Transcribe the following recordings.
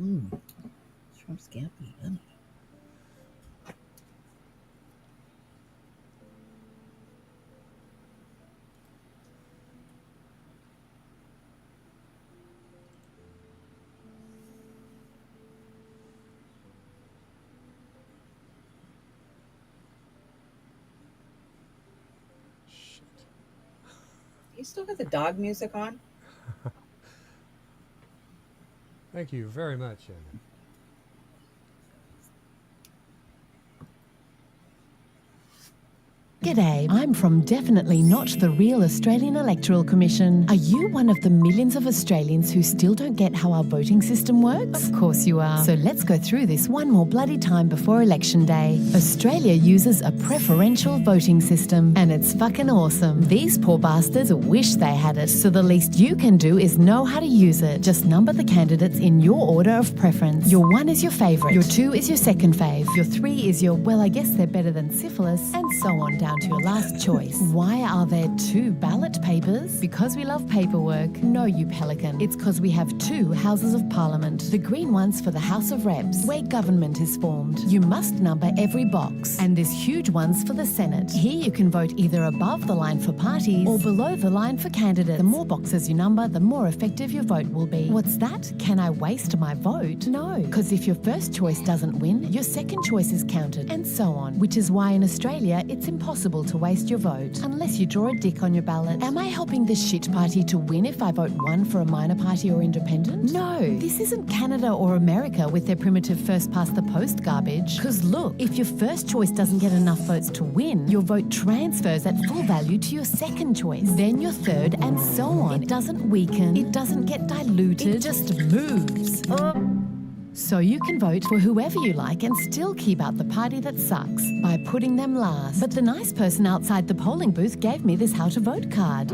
Shrimp scampi, yummy. Shit. You still got the dog music on? Thank you very much, Shannon. G'day, I'm from Definitely Not the Real Australian Electoral Commission. Are you one of the millions of Australians who still don't get how our voting system works? Of course you are. So let's go through this one more bloody time before Election Day. Australia uses a preferential voting system, and it's fucking awesome. These poor bastards wish they had it, so the least you can do is know how to use it. Just number the candidates in your order of preference. Your 1 is your favourite, your 2 is your second fave, your 3 is your, well, I guess they're better than syphilis, and so on down to your last choice. Why are there 2 ballot papers? Because we love paperwork. No, you pelican. It's because we have 2 Houses of Parliament. The green one's for the House of Reps, where government is formed. You must number every box. And there's huge ones for the Senate. Here you can vote either above the line for parties or below the line for candidates. The more boxes you number, the more effective your vote will be. What's that? Can I waste my vote? No, because if your first choice doesn't win, your second choice is counted, and so on. Which is why in Australia, it's impossible to waste your vote, unless you draw a dick on your ballot. Am I helping the shit party to win if I vote 1 for a minor party or independent? No, this isn't Canada or America with their primitive first past the post garbage. Because look, if your first choice doesn't get enough votes to win, your vote transfers at full value to your second choice, then your third, and so on. It doesn't weaken, it doesn't get diluted, it just moves. So you can vote for whoever you like and still keep out the party that sucks by putting them last. But the nice person outside the polling booth gave me this how to vote card.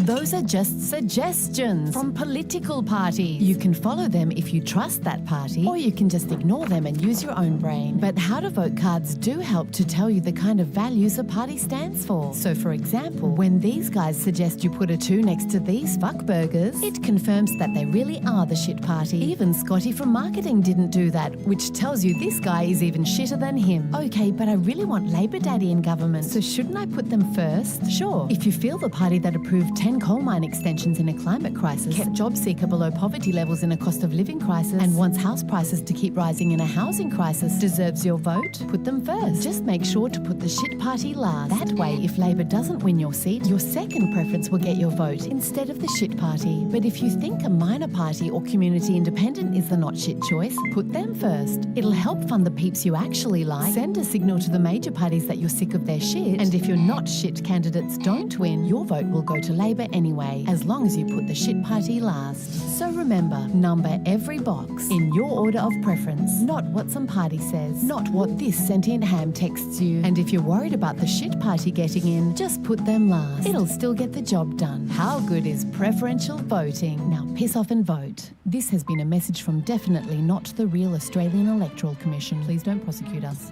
Those are just suggestions from political parties. You can follow them if you trust that party, or you can just ignore them and use your own brain. But how to vote cards do help to tell you the kind of values a party stands for. So for example, when these guys suggest you put a 2 next to these fuckburgers, it confirms that they really are the shit party. Even Scotty from marketing didn't do that, which tells you this guy is even shitter than him. Okay, but I really want Labor Daddy in government, so shouldn't I put them first? Sure, if you feel the party that approved 10 coal mine extensions in a climate crisis, kept job seeker below poverty levels in a cost of living crisis, and wants house prices to keep rising in a housing crisis, deserves your vote, put them first. Just make sure to put the shit party last. That way, if Labor doesn't win your seat, your second preference will get your vote instead of the shit party. But if you think a minor party or community independent is the not shit choice, put them first. It'll help fund the peeps you actually like, send a signal to the major parties that you're sick of their shit, and if your not shit candidates don't win, your vote will go to Labor anyway, as long as you put the shit party last. So remember, number every box in your order of preference, not what some party says, not what this sentient ham texts you. And if you're worried about the shit party getting in, just put them last. It'll still get the job done. How good is preferential voting? Now piss off and vote. This has been a message from Definitely Not the Real Australian Electoral Commission. Please don't prosecute us.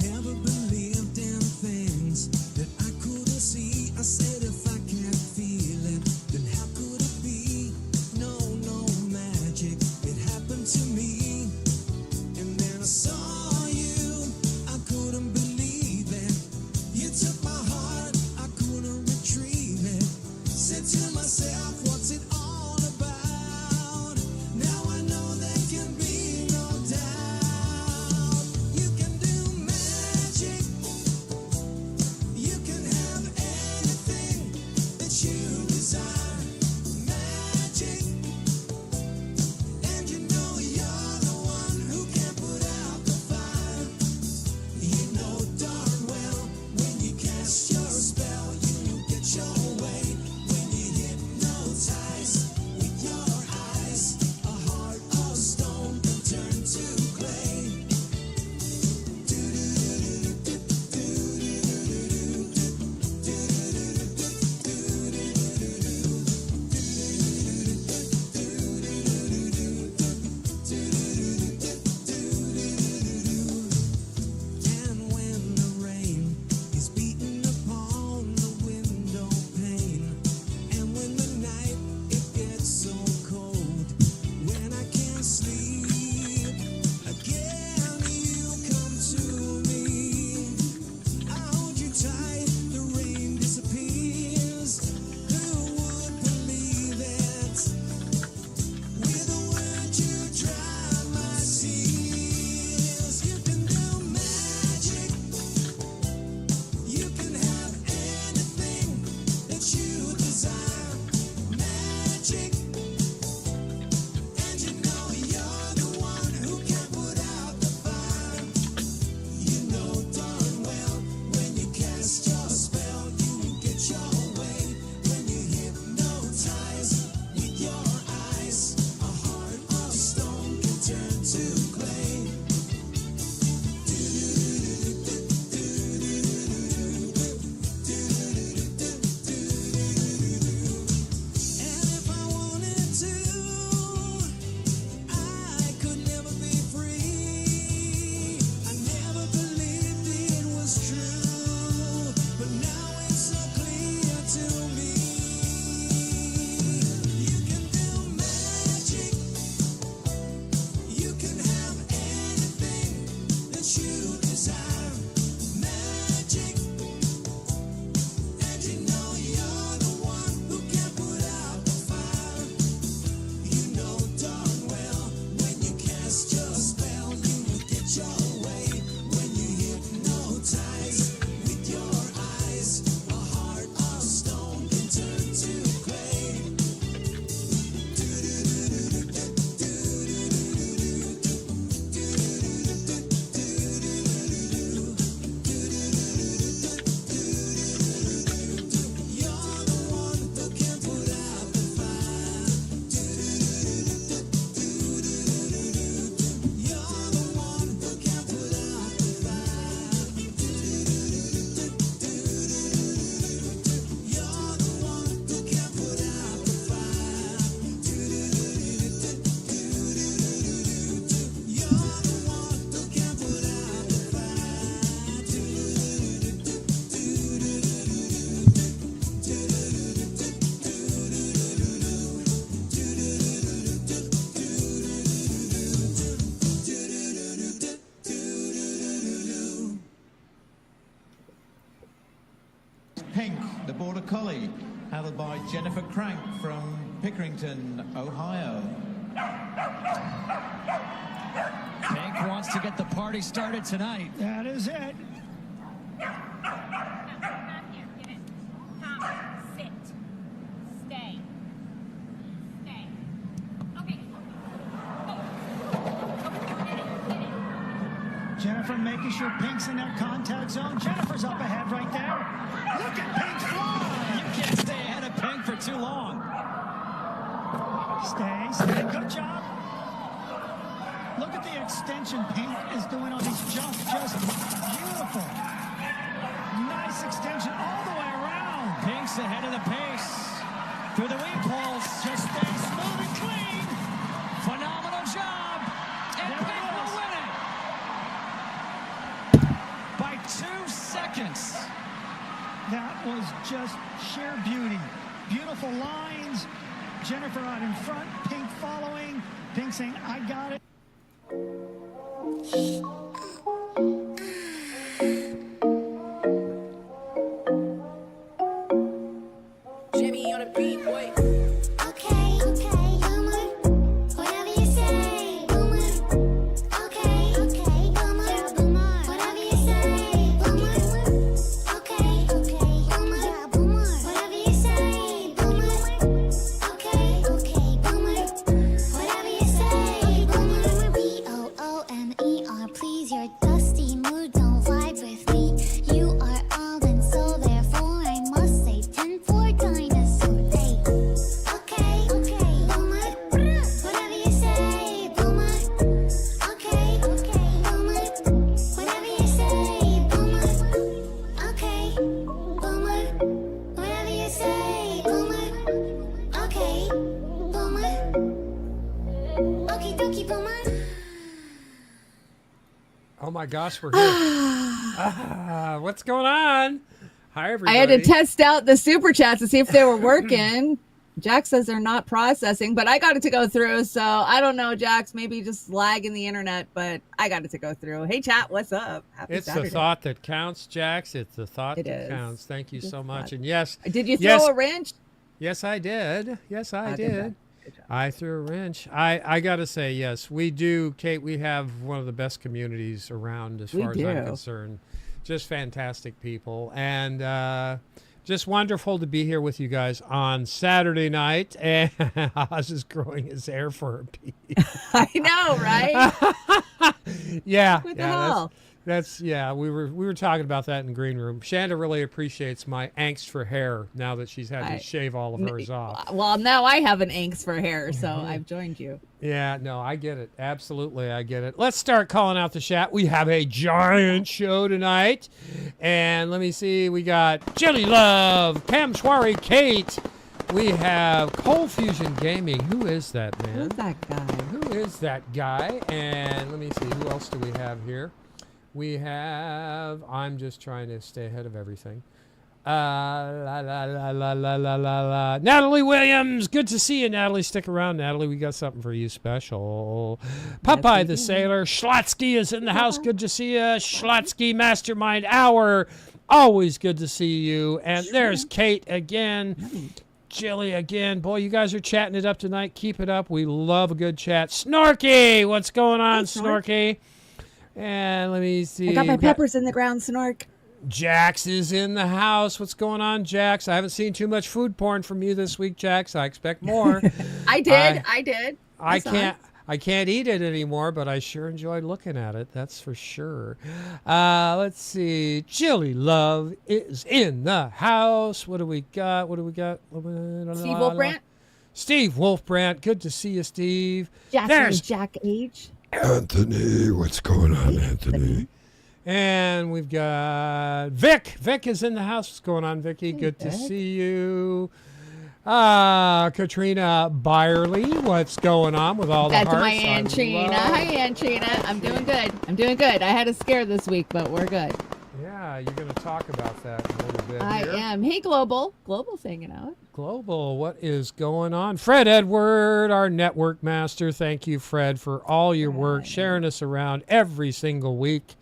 Never believed in things that I couldn't see. I said if I can't feel it, then how could it be? No magic. It happened to me. And the Border Collie, handled by Jennifer Crank from Pickerington, Ohio. Pink wants to get the party started tonight. That is it. Jennifer making sure Pink's in that contact zone. Jennifer's up ahead right there. Look at Pink fly. You can't stay ahead of Pink for too long. Stay. Good job. Look at the extension Pink is doing on these jumps. Just beautiful. Nice extension all the way around. Pink's ahead of the pace. Through the weak holes. Just stay smooth and clean. Phenomenal job. And There it Pink will is. win it. By 2 seconds. That was just sheer beauty. Beautiful lines. Jennifer out in front, Pink following. Pink saying, I got it. Jimmy on the beat, boy. Okay, boomer, whatever you say, boomer. Okay, boomer, whatever you say, boomer. Okay, boomer, whatever you say, boomer. Okay, boomer, whatever you say, boomer. BOOMER, please, your dusty mood don't vibe with me. You are all and so therefore I must say 10 for dinosaur. Hey. Okay, boomer, whatever you say, boomer. Okay, boomer, whatever you say, boomer. Okay, boomer, whatever you say, boomer. Okay, boomer. Okie dokie, boomer. Oh my gosh, we're here. What's going on? Hi, I everybody. had to test out the super chats to see if they were working. Jax says they're not processing, but I got it to go through. So I don't know, Jax, maybe just lagging the internet, but I got it to go through. Hey, chat, what's up? Happy It's Saturday. the thought that counts, Jax. It's the thought It that is. counts. Thank you It's so much. thought. And yes, Did you throw yes, a wrench? yes, I did. Yes, I Good did. job. Good job. I threw a wrench. I got to say, yes, we do, Kate. We have one of the best communities around as We far as I'm do. concerned. Just fantastic people. And just wonderful to be here with you guys on Saturday night. And Oz is growing his hair for a piece. I know, right? Yeah. What the yeah, hell? That's yeah. We were talking about that in the green room. Shanda really appreciates my angst for hair now that she's had to shave all of hers off. Well, now I have an angst for hair, so I've joined you. Yeah, no, I get it. Absolutely, I get it. Let's start calling out the chat. We have a giant show tonight. And let me see. We got Jelly Love, Pam Swari, Kate. We have Cold Fusion Gaming. Who is that, man? Who's that guy? Who is that guy? And let me see. Who else do we have here? We have, I'm just trying to stay ahead of everything. Natalie Williams. Good to see you, Natalie. Stick around, Natalie. We got something for you special. Popeye the Sailor. Schlotsky is in the house. Good to see you. Schlotsky Mastermind Hour. Always good to see you. And there's Kate again. Jilly again. Boy, you guys are chatting it up tonight. Keep it up. We love a good chat. Snorky. What's going on, Hey, Snork. Snorky? And let me see. I got my We've peppers in the ground, Snork. Jax is in the house. What's going on, Jax? I haven't seen too much food porn from you this week, Jax. I expect more. I did. I saw it. I can't eat it anymore, but I sure enjoyed looking at it. That's for sure. Let's see. Chili Love is in the house. What do we got? Steve Wolfbrandt. Steve Wolfbrandt. Good to see you, Steve. Jackson Jack H. Anthony, what's going on, Anthony? And we've got Vic. Vic is in the house. What's going on, Vicky? Good to see you. Katrina Byerly. What's going on with all the That's hearts? my Aunt Trina. Hi, Aunt Trina. I'm doing good. I had a scare this week, but we're good. Yeah, you're going to talk about that a little bit I here. am. Hey, Global. Global's hanging out. Global, what is going on? Fred Edward, our network master. Thank you, Fred, for all your work, sharing us around every single week.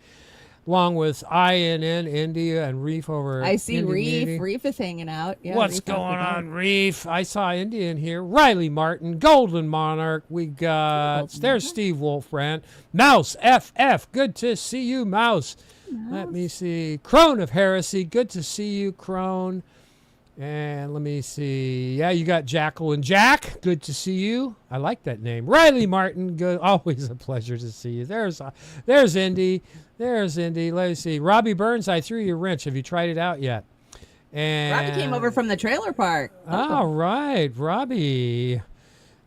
along with INN, India, and Reef over at I see Indy Reef. Meeting. Reef is hanging out. Yeah, What's Reef going Africa. on, Reef? I saw India in here. Riley Martin, Golden Monarch. We got, there's Steve Wolfbrand. Mouse, FF. Good to see you, Mouse. Let me see. Crone of Heresy. Good to see you, Crone. And let me see. Yeah, you got Jacqueline Jack. Good to see you. I like that name. Riley Martin. Good. Always a pleasure to see you. There's Indy. There's Indy. Let me see. Robbie Burns, I threw you a wrench. Have you tried it out yet? And Robbie came over from the trailer park. All right, Robbie.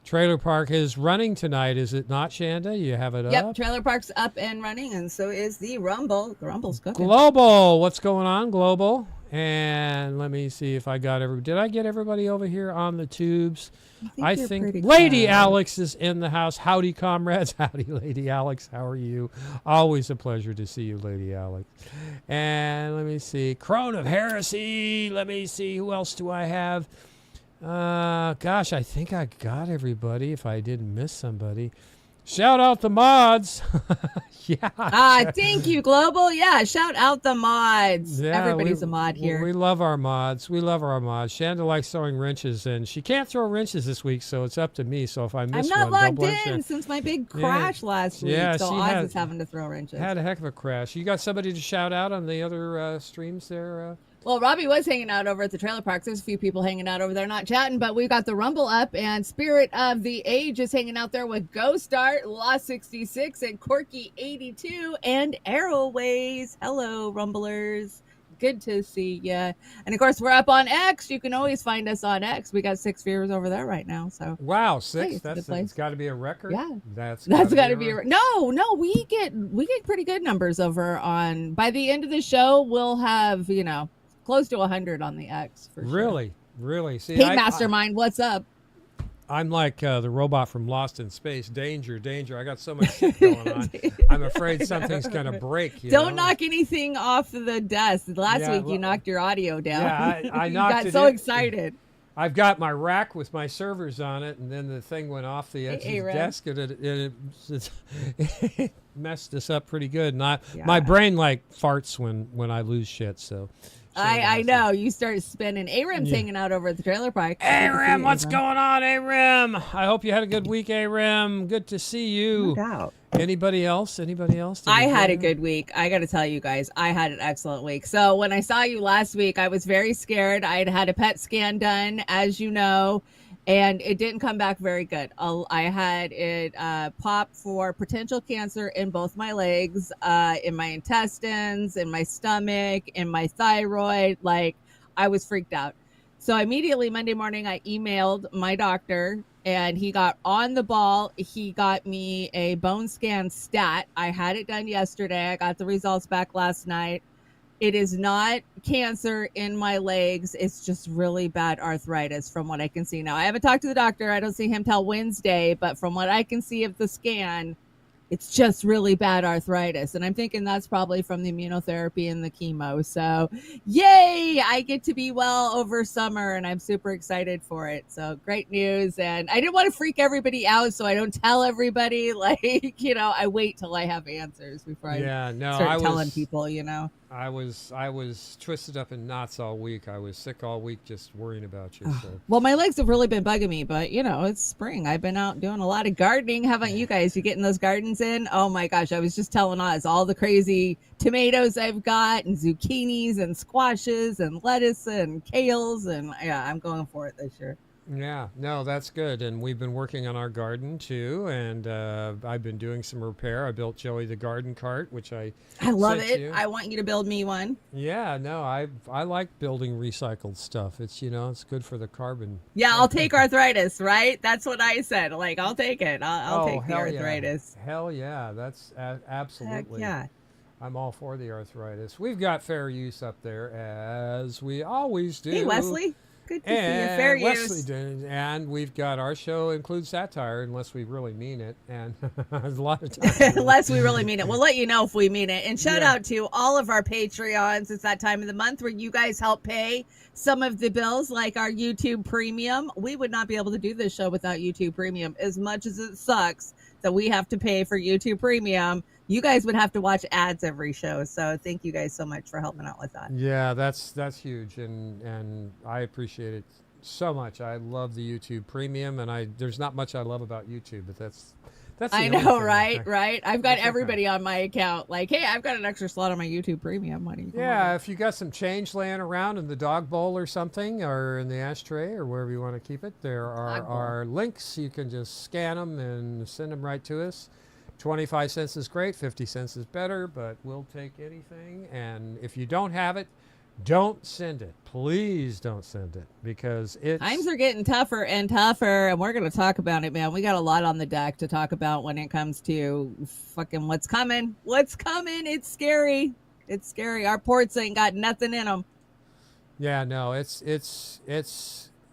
Trailer Park is running tonight, is it not, Shanda? You have it Yep, up? trailer park's up and running, and so is the Rumble. The Rumble's cooking. Global. What's going on, Global? And let me see if I got did I get everybody over here on the tubes? I you're think pretty Lady close. Alex is in the house. Howdy, comrades. Howdy, Lady Alex. How are you? Always a pleasure to see you, Lady Alex. And let me see. Crone of Heresy. Let me see. Who else do I have? Gosh, I think I got everybody if I didn't miss somebody. Shout out the mods. Yeah. Thank you, Global. Yeah, shout out the mods. Yeah, Everybody's a mod here. We love our mods. We love our mods. Shanda likes throwing wrenches, and she can't throw wrenches this week, so it's up to me. So if I I'm miss not one, logged double in share. since my big crash last week, Yeah, so she Oz had- is having to throw wrenches. Had a heck of a crash. You got somebody to shout out on the other streams there? Well, Robbie was hanging out over at the trailer park. There's a few people hanging out over there, not chatting, but we've got the Rumble up, and Spirit of the Age is hanging out there with Ghost Art, Lost 66, and Corky 82, and Arrowways. Hello, Rumblers. Good to see ya. And of course, we're up on X. You can always find us on X. We got 6 viewers over there right now. So Wow, Hey, 6. it's a good That's place. it's got to be a record. Yeah. That's got to be no. We get pretty good numbers over on. By the end of the show, we'll have close to 100 on the X for sure. Really. See, Pig Mastermind, what's up? I'm like the robot from Lost in Space. Danger. I got so much shit going on. I'm afraid something's gonna break. Don't knock anything off of the desk. Last Yeah, week you knocked your audio down. Yeah, I You knocked got it so in. excited. I've got my rack with my servers on it, and then the thing went off the edge of the Aaron. desk, and it messed us up pretty good. And my brain like farts when I lose shit. So I know. You started spinning. Aram's hanging out over at the trailer park. Aram, what's going on, Aram? I hope you had a good week, Aram. Good to see you. No doubt. Anybody else? Did I you had go? a good week. I got to tell you guys, I had an excellent week. So when I saw you last week, I was very scared. I had a PET scan done, as you know, and it didn't come back very good. I had it pop for potential cancer in both my legs, in my intestines, in my stomach, in my thyroid. Like, I was freaked out. So immediately Monday morning, I emailed my doctor, and he got on the ball. He got me a bone scan stat. I had it done yesterday. I got the results back last night. It is not cancer in my legs. It's just really bad arthritis from what I can see now. I haven't talked to the doctor. I don't see him till Wednesday, but from what I can see of the scan, it's just really bad arthritis. And I'm thinking that's probably from the immunotherapy and the chemo. So yay, I get to be well over summer, and I'm super excited for it. So great news. And I didn't want to freak everybody out, so I don't tell everybody, I wait till I have answers before I start telling people, I was twisted up in knots all week. I was sick all week just worrying about you. So. Well, my legs have really been bugging me, but it's spring. I've been out doing a lot of gardening. Haven't you guys? You getting those gardens in? Oh my gosh. I was just telling Oz all the crazy tomatoes I've got, and zucchinis and squashes and lettuce and kales. And yeah, I'm going for it this year. Yeah, no, that's good. And we've been working on our garden too. And I've been doing some repair. I built Joey the garden cart, which I love sent it. you. I want you to build me one. Yeah, no, I like building recycled stuff. It's it's good for the carbon. Yeah, I'll take arthritis, right? That's what I said. Like, I'll take it. I'll take the hell arthritis. Yeah. Hell yeah, that's absolutely. Heck yeah. I'm all for the arthritis. We've got fair use up there, as we always do. Hey, Wesley. Good to see you. And Fair Wesley use. did, and we've got our show includes satire, unless we really mean it, and a lot of times. Unless we really mean it. We'll let you know if we mean it. And shout Yeah. out to all of our Patreons. It's that time of the month where you guys help pay some of the bills, like our YouTube Premium. We would not be able to do this show without YouTube Premium. As much as it sucks that we have to pay for YouTube Premium, you guys would have to watch ads every show. So thank you guys so much for helping out with that. Yeah, that's huge, and I appreciate it so much. I love the YouTube Premium, and there's not much I love about YouTube, but that's the I only know, thing. right? Right. I've got That's okay. everybody on my account. Like, hey, I've got an extra slot on my YouTube Premium. Why don't you come Yeah, over? if you got some change laying around in the dog bowl or something, or in the ashtray, or wherever you want to keep it, there Dog bowl. are links. You can just scan them and send them right to us. 25 cents is great, 50 cents is better, but we'll take anything. And if you don't have it, don't send it. Please don't send it, because it's... Times are getting tougher and tougher, and we're going to talk about it, man. We got a lot on the deck to talk about when it comes to fucking what's coming. What's coming? It's scary. It's scary. Our ports ain't got nothing in them. Yeah, no, it's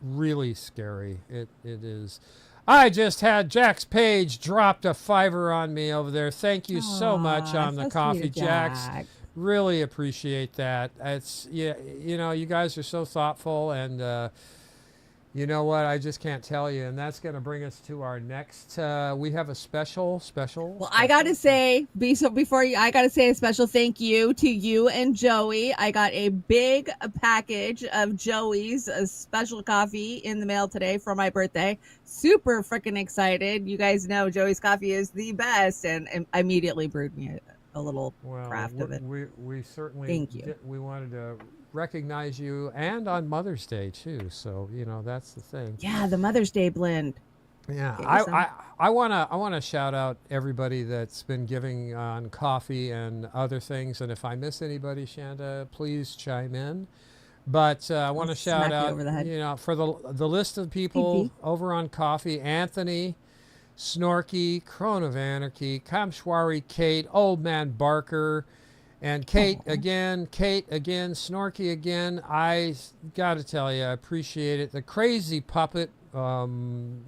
really scary. It is. I just had Jax Page dropped a $5 on me over there. Thank you so much on the coffee, Jax. Really appreciate that. It's you guys are so thoughtful, and you know what? I just can't tell you. And that's going to bring us to our next. We have a special. Well, I got to say, I got to say a special thank you to you and Joey. I got a big package of Joey's special coffee in the mail today for my birthday. Super freaking excited. You guys know Joey's coffee is the best, and immediately brewed me a little craft of it. We certainly Thank you. We wanted to recognize you, and on Mother's Day too. So that's the thing. Yeah, the Mother's Day blend. Yeah, Get you some. I wanna shout out everybody that's been giving on coffee and other things. And if I miss anybody, Shanda, please chime in. But I want to shout smack you out, over the head. for the list of people over on coffee: Anthony, Snorky, Crone of Anarchy, Kamshwari, Kate, Old Man Barker, and Kate again, Snorky again. I got to tell you, I appreciate it. The Crazy Puppet, a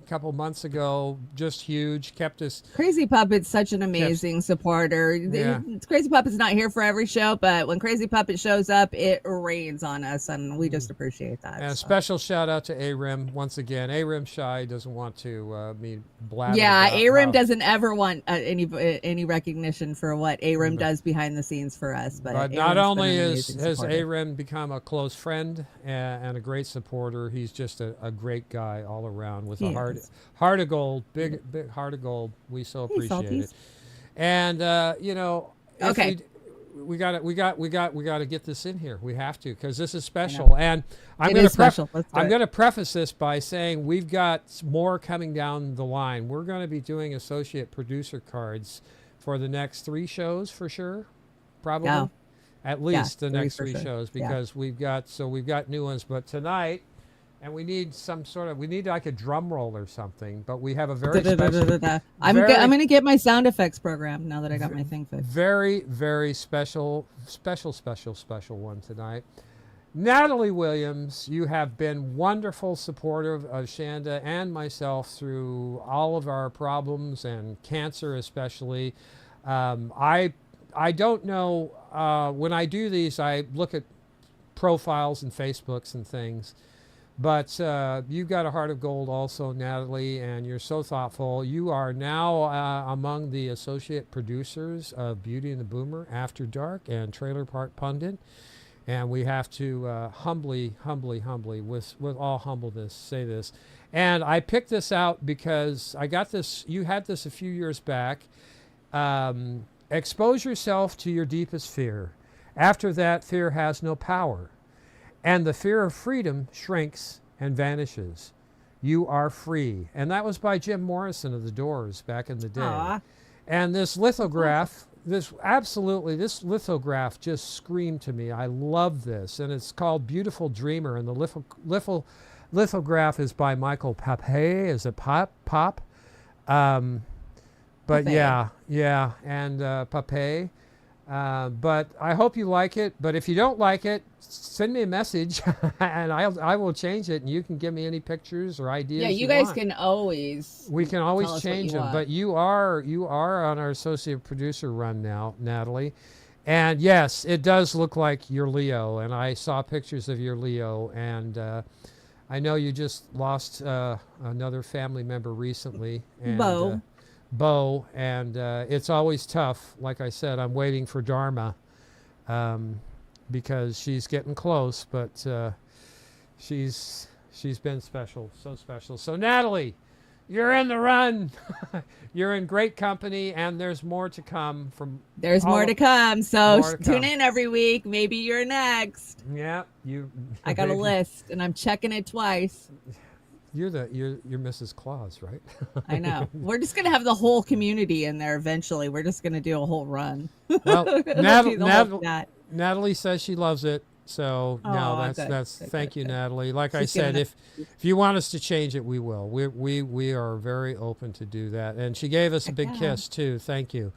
couple months ago, just huge, kept us. Crazy Puppet's such an amazing supporter. Yeah. Crazy Puppet's not here for every show, but when Crazy Puppet shows up, it rains on us, and we just appreciate that. And a special shout out to Arim once again. Arim Shy doesn't want to me blabber. Yeah, about Arim how- doesn't ever want any recognition for what Arim does behind the scenes for us. But But Arim's not been only an has amazing supporter. Arim become a close friend and a great supporter, he's just a great guy all around with He a heart is. of gold, big heart of gold. We so Hey, appreciate salties. it. And if Okay. we got to get this in here. We have to, because this is special. And I'm It going is special. Let's do I'm it. going to preface this by saying we've got more coming down the line. We're going to be doing associate producer cards for the next 3 shows for sure, probably. Yeah. At least the 3 next for 3 sure. shows, Yeah. because we've got new ones. But tonight, and we need like a drum roll or something. But we have a very special, I'm very- going to get my sound effects program now that I got my thing fixed. very, very special one tonight. Natalie Williams, you have been wonderful supporter of Shanda and myself through all of our problems and cancer especially. I don't know, when I do these, I look at profiles and Facebooks and things. But you've got a heart of gold also, Natalie, and you're so thoughtful. You are now among the associate producers of Beauty and the Boomer, After Dark, and Trailer Park Pundit. And we have to humbly, with all humbleness, say this. And I picked this out because I got this, you had this a few years back. Expose yourself to your deepest fear. After that, fear has no power. And the fear of freedom shrinks and vanishes. You are free. And that was by Jim Morrison of The Doors back in the day. Aw. And this lithograph, this lithograph just screamed to me. I love this. And it's called Beautiful Dreamer. And the lithograph is by Michael Papé. Is it Pop? But Papé. yeah. And Papé. But I hope you like it. But if you don't like it, send me a message, and I will change it, and you can give me any pictures or ideas. Yeah, you guys want. can always. We can tell always us what change you them. want. But you are on our associate producer run now, Natalie. And yes, it does look like you're Leo, and I saw pictures of your Leo, and I know you just lost another family member recently. And, Bo. bow, and it's always tough. Like I said, I'm waiting for Dharma because she's getting close, but she's been special, so special. So Natalie, you're in the run. You're in great company, and there's more to come from. There's more to come. So more to tune come. in every week. Maybe you're next. Yeah, you. I got a maybe. list, and I'm checking it twice. You're Mrs. Claus, right? I know. We're just gonna have the whole community in there eventually. We're just gonna do a whole run. Well, It'll be the whole chat. Natalie says she loves it. So no, Oh, that's good, thank you, good. Natalie. Like I She's said, giving if you want us to change it, we will. We are very open to do that. And she gave us a big kiss too. Thank you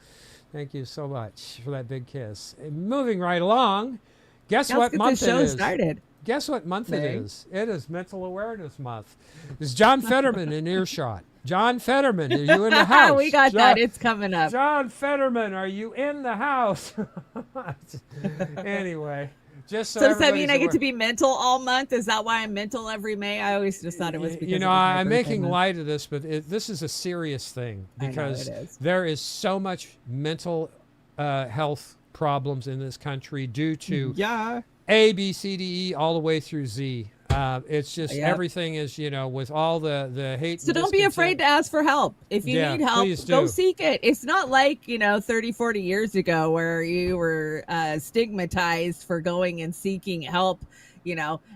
so much for that big kiss. And moving right along, guess Let's what get month this show it is? started. Guess what month it May. is? It is Mental Awareness Month. Is John Fetterman in earshot? John Fetterman, are you in the house? We got that. It's coming up. John Fetterman, are you in the house? Anyway, just so So does that mean I everybody's get to aware. be mental all month? Is that why I'm mental every May? I always just thought it was because You know, it was my I'm birthday making month. light of this, but this is a serious thing I know because it is. there is so much mental health problems in this country due to A, B, C, D, E, all the way through Z. It's just Yep. everything is, with all the hate. So and don't be afraid to ask for help. If you Yeah, need help, please go do. seek it. It's not like, 30, 40 years ago where you were stigmatized for going and seeking help.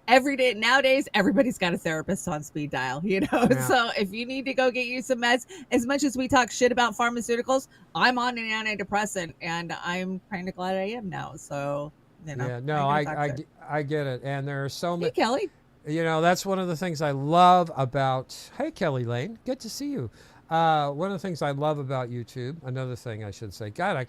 Every day nowadays, everybody's got a therapist on speed dial, Yeah. So if you need to go get you some meds, as much as we talk shit about pharmaceuticals, I'm on an antidepressant and I'm kind of glad I am now. So, Yeah, no, I get it. And there are so Hey, many. Kelly. That's one of the things I love about. Hey, Kelly Lane, good to see you. One of the things I love about YouTube. Another thing I should say. God,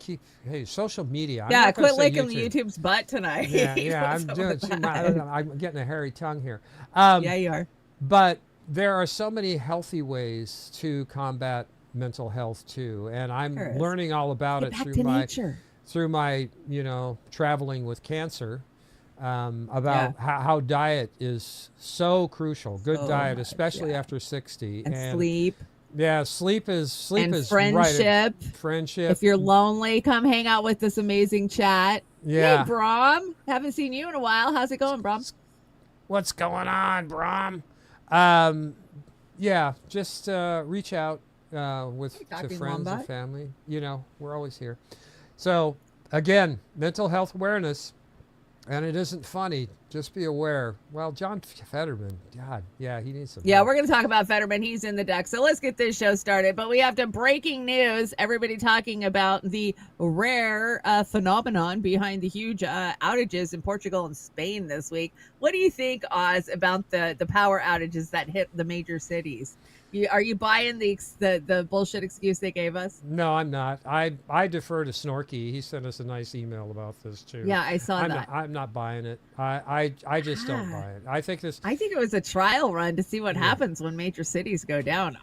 social media. I'm Yeah, not gonna quit say licking YouTube. YouTube's butt tonight. Yeah, What's I'm up doing. with that? I don't know, I'm getting a hairy tongue here. Yeah, you are. But there are so many healthy ways to combat mental health too, and I'm Sure is. learning all about Get it back through to my nature. through my traveling with cancer. About how diet is so crucial. Good So diet, much, especially yeah. after 60, And sleep. Yeah, sleep is And right. friendship. Friendship. If you're lonely, come hang out with this amazing chat. Yeah. Hey, Brom. Haven't seen you in a while. How's it going, Brom? What's going on, Brom? Yeah, just reach out to Talking friends Wombat. and family. We're always here. So again, mental health awareness, and it isn't funny. Just be aware. Well, John Fetterman, God, yeah, he needs some. Yeah, help. we're going to talk about Fetterman. He's in the deck. So let's get this show started. But we have to breaking news. Everybody talking about the rare phenomenon behind the huge outages in Portugal and Spain this week. What do you think, Oz, about the power outages that hit the major cities? Are you buying the bullshit excuse they gave us? No, I'm not. I defer to Snorky. He sent us a nice email about this too. Yeah, I saw that. I'm not buying it. I just don't buy it. I think it was a trial run to see what happens when major cities go down.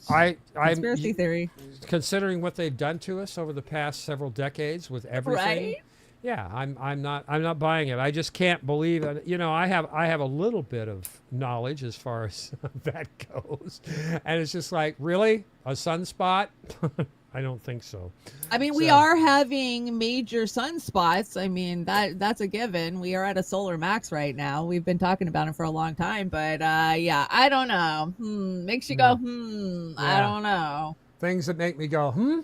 Conspiracy theory. Considering what they've done to us over the past several decades with everything. Right? Yeah, I'm not buying it. I just can't believe it. I have a little bit of knowledge as far as that goes, and it's just like, really, a sunspot? I don't think so. I mean, we are having major sunspots. I mean, that's a given. We are at a solar max right now. We've been talking about it for a long time, but yeah, I don't know. Makes you go, I don't know. Things that make me go,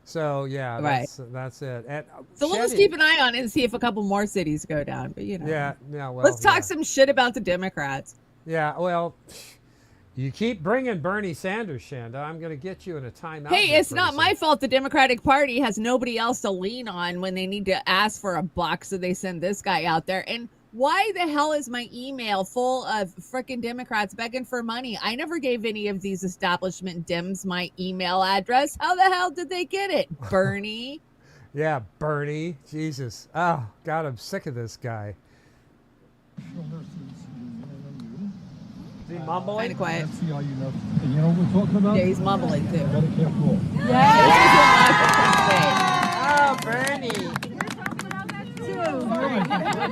So yeah, Right. that's it. And, So we'll just keep an eye on it and see if a couple more cities go down. But Yeah. Well, let's talk some shit about the Democrats. Yeah. Well, you keep bringing Bernie Sanders, Shanda. I'm going to get you in a timeout. Hey, here it's not pretty my soon. fault the Democratic Party has nobody else to lean on when they need to ask for a buck, so they send this guy out there. And why the hell is my email full of frickin' Democrats begging for money? I never gave any of these establishment Dems my email address. How the hell did they get it, Bernie? Yeah, Bernie. Jesus. Oh, God, I'm sick of this guy. Is he mumbling? Kind of quiet. See how you know. And you know what we're talking about? Yeah, he's mumbling too. Gotta be careful. Oh, Bernie. We're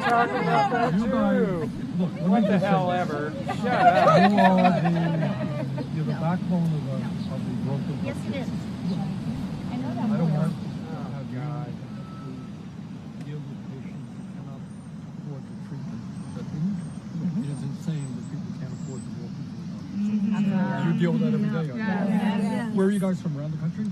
talking about that too. What the hell ever. Shut You up. are the backbone of the growth of Yes, it is. deal with that every day. Where are you guys from? Around the country?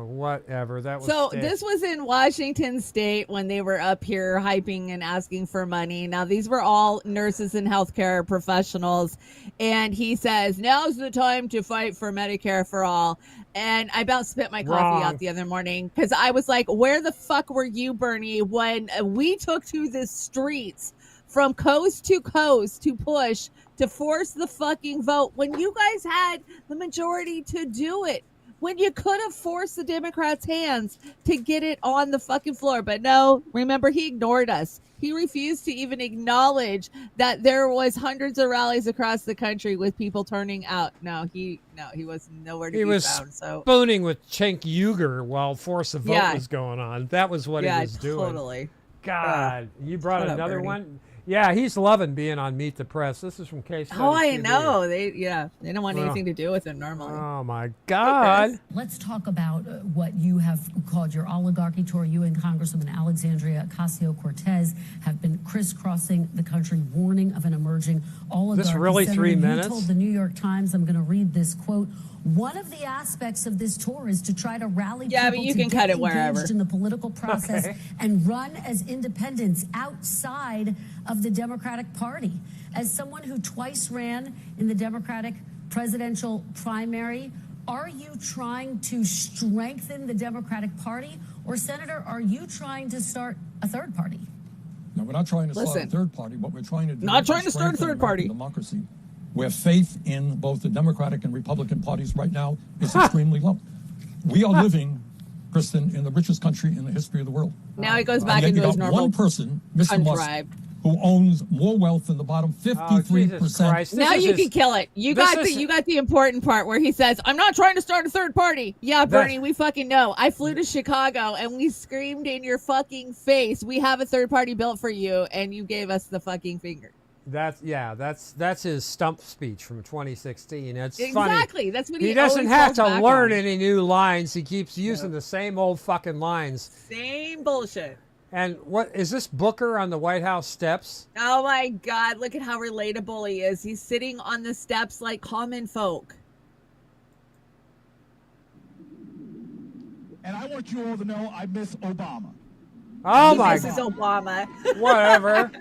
Whatever. That was So State. this was in Washington State when they were up here hyping and asking for money. Now these were all nurses and healthcare professionals, and he says now's the time to fight for Medicare for all. And I about spit my coffee Wrong. out the other morning because I was like, where the fuck were you, Bernie, when we took to the streets from coast to coast to push to force the fucking vote when you guys had the majority to do it? When you could have forced the Democrats' hands to get it on the fucking floor. But no, remember, he ignored us. He refused to even acknowledge that there was hundreds of rallies across the country with people turning out. He was nowhere to He be was found. So spooning with Cenk Uygur while Force of Vote Yeah. was going on. That was what he was doing. Totally. God, you brought Shut up, another Bernie. one? Yeah, he's loving being on Meet the Press. This is from Case Study Oh, I TV. know. They don't want Well. anything to do with him normally. Oh, my God. Let's talk about what you have called your oligarchy tour. You and Congresswoman Alexandria Ocasio-Cortez have been crisscrossing the country, warning of an emerging oligarchy. This really Senator, 3 you minutes? told the New York Times, I'm going to read this quote, one of the aspects of this tour is to try to rally Yeah, but people you to can get cut it engaged wherever. in the political process Okay. and run as independents outside of the Democratic Party. As someone who twice ran in the Democratic presidential primary, are you trying to strengthen the Democratic Party? Or, Senator, are you trying to start a third party? No, we're not trying to start a Listen. third party. What we're trying to do Not is trying to start a strengthen third party. American democracy, where faith in both the Democratic and Republican parties right now is extremely low. We are living, Kristen, in the richest country in the history of the world. Now he goes And back yet into you his got normal one person, Mr. Musk, contrived. who owns more wealth than the bottom 53%. Jesus Christ. Now This you is can his- kill it. You this got is- the important part where he says, "I'm not trying to start a third party." Yeah, Bernie, we fucking know. I flew to Chicago and we screamed in your fucking face, "We have a third party built for you," and you gave us the fucking finger. That's his stump speech from 2016. It's funny. Exactly. That's what He he doesn't always have falls to back learn on. any new lines. He keeps using the same old fucking lines. Same bullshit. And what is this Booker on the White House steps? Oh my God! Look at how relatable he is. He's sitting on the steps like common folk. And I want you all to know I miss Obama. Oh He my misses God. Obama. Whatever.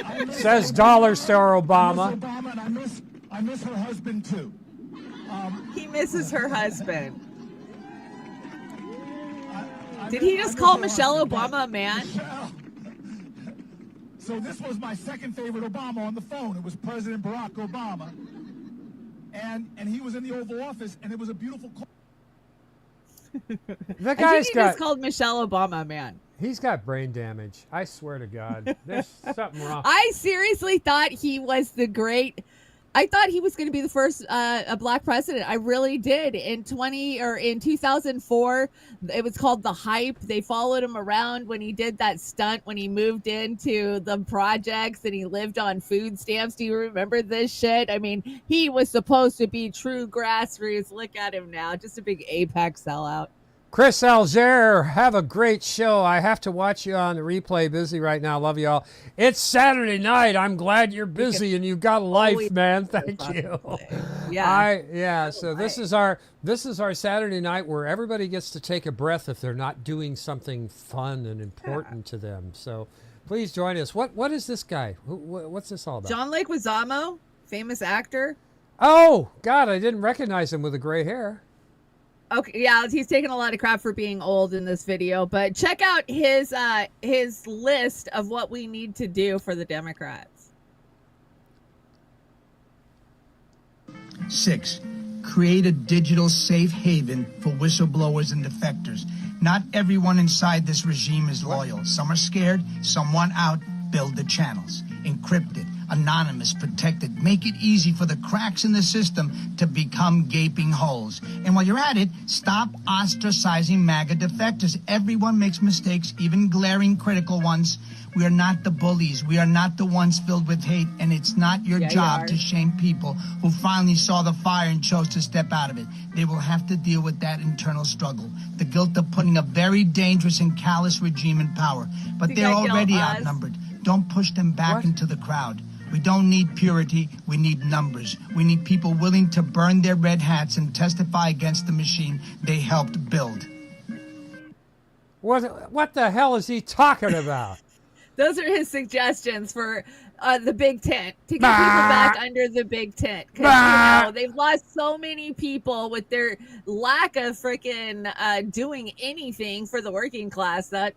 I miss Says dollar store I miss Obama. Obama, and I miss her husband too. He misses her husband. I Did miss- he I just miss call her Michelle husband, Obama but a man? Michelle- So this was my second favorite Obama on the phone. It was President Barack Obama, and he was in the Oval Office, and it was a beautiful call. That I guy's think he got. just called Michelle Obama a man. He's got brain damage. I swear to God. There's something wrong. I seriously thought he was the great. I thought he was going to be the first a black president. I really did. In 2004, it was called The Hype. They followed him around when he did that stunt when he moved into the projects and he lived on food stamps. Do you remember this shit? I mean, he was supposed to be true grassroots. Look at him now, just a big Apex sellout. Chris Alger, have a great show. I have to watch you on the replay. Busy right now. Love you all. It's Saturday night. I'm glad you're busy and you've got a life, man. Thank you. Yeah. So this is our Saturday night where everybody gets to take a breath if they're not doing something fun and important to them. So please join us. What is this guy? What's this all about? John Leguizamo, famous actor. Oh God, I didn't recognize him with the gray hair. Okay, yeah, he's taking a lot of crap for being old in this video, but check out his list of what we need to do for the Democrats. 6, create a digital safe haven for whistleblowers and defectors. Not everyone inside this regime is loyal. Some are scared, some want out. Build the channels. Encrypted, anonymous, protected. Make it easy for the cracks in the system to become gaping holes. And while you're at it, stop ostracizing MAGA defectors. Everyone makes mistakes, even glaring critical ones. We are not the bullies. We are not the ones filled with hate, and it's not your Yeah, you job are. to shame people who finally saw the fire and chose to step out of it. They will have to deal with that internal struggle, the guilt of putting a very dangerous and callous regime in power. But Think they're I killed already us? outnumbered. Don't push them back into the crowd. We don't need purity, we need numbers. We need people willing to burn their red hats and testify against the machine they helped build. What the hell is he talking about? Those are his suggestions for the big tent, to get people back under the big tent. Because they've lost so many people with their lack of freaking doing anything for the working class that,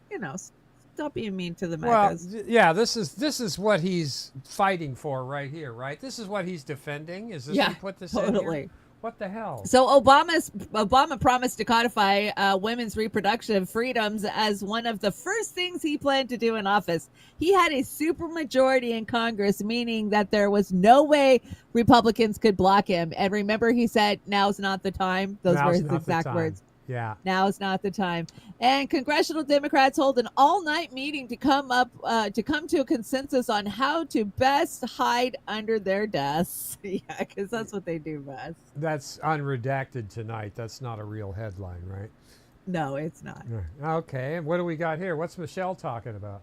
stop being mean to the MAGAs. Well, yeah, this is what he's fighting for right here, right? This is what he's defending. Is this he put this in here? What the hell? So Obama promised to codify women's reproductive freedoms as one of the first things he planned to do in office. He had a supermajority in Congress, meaning that there was no way Republicans could block him. And remember, he said, "Now's not the time." Those were his exact words. Yeah. Now is not the time. And congressional Democrats hold an all-night meeting to come to a consensus on how to best hide under their desks. Yeah, because that's what they do best. That's unredacted tonight. That's not a real headline, right? No, it's not. Okay. And what do we got here? What's Michelle talking about?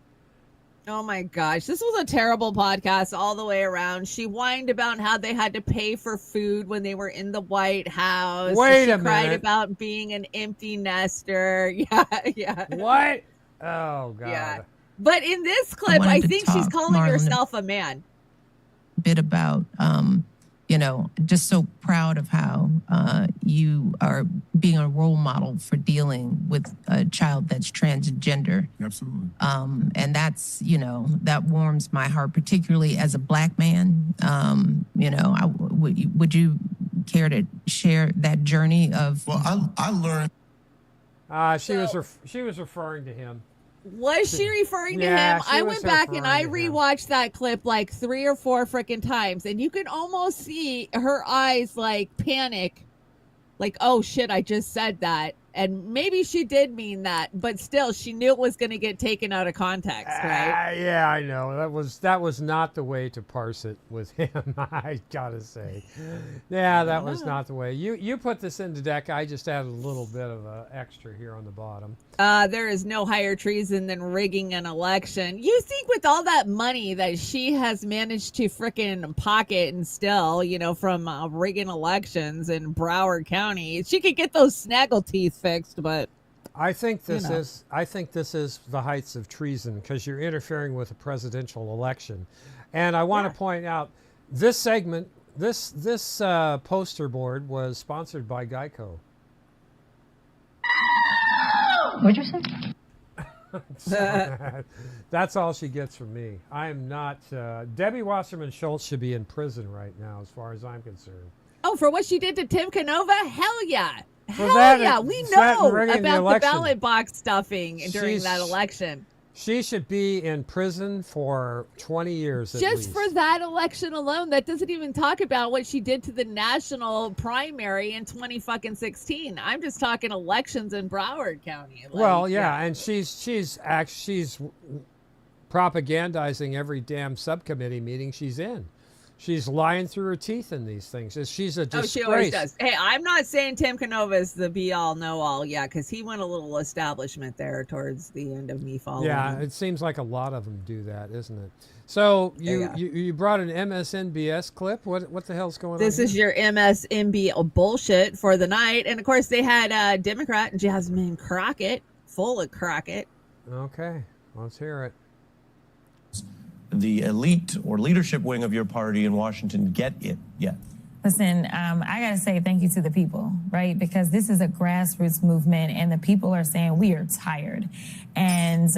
Oh my gosh, this was a terrible podcast all the way around. She whined about how they had to pay for food when they were in the White House. Wait a minute. She cried minute. about being an empty nester. Yeah. What? Oh, God. Yeah. But in this clip, I think she's calling herself a man. Bit about, just so proud of how you are being a role model for dealing with a child that's transgender. Absolutely. And that's, that warms my heart, particularly as a Black man. Would you care to share that journey of? Well, I learned. She was referring to him. Was she referring to him? I went back and I rewatched that clip like 3 or 4 freaking times, and you can almost see her eyes like panic, like, oh shit, I just said that. And maybe she did mean that, but still, she knew it was going to get taken out of context, right? Yeah, I know. That was not the way to parse it with him, I gotta say. Yeah, that was not the way. You put this in the deck. I just added a little bit of extra here on the bottom. There is no higher treason than rigging an election. You think with all that money that she has managed to frickin' pocket and still, from rigging elections in Broward County, she could get those snaggle teeth fixed, but I think this is the heights of treason because you're interfering with a presidential election. And I want to point out this segment, this poster board was sponsored by Geico. What'd you say? That's all she gets from me. I am not. Debbie Wasserman Schultz should be in prison right now, as far as I'm concerned. Oh, for what she did to Tim Canova? Hell yeah. Hell yeah. We know about the ballot box stuffing during that election. She should be in prison for 20 years at least. Just for that election alone. That doesn't even talk about what she did to the national primary in 2016. I'm just talking elections in Broward County. And she's propagandizing every damn subcommittee meeting she's in. She's lying through her teeth in these things. She's a disgrace. Oh, she always does. Hey, I'm not saying Tim Canova is the be-all, know-all, because he went a little establishment there towards the end of me following him. It seems like a lot of them do that, isn't it? So you brought an MSNBS clip. What the hell's going on? This is your MSNBS bullshit for the night. And, of course, they had Democrat Jasmine Crockett, full of Crockett. Okay, let's hear it. The elite or leadership wing of your party in Washington get it yet? Listen, I got to say thank you to the people, right? Because this is a grassroots movement and the people are saying we are tired. And,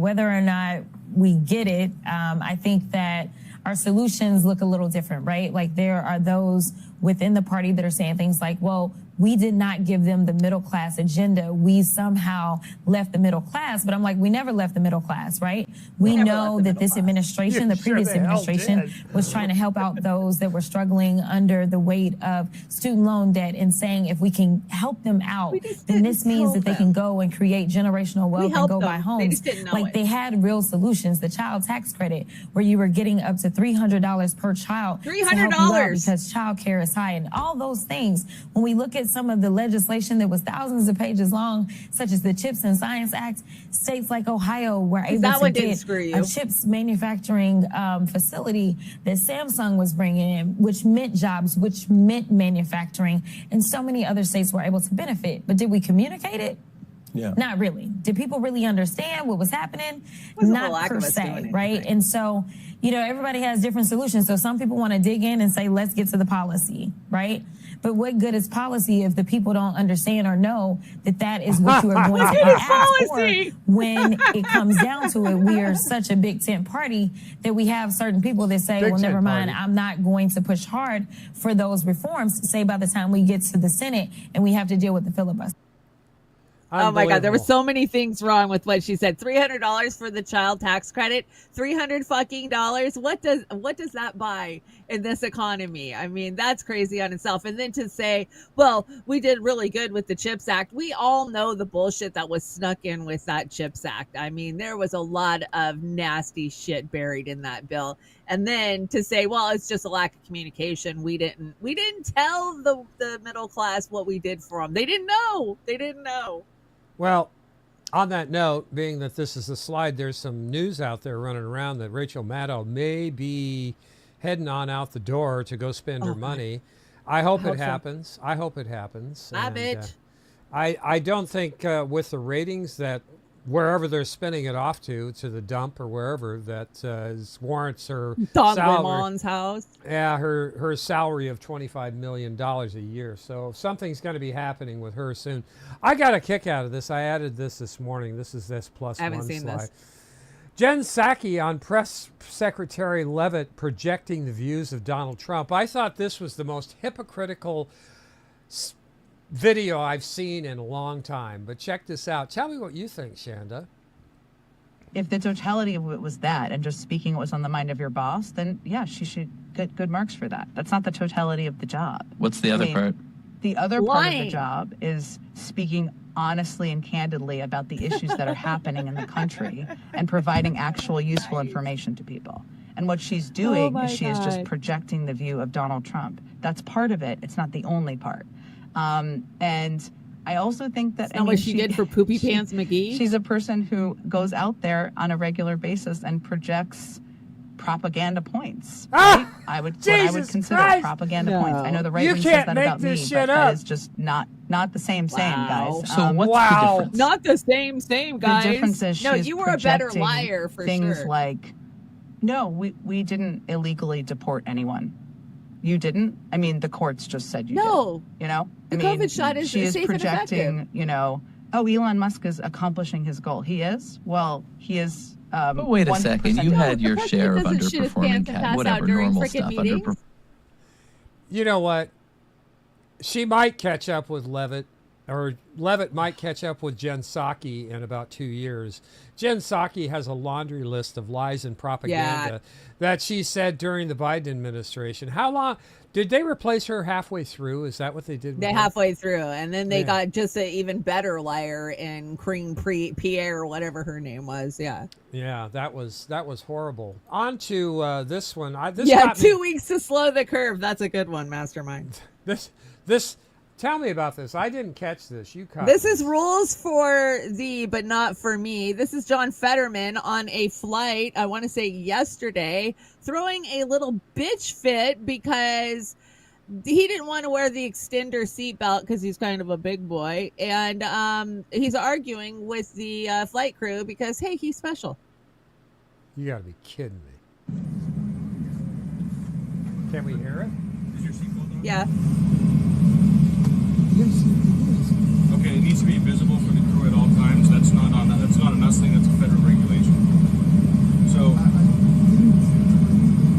whether or not we get it, I think that our solutions look a little different, right? Like there are those within the party that are saying things like, well, we did not give them the middle class agenda. We somehow left the middle class. But I'm like, we never left the middle class, right? We know that this administration, the previous administration, was trying to help out those that were struggling under the weight of student loan debt and saying if we can help them out, then this means that they can go and create generational wealth and go buy homes. Like they had real solutions. The child tax credit, where you were getting up to $300 per child. $300 because childcare is high, and all those things. When we look at at some of the legislation that was thousands of pages long, such as the Chips and Science Act, states like Ohio were able that to one didn't get screw you. a chips manufacturing facility that Samsung was bringing in, which meant jobs, which meant manufacturing, and so many other states were able to benefit. But did we communicate it? Yeah. Not really. Did people really understand what was happening? Wasn't a Not lack per of us doing se, anything. right? And so, you know, everybody has different solutions. So some people want to dig in and say, let's get to the policy, right? But what good is policy if the people don't understand or know that that is what you are going to ask for when it comes down to it? We are such a big tent party that we have certain people that say, Big well, never tent mind, party. I'm not going to push hard for those reforms, say by the time we get to the Senate and we have to deal with the filibuster. Oh my God, there were Unbelievable. so many things wrong with what she said. $300 for the child tax credit, $300 fucking dollars. What does that buy in this economy? I mean, that's crazy on itself. And then to say, well, we did really good with the CHIPS Act. We all know the bullshit that was snuck in with that CHIPS Act. I mean, there was a lot of nasty shit buried in that bill. And then to say, well, it's just a lack of communication. We didn't tell the middle class what we did for them. They didn't know. Well, on that note, being that this is a slide, there's some news out there running around that Rachel Maddow may be heading on out the door to go spend her money. I hope it happens. I hope it happens. Bye, And, bitch. I don't think with the ratings that wherever they're spinning it off to the dump or wherever, that warrants her Don salary. Ramon's house. Yeah, her salary of $25 million a year. So something's going to be happening with her soon. I got a kick out of this. I added this morning. This is this plus I haven't one seen slide. this. Jen Psaki on Press Secretary Leavitt projecting the views of Donald Trump. I thought this was the most hypocritical video I've seen in a long time. But check this out. Tell me what you think, Shanda. If the totality of it was that and just speaking what was on the mind of your boss, then yeah, she should get good marks for that. That's not the totality of the job. What's the other part? The other part of the Lying. job is speaking honestly and candidly about the issues that are happening in the country and providing actual useful information to people. And what she's doing my is she is just God. projecting the view of Donald Trump. That's part of it. It's not the only part. And I also think that Not what she did for Poopy Pants McGee. She's a person who goes out there on a regular basis and projects propaganda points. Right? I would what I would Jesus consider Christ! propaganda No. points. I know the right You wing says can't that make about me, this but shit that up. is just not the same Wow. guys. So what's wow. the difference? Not the same, guys. The difference is no, she's you were a better projecting liar for things sure. like, no, we didn't illegally deport anyone. You didn't? I mean, the courts just said you No. did. You know? The I mean, COVID shot is she is safe and projecting, effective. you know, oh, Elon Musk is accomplishing his goal. He is? Well, he is. But wait a 1% second, you had your president share of doesn't shit his underperforming pants and pass out whatever during normal frickin' stuff. meetings. You know what? She might catch up with Leavitt, or Leavitt might catch up with Jen Psaki in about 2 years. Jen Psaki has a laundry list of lies and propaganda that she said during the Biden administration. How long? Did they replace her halfway through? Is that what they did? with They her? halfway through, and then they Yeah. got just an even better liar in Cream Pierre or whatever her name was. Yeah, Yeah, that was horrible. On to this one. This yeah. got me- 2 weeks to slow the curve. That's a good one, Mastermind. This. Tell me about this. I didn't catch this. You caught This is rules for thee, but not for me. This is John Fetterman on a flight, I want to say yesterday, throwing a little bitch fit because he didn't want to wear the extender seatbelt because he's kind of a big boy. And he's arguing with the flight crew because, hey, he's special. You got to be kidding me. Can we hear it? Is your seatbelt on? Yeah. Okay, it needs to be visible for the crew at all times. That's not an us thing, that's a federal regulation. So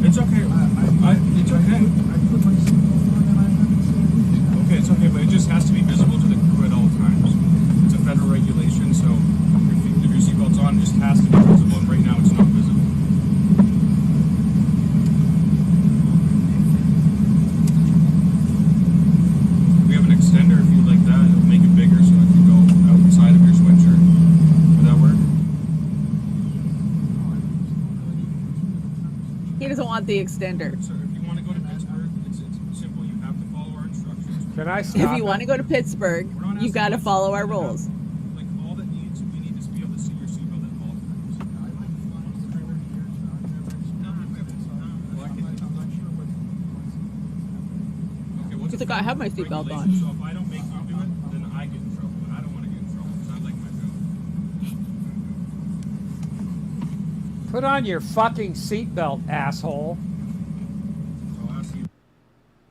it's okay. It's okay. Okay, it's okay, but it just has to be visible to the crew at all times. It's a federal regulation, so if your seatbelt's on, it just has to be visible. And right now, it's not visible. We have an extender if you'd like that. It'll make it bigger so it can go outside of your sweatshirt. Would that work? He doesn't want the extender. So if you want to go to Pittsburgh, it's simple. You have to follow our instructions. Can I If stop you it? want to go to Pittsburgh, you got to follow our rules. Like all that needs, we need to be able to see your seatbelt at all times. He's like, I have my seatbelt on. So if I don't make you do it, then I get in trouble. And I don't want to get in trouble because I like my job. Put on your fucking seatbelt, asshole.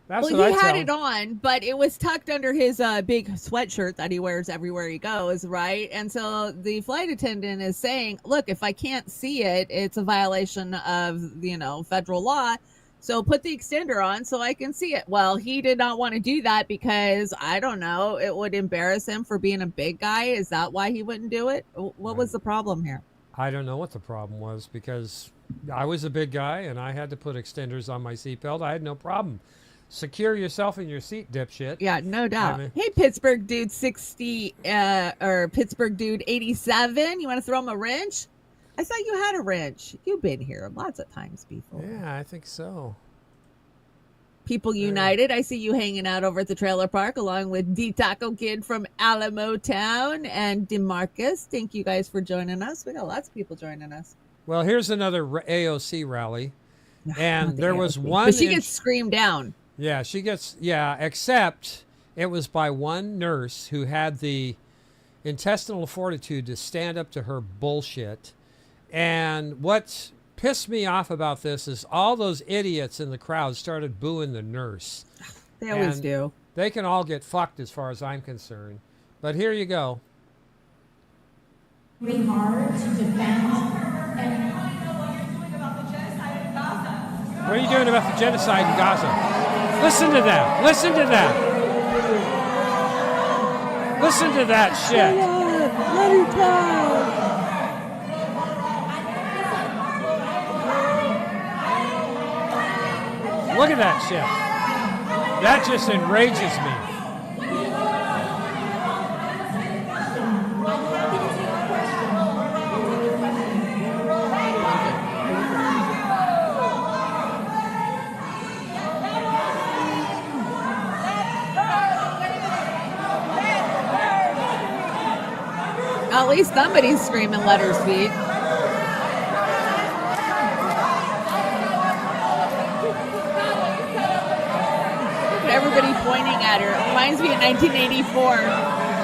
That's Well, what he I had tell it on, but it was tucked under his big sweatshirt that he wears everywhere he goes, right? And so the flight attendant is saying, look, if I can't see it, it's a violation of, federal law. So put the extender on so I can see it. Well, he did not want to do that because, I don't know, it would embarrass him for being a big guy. Is that why he wouldn't do it? What was the problem here? I don't know what the problem was because I was a big guy and I had to put extenders on my seatbelt. I had no problem. Secure yourself in your seat, dipshit. Yeah, no doubt. I mean- Hey, Pittsburgh dude 60, or Pittsburgh dude 87. You want to throw him a wrench? I thought you had a wrench. You've been here lots of times before. Yeah, I think so. People United, I see you hanging out over at the trailer park along with D Taco Kid from Alamo Town and DeMarcus. Thank you guys for joining us. We got lots of people joining us. Well, here's another AOC rally. And Not the there was AOC. one. But she gets screamed down. Yeah, she gets, except it was by one nurse who had the intestinal fortitude to stand up to her bullshit. And what pissed me off about this is all those idiots in the crowd started booing the nurse. They always And do. They can all get fucked as far as I'm concerned. But here you go. Working hard to defend What are you doing about the genocide in Gaza? Listen to that. Listen to that. Listen to that shit. Let her go. Look at that shit. That just enrages me. At least somebody's screaming, let her speak. Look at everybody pointing at her. It reminds me of 1984.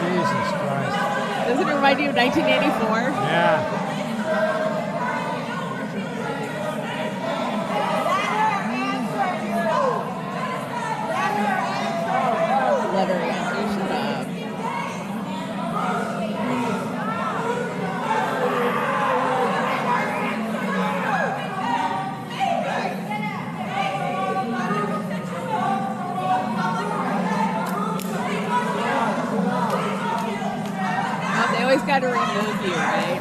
Jesus Christ. Doesn't it remind you of 1984? Yeah. Let her answer. Shut up. Oh, they always got to remove you, right?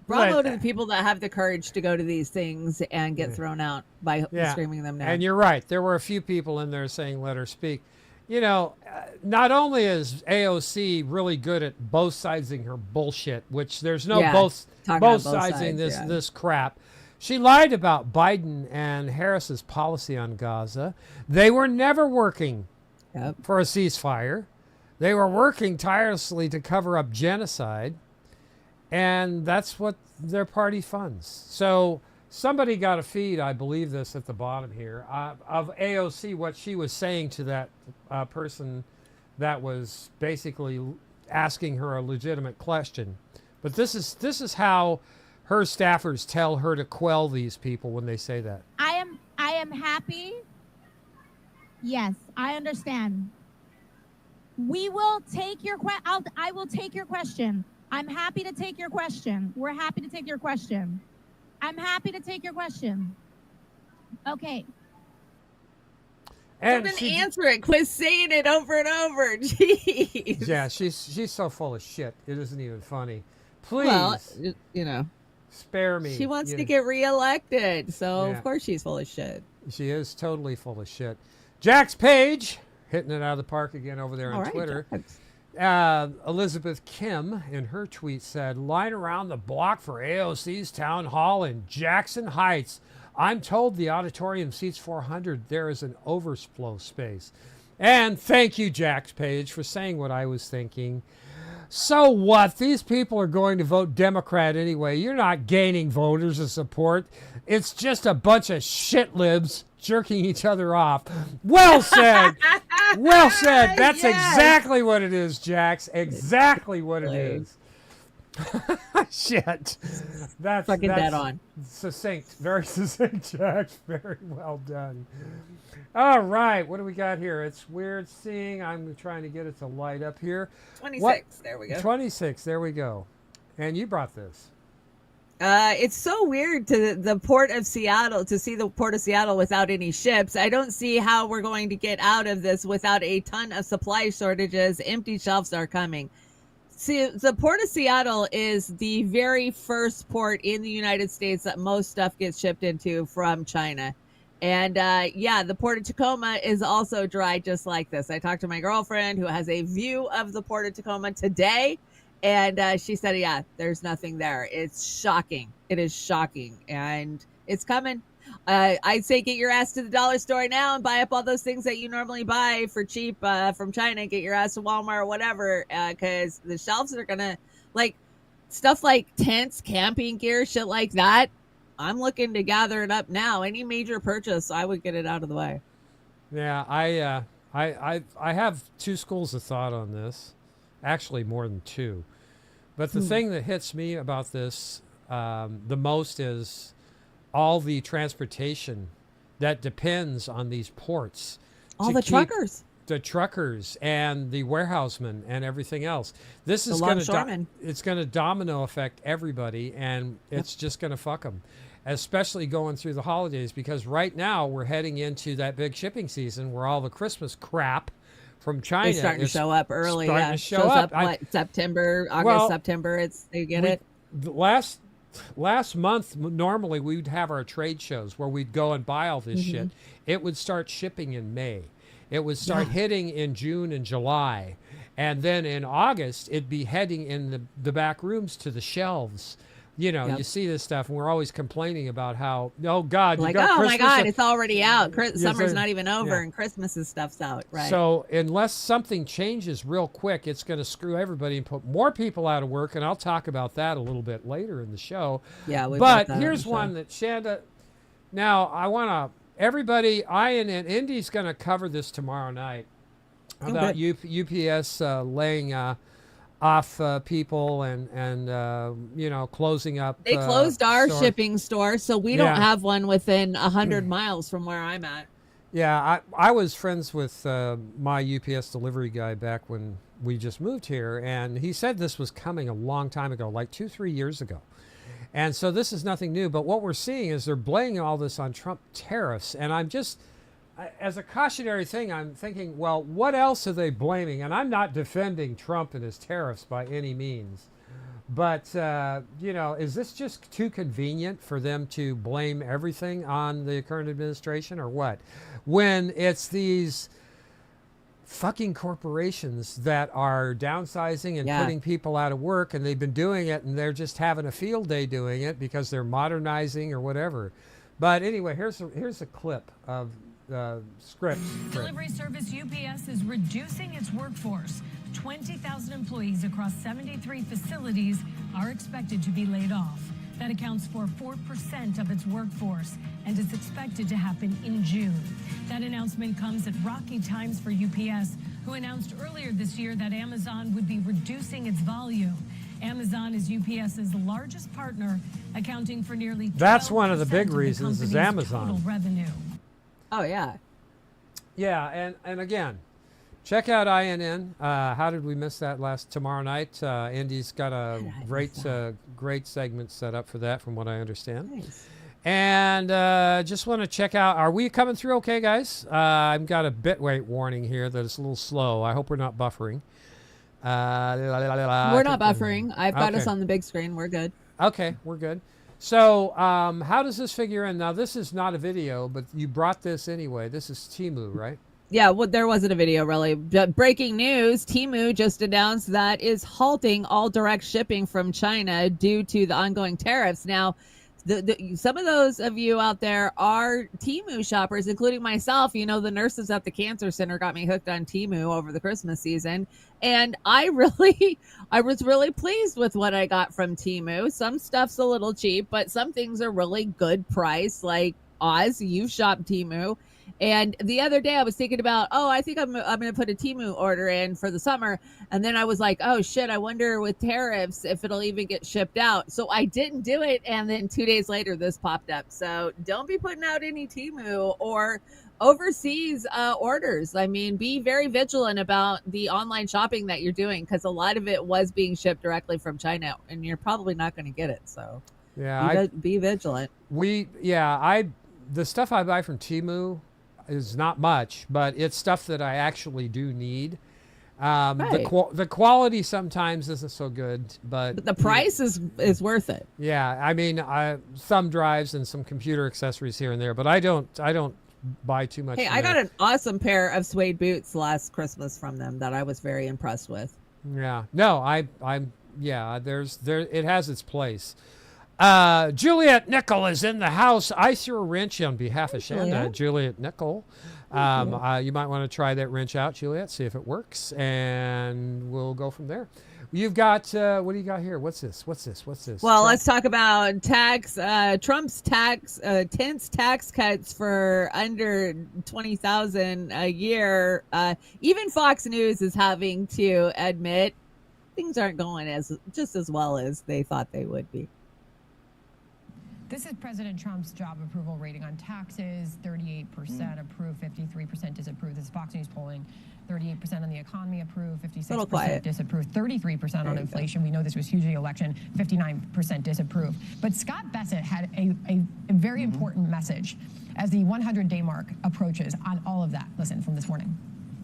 Bravo to the people that have the courage to go to these things and get thrown out by screaming them down. And you're right. There were a few people in there saying, let her speak. You know, not only is AOC really good at both siding her bullshit, which there's no both siding this crap. She lied about Biden and Harris's policy on Gaza. They were never working for a ceasefire. They were working tirelessly to cover up genocide. And that's what their party funds. So somebody got a feed, I believe this at the bottom here, of AOC, what she was saying to that person that was basically asking her a legitimate question. But this is how her staffers tell her to quell these people when they say that. I am happy. Yes, I understand. We will take your I will take your question. I'm happy to take your question. We're happy to take your question. I'm happy to take your question. Okay. And then answer it. Quit saying it over and over. Jeez. Yeah, she's so full of shit. It isn't even funny. Please, Well, you know, spare me. she wants You to know. get reelected, so Yeah. of course she's full of shit. She is totally full of shit. Jax Page hitting it out of the park again over there on All right, Twitter. Jax. Elizabeth Kim in her tweet said, line around the block for AOC's town hall in Jackson Heights. I'm told the auditorium seats 400. There is an overflow space. And thank you, Jack's Page, for saying what I was thinking. So what? These people are going to vote Democrat anyway. You're not gaining voters of support. It's just a bunch of shit libs jerking each other off. Well said. Well said. That's exactly what it is, Jax. Exactly what it is. Shit. That's fucking dead on. Succinct. Very succinct, Jax. Very well done. All right. What do we got here? It's weird seeing. I'm trying to get it to light up here. 26. There we go. 26. There we go. And you brought this. It's so weird to the port of Seattle, to see the port of Seattle without any ships. I don't see how we're going to get out of this without a ton of supply shortages. Empty shelves are coming. See, the port of Seattle is the very first port in the United States that most stuff gets shipped into from China. And the port of Tacoma is also dry just like this. I talked to my girlfriend who has a view of the port of Tacoma today. And she said, yeah, there's nothing there. It's shocking. It is shocking. And it's coming. I'd say get your ass to the dollar store now and buy up all those things that you normally buy for cheap from China. Get your ass to Walmart or whatever, because the shelves are going to, like, stuff like tents, camping gear, shit like that. I'm looking to gather it up now. Any major purchase, I would get it out of the way. Yeah, I have two schools of thought on this. Actually, more than two. But the thing that hits me about this the most is all the transportation that depends on these ports. All the truckers. The truckers and the warehousemen and everything else. This is The going to longshoremen. it's going to domino affect everybody, and it's just going to fuck them, especially going through the holidays, because right now we're heading into that big shipping season where all the Christmas crap from China It's starting to show up early. starting Yeah, to show shows up. What, September, August, Well, September. They get it. Last month, normally we'd have our trade shows where we'd go and buy all this shit. It would start shipping in May. It would start hitting in June and July. And then in August, it'd be heading in the back rooms to the shelves. You know, you see this stuff, and we're always complaining about how, oh, God, you Like, got oh my Christmas God, it's already out. Summer's so- not even over, yeah. and Christmas's stuff's out. Right. So unless something changes real quick, it's going to screw everybody and put more people out of work. And I'll talk about that a little bit later in the show. Yeah, we've but got that on here's the one show. that Shanda. Now I want to everybody. Ian and Indy's going to cover this tomorrow night about UPS laying off people and closing up. They closed our stores. shipping store, so we don't Yeah. have one within 100 miles from where I'm at. Yeah, I was friends with my UPS delivery guy back when we just moved here, and he said this was coming a long time ago, like 2-3 years ago. And so this is nothing new, but what we're seeing is they're blaming all this on Trump tariffs, and as a cautionary thing, I'm thinking, well, what else are they blaming? And I'm not defending Trump and his tariffs by any means. But, is this just too convenient for them to blame everything on the current administration or what? When it's these fucking corporations that are downsizing and putting people out of work, and they've been doing it, and they're just having a field day doing it because they're modernizing or whatever. But anyway, here's a clip of scripts. Delivery service UPS is reducing its workforce. 20,000 employees across 73 facilities are expected to be laid off. That accounts for 4% of its workforce and is expected to happen in June. That announcement comes at rocky times for UPS, who announced earlier this year that Amazon would be reducing its volume. Amazon is UPS's largest partner, accounting for nearly 12% That's one of the big of reasons is company's Amazon. total revenue. Oh, yeah. Yeah, and again, check out INN. How did we miss that tomorrow night? Indy's got a great segment set up for that, from what I understand. Nice. And just want to check out, are we coming through okay, guys? I've got a bitrate warning here that it's a little slow. I hope we're not buffering. We're not buffering. I've got us on the big screen. We're good. Okay, we're good. So how does this figure in? Now, this is not a video, but you brought this anyway. This is Temu, right? Yeah, well, there wasn't a video really. But breaking news, Temu just announced that is halting all direct shipping from China due to the ongoing tariffs. Now, some of those of you out there are Temu shoppers, including myself. You know, the nurses at the cancer center got me hooked on Temu over the Christmas season. And I was really pleased with what I got from Temu. Some stuff's a little cheap, but some things are really good price. Like Oz, you've shopped Temu. And the other day I was thinking about, I think I'm going to put a Temu order in for the summer. And then I was like, oh shit, I wonder with tariffs if it'll even get shipped out. So I didn't do it. And then 2 days later, this popped up. So don't be putting out any Temu or overseas orders. I mean, be very vigilant about the online shopping that you're doing, because a lot of it was being shipped directly from China and you're probably not going to get it. So yeah, be vigilant. The stuff I buy from Temu is not much, but it's stuff that I actually do need. The quality sometimes isn't so good, but the price is worth it. Yeah, I mean, thumb drives and some computer accessories here and there, but I don't buy too much. Hey, I got an awesome pair of suede boots last Christmas from them that I was very impressed with. Yeah, no, it has its place. Juliet Nickel is in the house. I threw a wrench on behalf of Shanda. Juliet Nickel. You might want to try that wrench out, Juliet, see if it works, and we'll go from there. You've got, what do you got here? What's this? Well, let's talk about Trump's tense tax cuts for under $20,000 a year. Even Fox News is having to admit things aren't going just as well as they thought they would be. This is President Trump's job approval rating on taxes. 38% approve, 53% disapprove. This is Fox News polling. 38% on the economy approve, 56% disapprove, 33% on inflation. We know this was hugely election, 59% disapprove. But Scott Bessent had a very important message as the 100-day mark approaches on all of that. Listen from this morning.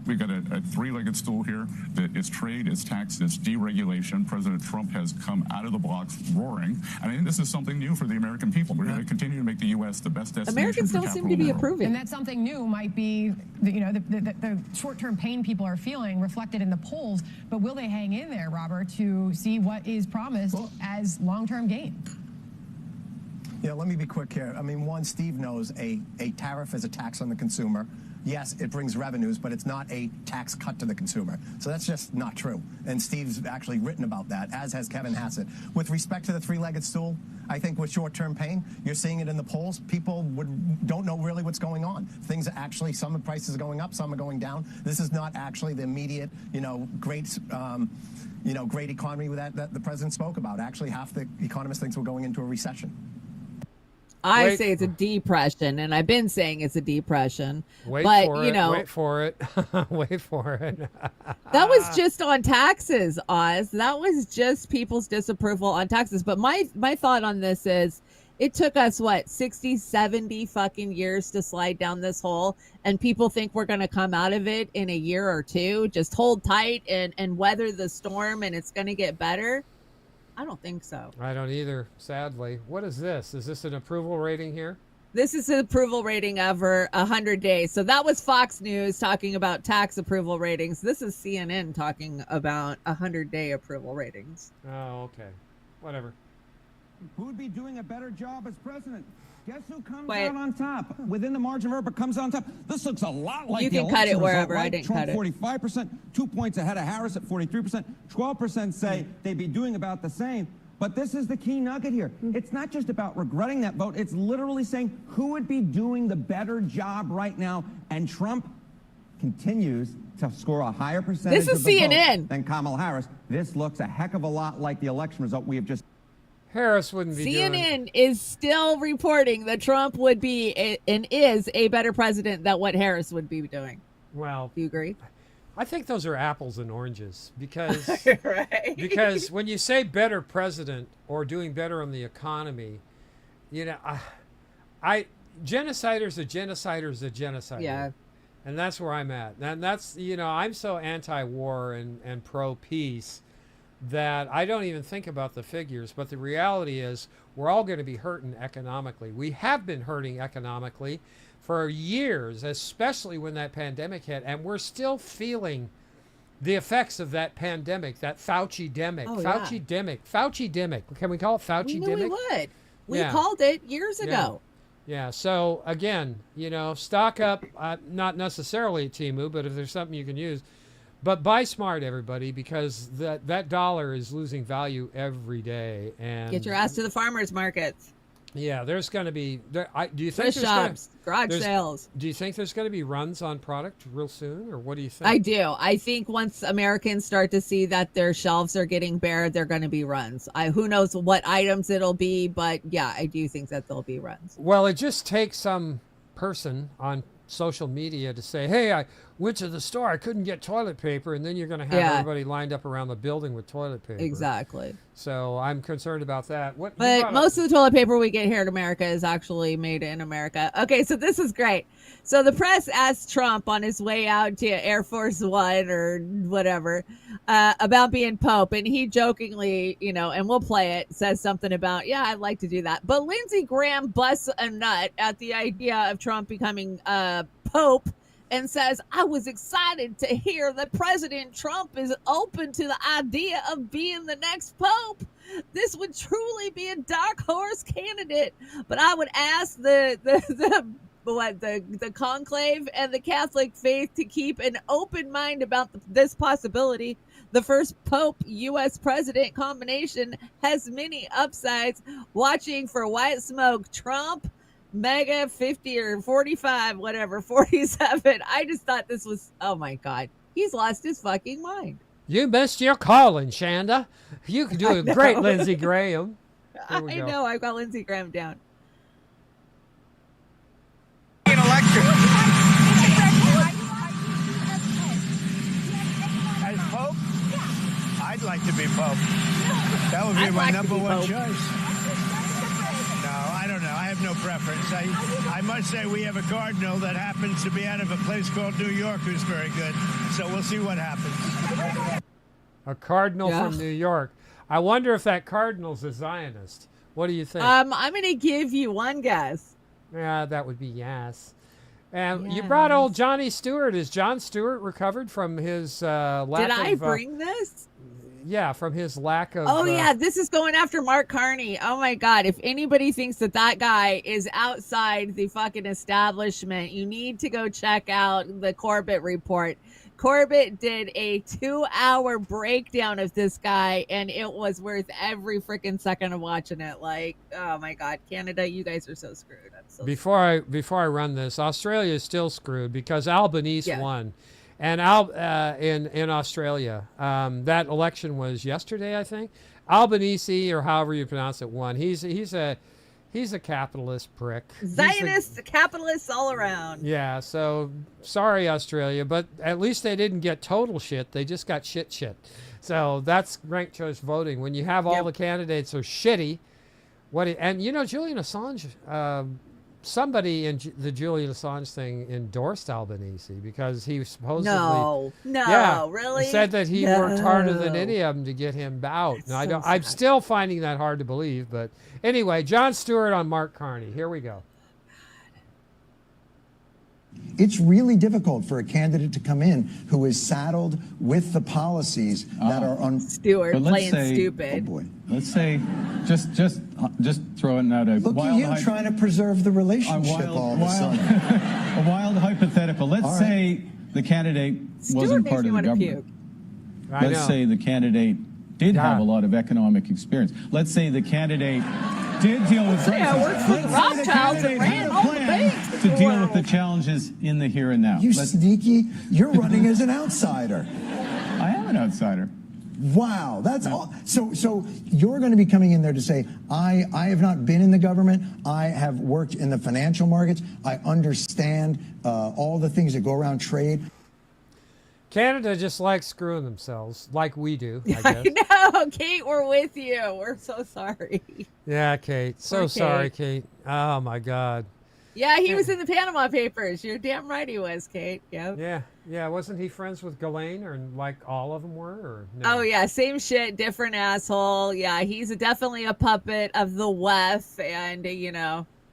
We've got a three-legged stool here. That it's trade, it's tax, it's deregulation. President Trump has come out of the blocks roaring. I think this is something new for the American people. We're going to continue to make the U.S. the best destination. Americans don't seem to be approving. And that something new might be, the short-term pain people are feeling reflected in the polls. But will they hang in there, Robert, to see what is promised as long-term gain? Yeah, let me be quick here. I mean, one, Steve knows a tariff is a tax on the consumer. Yes, it brings revenues, but it's not a tax cut to the consumer. So that's just not true. And Steve's actually written about that, as has Kevin Hassett. With respect to the three-legged stool, I think with short-term pain, you're seeing it in the polls. People don't know really what's going on. Things are actually, some prices are going up, some are going down. This is not actually the immediate, great economy that the president spoke about. Actually, half the economists think we're going into a recession. I say it's a depression, and I've been saying it's a depression. Wait for it. Wait for it. That was just on taxes, Oz. That was just people's disapproval on taxes. But my thought on this is, it took us 60, 70 fucking years to slide down this hole, and people think we're going to come out of it in a year or two. Just hold tight and weather the storm, and it's going to get better. I don't think so. I don't either, sadly. What is this? Is this an approval rating here? This is an approval rating over 100 days. So that was Fox News talking about tax approval ratings. This is CNN talking about 100-day approval ratings. Oh, okay. Whatever. Who would be doing a better job as president? Guess who comes out on top? Within the margin of error, but comes out on top. This looks a lot like you the can cut it election wherever. result, right? I didn't Trump, cut it. 45%, 2 points ahead of Harris at 43%. 12% say they'd be doing about the same. But this is the key nugget here. It's not just about regretting that vote. It's literally saying who would be doing the better job right now. And Trump continues to score a higher percentage This is of the vote CNN. than Kamala Harris. This looks a heck of a lot like the election result we have just. Harris wouldn't be CNN is still reporting that Trump would be and is a better president than what Harris would be doing. Well, do you agree? I think those are apples and oranges because Right. because when you say better president or doing better on the economy, genociders are genociders are genocider. Yeah. And that's where I'm at. And that's, I'm so anti-war and pro-peace that I don't even think about the figures, but the reality is we're all going to be hurting economically. We have been hurting economically for years, especially when that pandemic hit, and we're still feeling the effects of that pandemic, that Fauci-demic. Oh, yeah. Fauci-demic. Can we call it We Fauci-demic? knew we would. We Yeah. called it years ago. Yeah, so again, stock up, not necessarily at Temu, but if there's something you can use. But buy smart, everybody, because that dollar is losing value every day. And Get your ass to the farmers markets. yeah, there's going to be. Do you think Thrift there's gonna- shops, garage sales. Do you think there's going to be runs on product real soon, or what do you think? I do. I think once Americans start to see that their shelves are getting bare, they're going to be runs. Who knows what items it'll be, but yeah, I do think that there'll be runs. Well, it just takes some person on social media to say, hey, I went to the store, I couldn't get toilet paper, and then you're going to have Yeah. everybody lined up around the building with toilet paper. Exactly. So I'm concerned about that. What? you But brought most up- of the toilet paper we get here in America is actually made in America. Okay, so this is great. So the press asked Trump on his way out to Air Force One or whatever about being Pope. And he jokingly, and we'll play it, says something about, yeah, I'd like to do that. But Lindsey Graham busts a nut at the idea of Trump becoming Pope and says, I was excited to hear that President Trump is open to the idea of being the next Pope. This would truly be a dark horse candidate. But I would ask the conclave and the Catholic faith to keep an open mind about this possibility. The first Pope U.S. president combination has many upsides. Watching for white smoke, Trump, Mega 50 or 45, whatever, 47. I just thought this was, oh my God, he's lost his fucking mind. You missed your calling, Shanda. You can do I a great know. Lindsey Graham. Here I we go. know, I've got Lindsey Graham down. As Pope? I'd like to be Pope. That would be I'd my like to number be one Pope. choice. No, I don't know. I have no preference. I must say we have a cardinal that happens to be out of a place called New York who's very good. So we'll see what happens. A cardinal Yeah. from New York. I wonder if that cardinal's a Zionist. What do you think? I'm going to give you one guess. Yeah, that would be yes. And you brought old Johnny Stewart. Is John Stewart recovered from his lack Did of... I bring this? Yeah, from his lack of... Oh, yeah, this is going after Mark Carney. Oh, my God. If anybody thinks that guy is outside the fucking establishment, you need to go check out the Corbett report. Corbett did a 2-hour breakdown of this guy, and it was worth every freaking second of watching it. Like, oh, my God, Canada, you guys are so screwed. I'm so Before I run this, Australia is still screwed because Albanese won. And in Australia, that election was yesterday, I think. Albanese, or however you pronounce it, won. He's a capitalist prick. Zionists, capitalists all around. Yeah, so sorry, Australia, but at least they didn't get total shit. They just got shit. So that's ranked choice voting. When you have all the candidates are shitty, and Julian Assange, somebody in the Julian Assange thing endorsed Albanese because he supposedly Really? said that he worked harder than any of them to get him out. And I'm still finding that hard to believe, but anyway, John Stewart on Mark Carney. Here we go. It's really difficult for a candidate to come in who is saddled with the policies that are on Stewart But let's playing say- stupid. Oh boy. Let's say, just throwing out a Look at you trying to preserve the relationship all of a sudden. a wild hypothetical. Let's All right. say the candidate Stewart wasn't makes part me of the want to government. puke. I Let's know. say the candidate did have a lot of economic experience. Let's say the candidate did deal with Say I crisis. worked for the Let's say the Rothschilds and candidate ran had a all the plan banks. to deal with the challenges in the here and now. You sneaky, you're running as an outsider. I am an outsider. Wow, that's all. So you're going to be coming in there to say, I have not been in the government. I have worked in the financial markets. I understand all the things that go around trade. Canada just likes screwing themselves, like we do, I I guess. know, Kate, we're with you. We're so sorry. Yeah, Kate. So Poor sorry, Kate. Kate. Oh, my God. Yeah, he was in the Panama Papers. You're damn right he was, Kate. Yep. Yeah, wasn't he friends with Ghislaine, or like all of them were? Or no? Oh yeah, same shit, different asshole. Yeah, he's definitely a puppet of the WEF and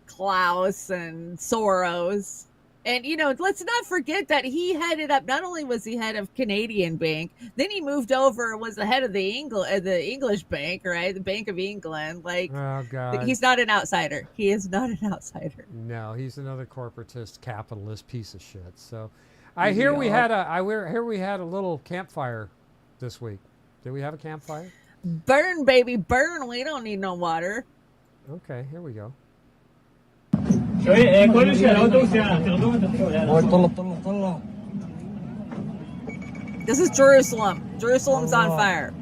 Klaus and Soros. And let's not forget that he headed up. Not only was he head of Canadian Bank, then he moved over and was the head of the English Bank, right? The Bank of England. Like, oh god, he's not an outsider. He is not an outsider. No, he's another corporatist, capitalist piece of shit. So, I hear we had a little campfire this week. Did we have a campfire? Burn, baby, burn. We don't need no water. Okay, here we go. This is Jerusalem. Jerusalem's on fire.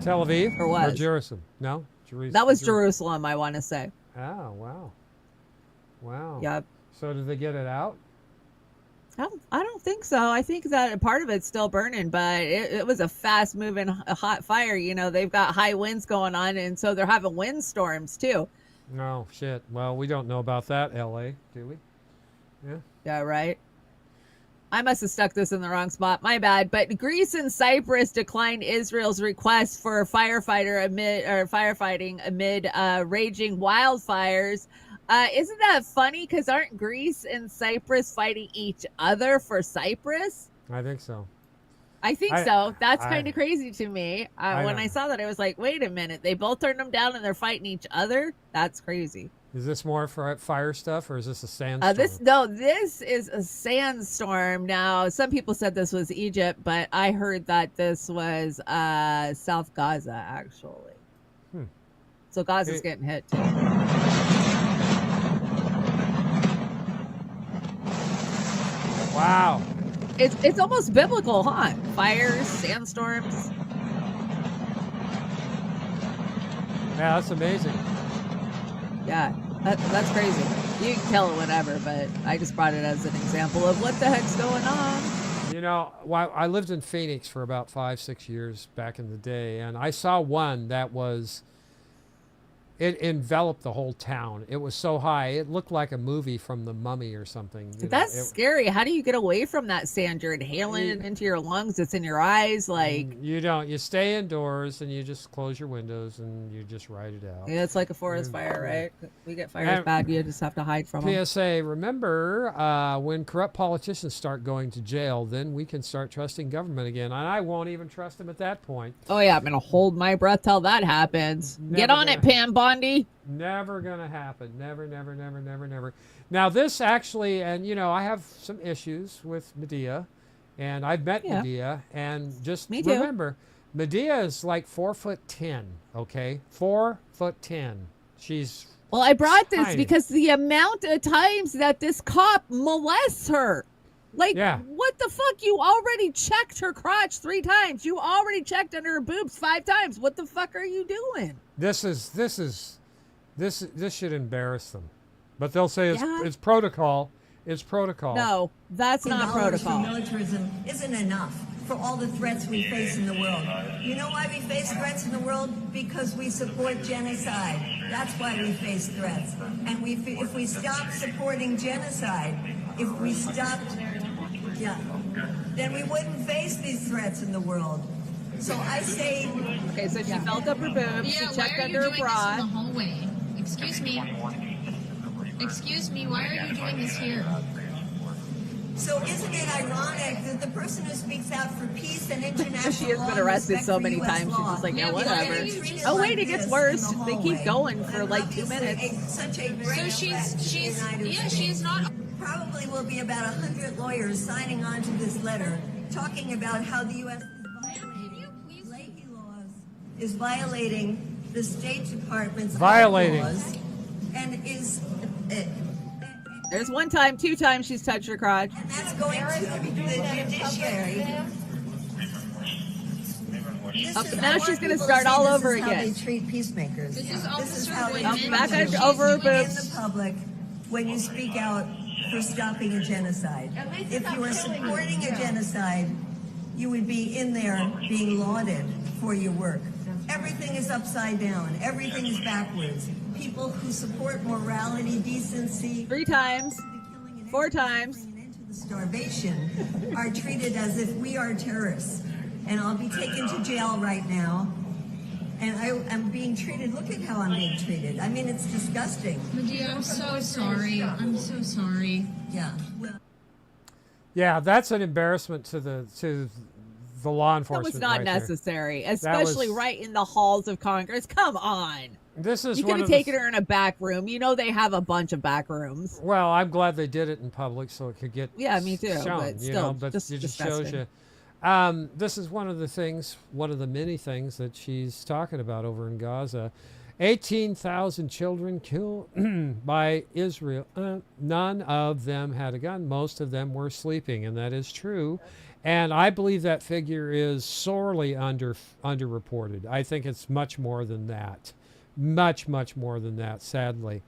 Tel Aviv or was? Or Jerusalem? No, Jerusalem. That was Jerusalem, I want to say. Oh wow. Yep. So did they get it out? I don't think so. I think that part of it's still burning, but it was a fast-moving, hot fire. They've got high winds going on, and so they're having windstorms too. No shit. Well, we don't know about that, LA, do we? Yeah. Yeah, right. I must have stuck this in the wrong spot. My bad. But Greece and Cyprus declined Israel's request for firefighting amid raging wildfires. Isn't that funny? Because aren't Greece and Cyprus fighting each other for Cyprus? I think so. I think so. That's kind of crazy to me. When I saw that, I was like, wait a minute. They both turned them down and they're fighting each other? That's crazy. Is this more for fire stuff, or is this a sandstorm? This is a sandstorm. Now, some people said this was Egypt, but I heard that this was South Gaza, actually. So Gaza's getting hit, too. Wow. It's almost biblical, huh? Fires, sandstorms. Yeah, that's amazing. Yeah, that's crazy. You can tell it whatever, but I just brought it as an example of what the heck's going on. I lived in Phoenix for about 5-6 years back in the day, and I saw one that it enveloped the whole town. It was so high, it looked like a movie from The Mummy or something. That's scary. How do you get away from that sand? You're inhaling it into your lungs. It's in your eyes. Like, you don't. You stay indoors and you just close your windows and you just ride it out. Yeah, it's like a forest fire, right? We get fires bad. You just have to hide from them. PSA, remember when corrupt politicians start going to jail, then we can start trusting government again. And I won't even trust them at that point. Oh, yeah. I'm going to hold my breath till that happens. Get on it, Pam Bondi. Never gonna happen. Never. Now this actually, and I have some issues with Medea, and I've met Medea, and just remember, Medea is like 4'10", okay? 4'10". She's well. I brought this tiny. because the amount of times that this cop molests her. Like, what the fuck? You already checked her crotch 3 times. You already checked under her boobs 5 times. What the fuck are you doing? This should embarrass them, but they'll say it's protocol. It's protocol. No, that's not protocol. Militarism isn't enough for all the threats we face in the world. You know why we face threats in the world? Because we support genocide. That's why we face threats. And if we stop supporting genocide, if we stopped, then we wouldn't face these threats in the world. So I say, okay. So she felt up her boobs. She checked under her bra. In the hallway. Excuse me. Why are you doing this here? So isn't it ironic that the person who speaks out for peace and international She has been arrested so many times. She's just like, yeah, whatever. Oh wait, it gets worse. They keep going for like 2 minutes. Such a So she's not. Probably will be about 100 lawyers signing on to this letter, talking about how the U.S. is violating the State Department's laws, and is. There's 1 time, 2 times she's touched her crotch. And that's going to the judiciary. Now she's going to start all over again. This is how they treat peacemakers. This is how they treat back over her boobs. in the public when you speak out for stopping a genocide. If you are supporting a genocide, you would be in there being lauded for your work. Everything is upside down. Everything is backwards. People who support morality, decency. 3 times. 4 times. the starvation are treated as if we are terrorists. And I'll be taken to jail right now. And I am being treated, look at how I'm being treated. I mean, it's disgusting. Medea, I'm so sorry. I'm so sorry. Yeah. Yeah, that's an embarrassment to the law That enforcement. was not right there. necessary, especially right in the halls of Congress. Come on. This is You one could have of the- taken her in a back room. You know they have a bunch of back rooms. Well, I'm glad they did it in public so it could get Yeah, me too, shown, but you still, know, but just it just shows disgusting. you. This is one of the many things that she's talking about over in Gaza. 18,000 children killed by Israel. None of them had a gun. Most of them were sleeping, and that is true. And I believe that figure is sorely underreported. I think it's much more than that. Much, much more than that, sadly.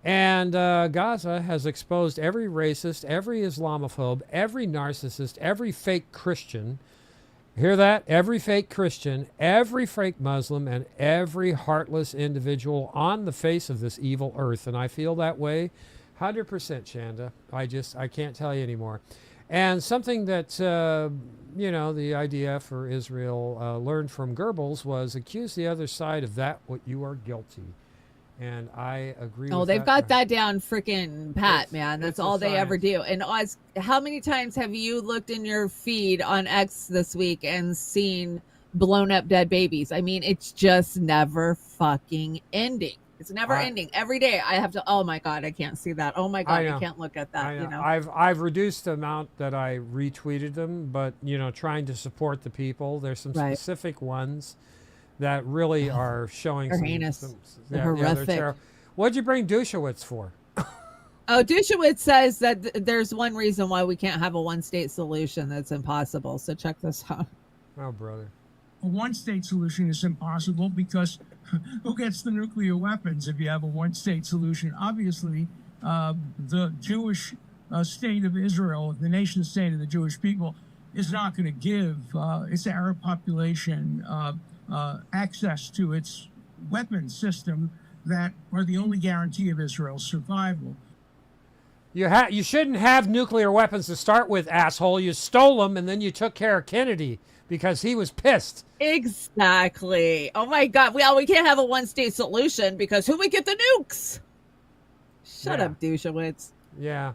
And Gaza has exposed every racist, every Islamophobe, every narcissist, every fake Christian. Hear that? Every fake Christian, every fake Muslim, and every heartless individual on the face of this evil earth. And I feel that way 100%, Shanda. I can't tell you anymore. And something that, the IDF or Israel learned from Goebbels was accuse the other side of that what you are guilty. And I agree Oh, with they've that. got that down freaking pat, man. That's it's a all they ever science. do. And Oz, how many times have you looked in your feed on X this week and seen blown up dead babies? I mean, it's just never fucking ending. It's never ending. Every day I have to, oh my God, I can't see that. Oh my God, I know. can't look at that. I know. You know, I've reduced the amount that I retweeted them, but trying to support the people. There's some Right. specific ones that really are showing They're some heinous. They're they're horrific. terrible. What'd you bring Dushowitz for? Oh, Dushowitz says that there's one reason why we can't have a one-state solution. That's impossible. So check this out. Oh, brother. A one-state solution is impossible because who gets the nuclear weapons if you have a one-state solution? Obviously, the Jewish state of Israel, the nation state of the Jewish people, is not going to give its Arab population access to its weapons system that are the only guarantee of Israel's survival. You shouldn't have nuclear weapons to start with, asshole. You stole them and then you took care of Kennedy because he was pissed. Exactly. Oh my God. Well, we can't have a one-state solution because who would get the nukes? Shut Yeah. up, Dushowitz. Yeah.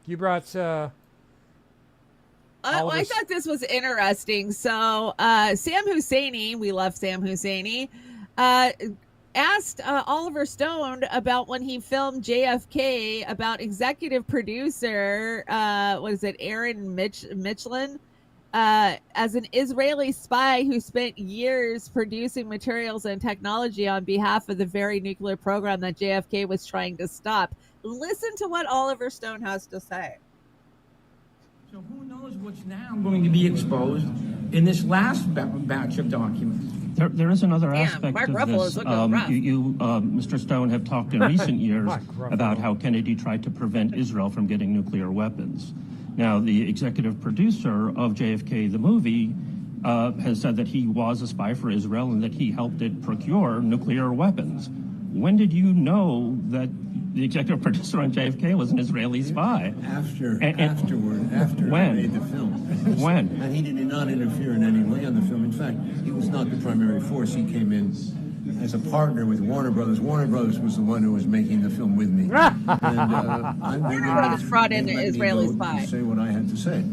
You brought. I thought this was interesting. So Sam Husseini, we love Sam Husseini, asked Oliver Stone about when he filmed JFK about executive producer, Aaron Michelin, as an Israeli spy who spent years producing materials and technology on behalf of the very nuclear program that JFK was trying to stop. Listen to what Oliver Stone has to say. So who knows what's now going to be exposed in this last batch of documents? There is another Damn, aspect Mark of Ruffalo this. is looking rough. Mr. Stone, have talked in recent years Mark Ruffalo. about how Kennedy tried to prevent Israel from getting nuclear weapons. Now, the executive producer of JFK, the movie, has said that he was a spy for Israel and that he helped it procure nuclear weapons. When did you know that the executive producer on JFK was an Israeli spy? After when? I made the film. When? And he did not interfere in any way on the film. In fact, he was not the primary force. He came in as a partner with Warner Brothers. Warner Brothers was the one who was making the film with me. Warner Brothers brought in an Israeli spy. To say what I had to say.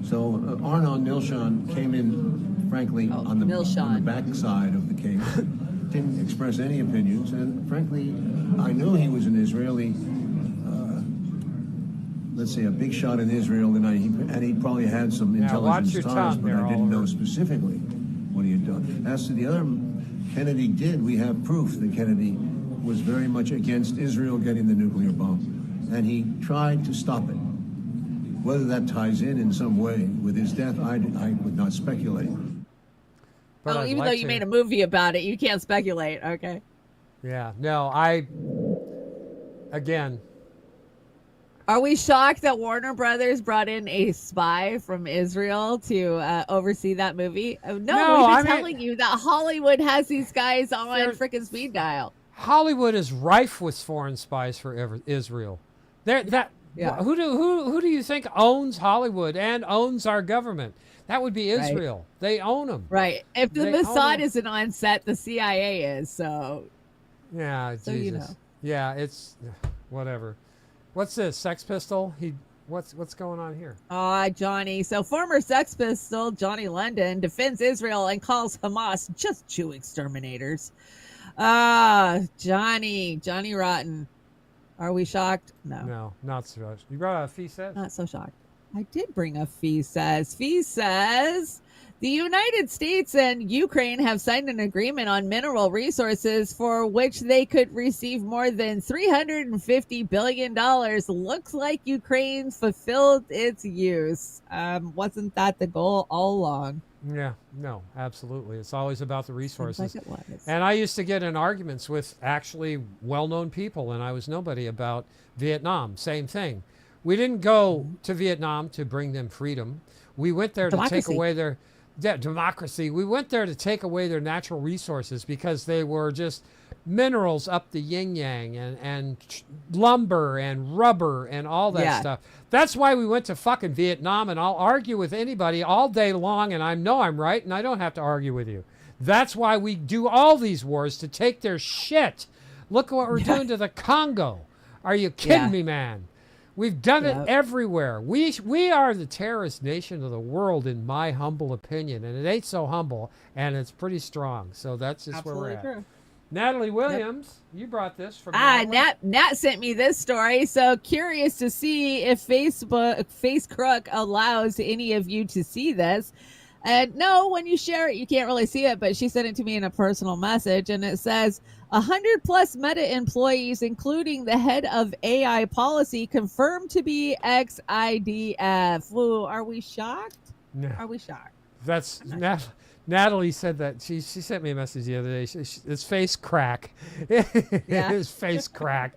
So Arnon Milchan came in, frankly, on the back side of the case. Didn't express any opinions, and frankly, I knew he was an Israeli, let's say a big shot in Israel, and he probably had some watch intelligence your ties, tongue but there, I didn't Oliver. know specifically what he had done. As to the other, Kennedy did, we have proof that Kennedy was very much against Israel getting the nuclear bomb, and he tried to stop it. Whether that ties in some way with his death, I would not speculate. But Oh, I'd even like though you to- made a movie about it, you can't speculate. Okay. Yeah. No, again. Are we shocked that Warner Brothers brought in a spy from Israel to oversee that movie? No, No, we've I been mean- telling you that Hollywood has these guys on freaking speed dial. Hollywood is rife with foreign spies for Israel. Yeah. Who do you think owns Hollywood and owns our government? That would be Right. Israel. They own them. Right. If the They own Mossad 'em. isn't on set, the CIA is. So Yeah, So Jesus. you know. Yeah, it's whatever. What's this? Sex Pistol? What's going on here? Johnny. So former Sex Pistol Johnny London defends Israel and calls Hamas just Jew exterminators. Johnny Rotten. Are we shocked? No. No, not so much. You brought a fee set? Not so shocked. I did bring a Fee says. Fee says the United States and Ukraine have signed an agreement on mineral resources for which they could receive more than $350 billion. Looks like Ukraine fulfilled its use. Wasn't that the goal all along? Yeah, no, absolutely. It's always about the resources. Seems like it was. And I used to get in arguments with actually well-known people, and I was nobody about Vietnam. Same thing. We didn't go to Vietnam to bring them freedom. We went there to take Democracy. away their democracy. We went there to take away their natural resources because they were just minerals up the yin yang and lumber and rubber and all that Yeah. stuff. That's why we went to fucking Vietnam, and I'll argue with anybody all day long, and I know I'm right, and I don't have to argue with you. That's why we do all these wars, to take their shit. Look what we're doing to the Congo. Are you kidding Yeah. me, man? We've done it Yep. everywhere. We are the terrorist nation of the world, in my humble opinion, and it ain't so humble, and it's pretty strong. So that's just where we're at. True. Natalie Williams, you brought this from Natalie. Nat sent me this story. So curious to see if Facebook allows any of you to see this. And no, when you share it, you can't really see it, but she sent it to me in a personal message, and it says 100+ Meta employees, including the head of AI policy, confirmed to be ex-IDF. Woo, are we shocked? No. Are we shocked? That's Natalie said that she sent me a message the other day. It's face crack. It Yeah. is face crack.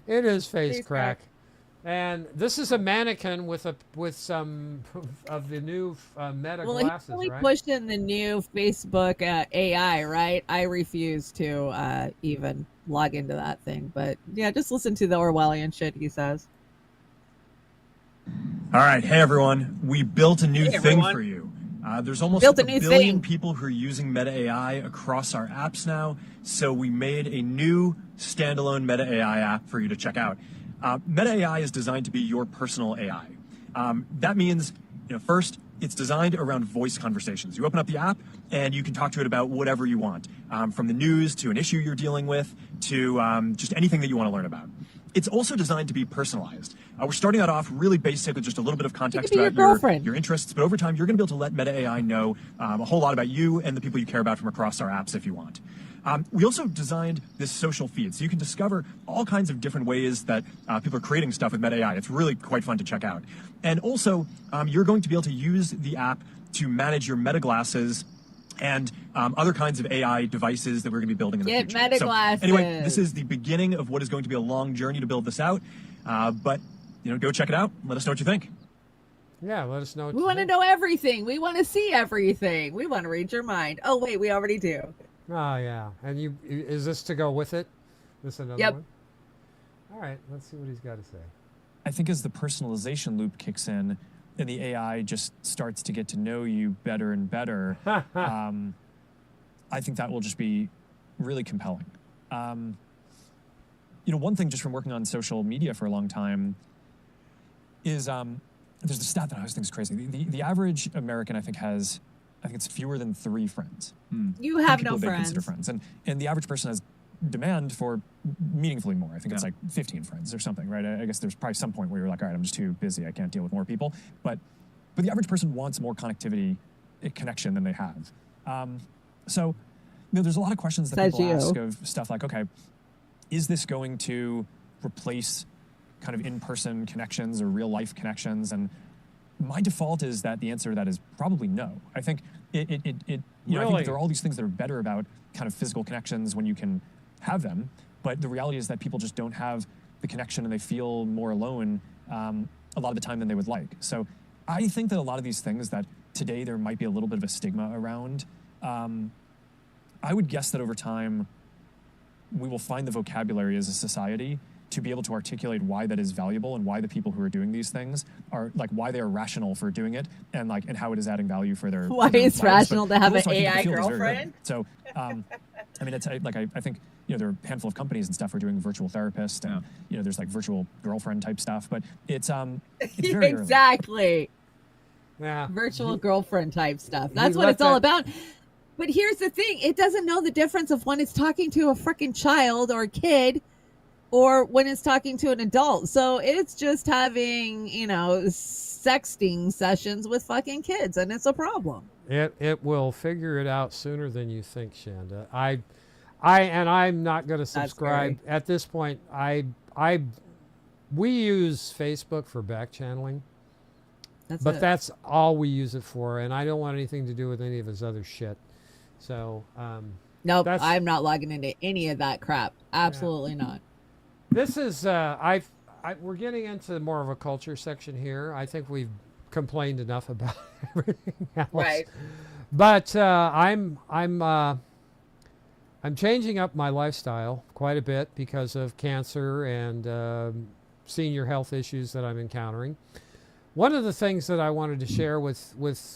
It is face Face crack. And this is a mannequin with some of the new Meta Well, glasses, he's really right? pushing the new Facebook AI, right? I refuse to even log into that thing. But yeah, just listen to the Orwellian shit he says. All right, hey everyone. We built a new Hey, thing everyone. for you. There's almost Built a a new billion thing. people who are using Meta AI across our apps now, so we made a new standalone Meta AI app for you to check out. Meta AI is designed to be your personal AI. That means, first, it's designed around voice conversations. You open up the app and you can talk to it about whatever you want, from the news to an issue you're dealing with to just anything that you want to learn about. It's also designed to be personalized. We're starting out off really basic with just a little bit of context be your about girlfriend. your interests, but over time you're going to be able to let Meta AI know a whole lot about you and the people you care about from across our apps if you want. We also designed this social feed, so you can discover all kinds of different ways that people are creating stuff with Meta AI. It's really quite fun to check out. And also, you're going to be able to use the app to manage your Meta glasses and other kinds of AI devices that we're going to be building in the Get future. Meta So, glasses. anyway, this is the beginning of what is going to be a long journey to build this out. But go check it out. Let us know what you think. Yeah, let us know. What We you want to think. know everything. We want to see everything. We want to read your mind. Oh, wait, we already do. Oh yeah, and is this to go with it? This another Yep. one? All right, let's see what he's got to say. I think as the personalization loop kicks in and the AI just starts to get to know you better and better, I think that will just be really compelling. One thing just from working on social media for a long time is there's the stat that I always think is crazy. The average American, I think it's fewer than 3 friends. You have People no they friends. consider friends. And the average person has demand for meaningfully more. I think it's like 15 friends or something, right? I guess there's probably some point where you're like, all right, I'm just too busy. I can't deal with more people. But the average person wants more connectivity, connection than they have. So there's a lot of questions that Says people you. ask of stuff like, okay, is this going to replace kind of in-person connections or real-life connections? And my default is that the answer to that is probably no. I think I think Really? that there are all these things that are better about kind of physical connections when you can have them, but the reality is that people just don't have the connection and they feel more alone a lot of the time than they would like. So I think that a lot of these things that today there might be a little bit of a stigma around, I would guess that over time we will find the vocabulary as a society to be able to articulate why that is valuable and why the people who are doing these things are like why they are rational for doing it and like and how it is adding value for their why for their it's lives. rational But to have an also, I think the AI field is very good. girlfriend. So, I mean, it's like I think there are a handful of companies and stuff who are doing virtual therapist and there's like virtual girlfriend type stuff, but it's very early. Exactly. Yeah. Virtual girlfriend type stuff. That's You what let it's all that- about. But here's the thing, it doesn't know the difference of when it's talking to a freaking child or a kid or when it's talking to an adult. So it's just having, sexting sessions with fucking kids, and it's a problem. It will figure it out sooner than you think, Shanda. I'm not going to subscribe at this point. We use Facebook for back channeling, but that's all we use it for, and I don't want anything to do with any of his other shit. So, nope, I'm not logging into any of that crap. Absolutely not. This is we're getting into more of a culture section here. I think we've complained enough about everything else. Right. But I'm changing up my lifestyle quite a bit because of cancer and senior health issues that I'm encountering. One of the things that I wanted to share with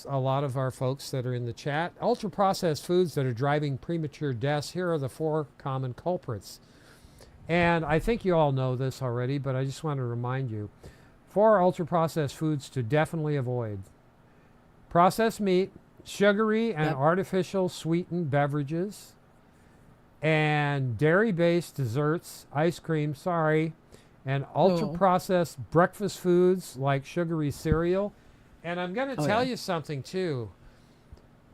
a lot of our folks that are in the chat, ultra-processed foods that are driving premature deaths, here are the 4 common culprits. And I think you all know this already, but I just want to remind you. 4 ultra-processed foods to definitely avoid. Processed meat, sugary and artificial sweetened beverages, and dairy-based desserts, ice cream, and ultra-processed breakfast foods like sugary cereal. And I'm going to tell you something, too.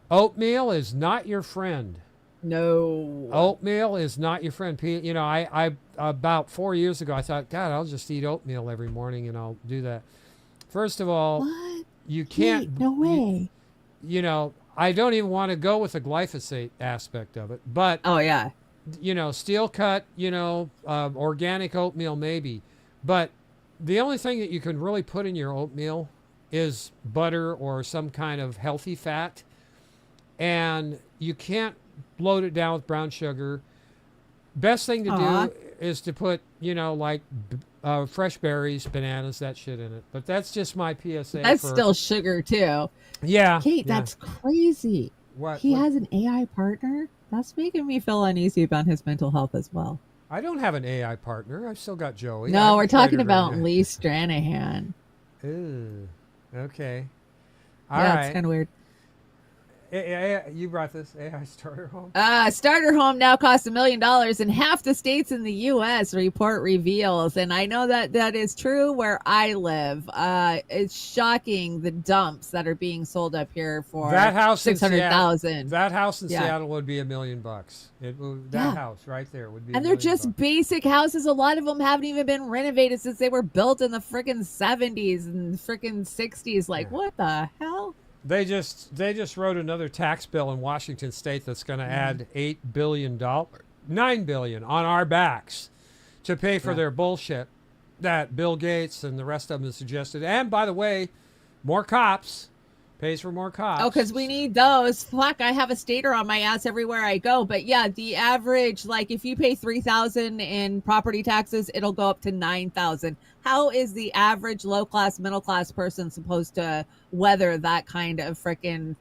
Oatmeal is not your friend. No. Oatmeal is not your friend. I about 4 years ago, I thought, God, I'll just eat oatmeal every morning and I'll do that. First of all, what? You can't. Wait, no way. I don't even want to go with the glyphosate aspect of it. But steel cut, organic oatmeal maybe. But the only thing that you can really put in your oatmeal is butter or some kind of healthy fat. And you can't load it down with brown sugar. Best thing to do is to put, fresh berries, bananas, that shit in it. But that's just my PSA. That's still sugar, too. Yeah. Kate, that's crazy. What? He has an AI partner? That's making me feel uneasy about his mental health as well. I don't have an AI partner. I've still got Joey. No, we're talking about Lee Stranahan. Ooh, okay. All right. It's kind of weird. You brought this AI starter home? Starter home now costs $1 million in half the states in the U.S., report reveals. And I know that is true where I live. It's shocking the dumps that are being sold up here for that house $600,000. That house in Seattle would be $1 million. That house right there would be. And they're just basic houses. A lot of them haven't even been renovated since they were built in the freaking 70s and freaking 60s. Like, what the hell? They just wrote another tax bill in Washington State that's going to add $9 billion on our backs to pay for their bullshit that Bill Gates and the rest of them have suggested. And by the way, more cops pays for more cops. Oh, because we need those. Fuck, I have a stater on my ass everywhere I go. But yeah, the average, like if you pay $3,000 in property taxes, it'll go up to $9,000. How is the average low class, middle class person supposed to weather that kind of freaking,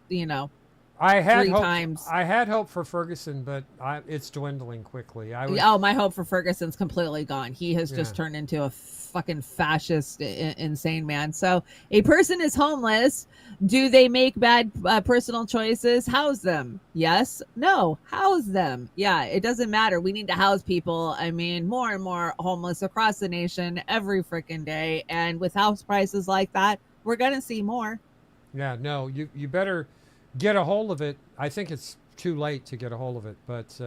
I had three hope, times? I had hope for Ferguson, but it's dwindling quickly. My hope for Ferguson's completely gone. He has just turned into a fucking fascist, insane man. So a person is homeless. Do they make bad personal choices? House them. Yes. No. House them. Yeah. It doesn't matter. We need to house people. I mean, more and more homeless across the nation every freaking day. And with house prices like that, we're going to see more. Yeah. No, you better get a hold of it. I think it's too late to get a hold of it. But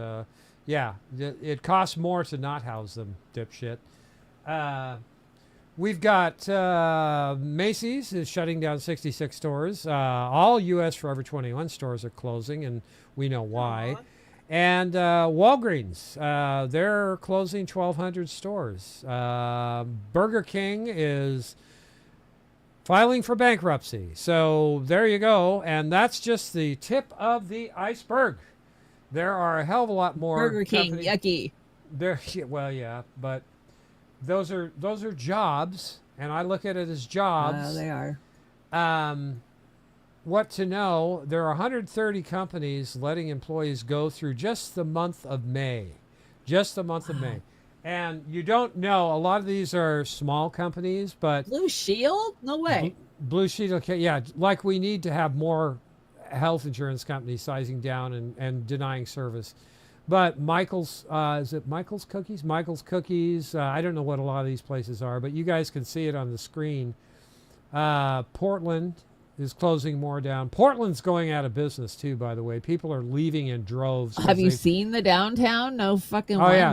it costs more to not house them, dipshit. We've got Macy's is shutting down 66 stores. All U.S. Forever 21 stores are closing, and we know why. And Walgreens, they're closing 1,200 stores. Burger King is filing for bankruptcy. So there you go. And that's just the tip of the iceberg. There are a hell of a lot more. Burger King, yucky. But those are jobs, and I look at it as jobs. They are. What to know, there are 130 companies letting employees go through just the month of May. Just the month of May. And you don't know, a lot of these are small companies, but... Blue Shield? No way. Blue Shield, okay, yeah. Like we need to have more health insurance companies sizing down and denying service. But Michael's, is it Michael's Cookies? Michael's Cookies. I don't know what a lot of these places are, but you guys can see it on the screen. Portland is closing more down. Portland's going out of business too, by the way. People are leaving in droves. Have you seen the downtown? No fucking Oh wonder. yeah,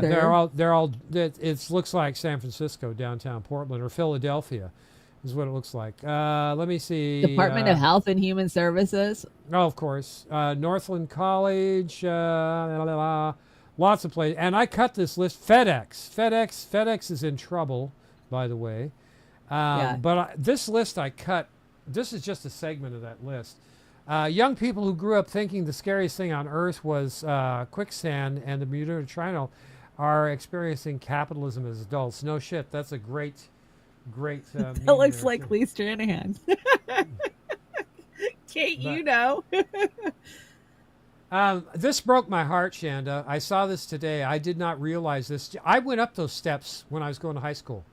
they're all. It looks like San Francisco, downtown Portland, or Philadelphia, is what it looks like. Let me see. Department of Health and Human Services. Oh, of course. Northland College. Lots of places. And I cut this list. FedEx is in trouble, by the way. But this list I cut. This is just a segment of that list. Young people who grew up thinking the scariest thing on earth was quicksand and the Bermuda Triangle are experiencing capitalism as adults. No shit. That's a great. That looks like Lee Stranahan. Kate, you know. This broke my heart, Shanda. I saw this today. I did not realize this. I went up those steps when I was going to high school.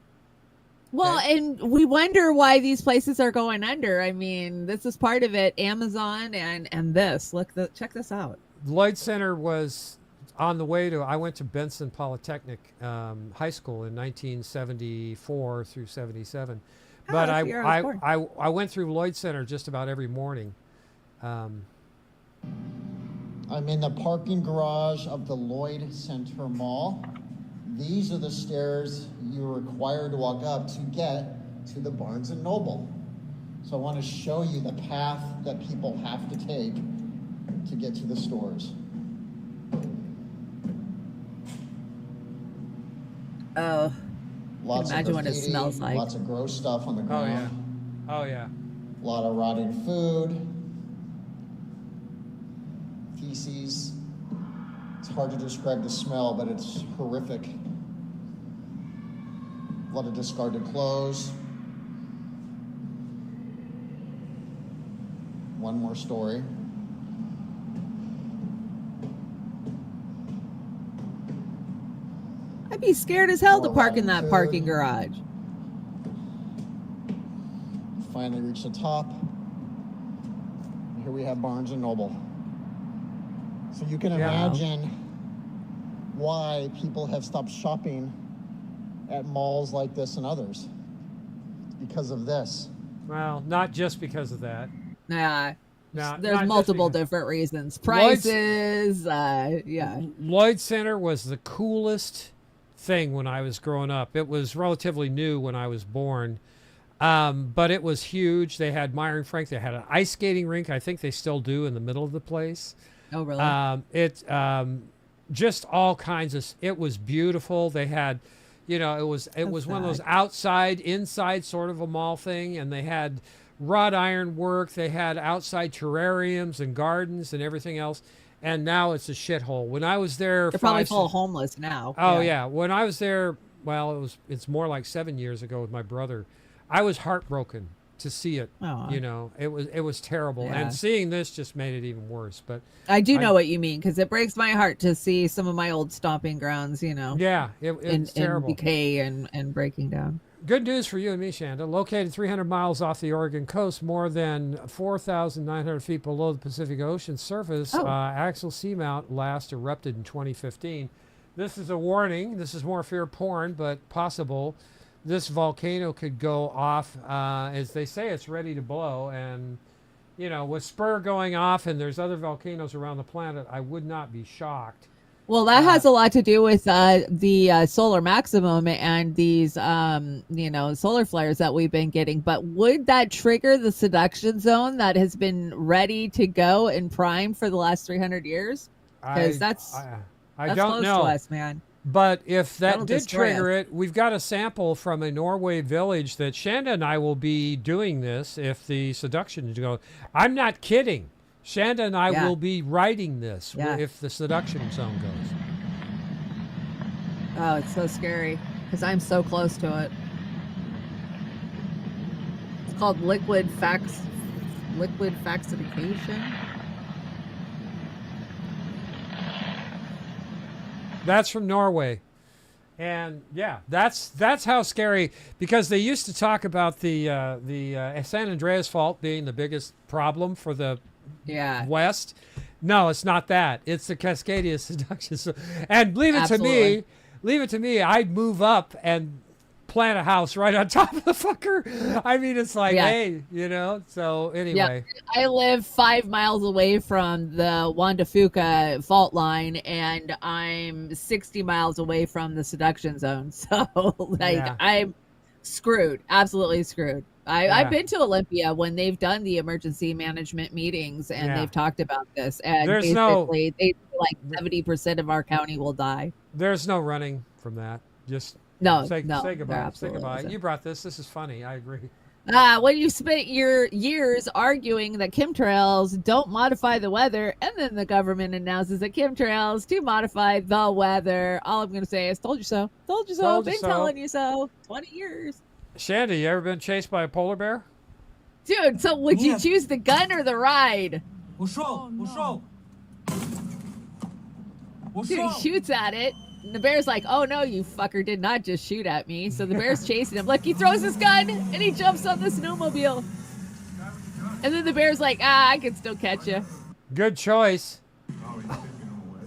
Well, and we wonder why these places are going under. I mean, this is part of it. Amazon and this. Check this out. Lloyd Center was on the way to. I went to Benson Polytechnic High School in 1974 through 77, but I went through Lloyd Center just about every morning. I'm in the parking garage of the Lloyd Center Mall. These are the stairs you're required to walk up to get to the Barnes & Noble. So I want to show you the path that people have to take to get to the stores. Oh, Lots imagine of what it graffiti, smells like. lots of gross stuff on the ground. Oh yeah. A lot of rotting food, feces. It's hard to describe the smell, but it's horrific. A lot of discarded clothes. One more story. I'd be scared as hell to park in that parking garage. Finally reached the top. Here we have Barnes & Noble. So you can imagine why people have stopped shopping at malls like this and others. Because of this. Well, not just because of that. Nah. No, There's multiple different reasons. Prices, Lloyd Center was the coolest thing when I was growing up. It was relatively new when I was born, but it was huge. They had Meyer and Frank. They had an ice skating rink. I think they still do in the middle of the place. Oh, really? Just all kinds of. It was beautiful. They had, it was one of those outside, inside sort of a mall thing, and they had wrought iron work. They had outside terrariums and gardens and everything else. And now it's a shithole. When I was there, they're probably full of homeless now. Oh yeah. When I was there, well, it's more like 7 years ago with my brother. I was heartbroken to see it. It was terrible. Yeah. And seeing this just made it even worse. But I do know what you mean, because it breaks my heart to see some of my old stomping grounds. Yeah, it's terrible. In decay and breaking down. Good news for you and me, Shanda. Located 300 miles off the Oregon coast, more than 4,900 feet below the Pacific Ocean surface, Axel Seamount last erupted in 2015. This is a warning. This is more fear porn, but possible. This volcano could go off. As they say, it's ready to blow. And, with Spur going off and there's other volcanoes around the planet, I would not be shocked. Well, that has a lot to do with the solar maximum and these, solar flares that we've been getting. But would that trigger the seduction zone that has been ready to go and primed for the last 300 years? Because that's I don't know. To us, man. But if that did destroy trigger it, we've got a sample from a Norway village that Shanda and I will be doing this if the seduction goes. I'm not kidding. Shanda and I will be writing this if the seduction zone goes. Oh, it's so scary. because I'm so close to it. It's called liquid faxification. That's from Norway. And yeah, that's how scary, because they used to talk about the San Andreas Fault being the biggest problem for the West. No, it's not that. It's the Cascadia subduction. So, and leave it to me, I'd move up and plant a house right on top of the fucker. I mean, it's like, hey, you know. So anyway, I live 5 miles away from the Juan de Fuca fault line, and I'm 60 miles away from the subduction zone. So I'm screwed, absolutely screwed. I've been to Olympia when they've done the emergency management meetings, and they've talked about this. And basically, they like 70% of our county will die. There's no running from that. Just say goodbye. Say goodbye. Isn't. You brought this. This is funny. I agree. When you spent your years arguing that chemtrails don't modify the weather, and then the government announces that chemtrails do modify the weather, all I'm going to say is, told you so. Told you so. Told you been so. telling you so. 20 years. Shandy, you ever been chased by a polar bear? Dude, so would you choose the gun or the ride? Dude, he shoots at it. And the bear's like, oh no, you fucker did not just shoot at me. So the bear's chasing him. Look, he throws his gun and he jumps on the snowmobile. And then the bear's like, I can still catch you. Good choice.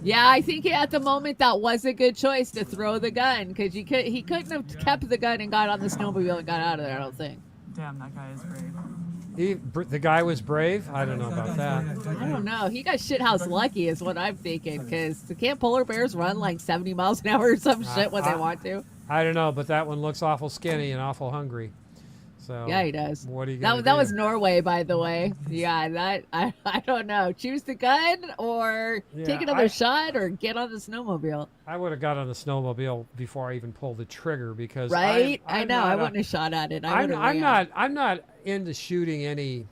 Yeah, I think at the moment that was a good choice to throw the gun, because he couldn't have kept the gun and got on the snowmobile and got out of there, I don't think. Damn, that guy is brave. The guy was brave? I don't know about that. I don't know. He got shithouse lucky is what I'm thinking, because can't polar bears run like 70 miles an hour or some shit when they want to? I don't know, but that one looks awful skinny and awful hungry. So yeah, he does. What are you gonna do? That was Norway, by the way. Yeah, that I don't know. Choose the gun or take another shot or get on the snowmobile. I would have got on the snowmobile before I even pulled the trigger, because I know I wouldn't have shot at it. I'm not into shooting any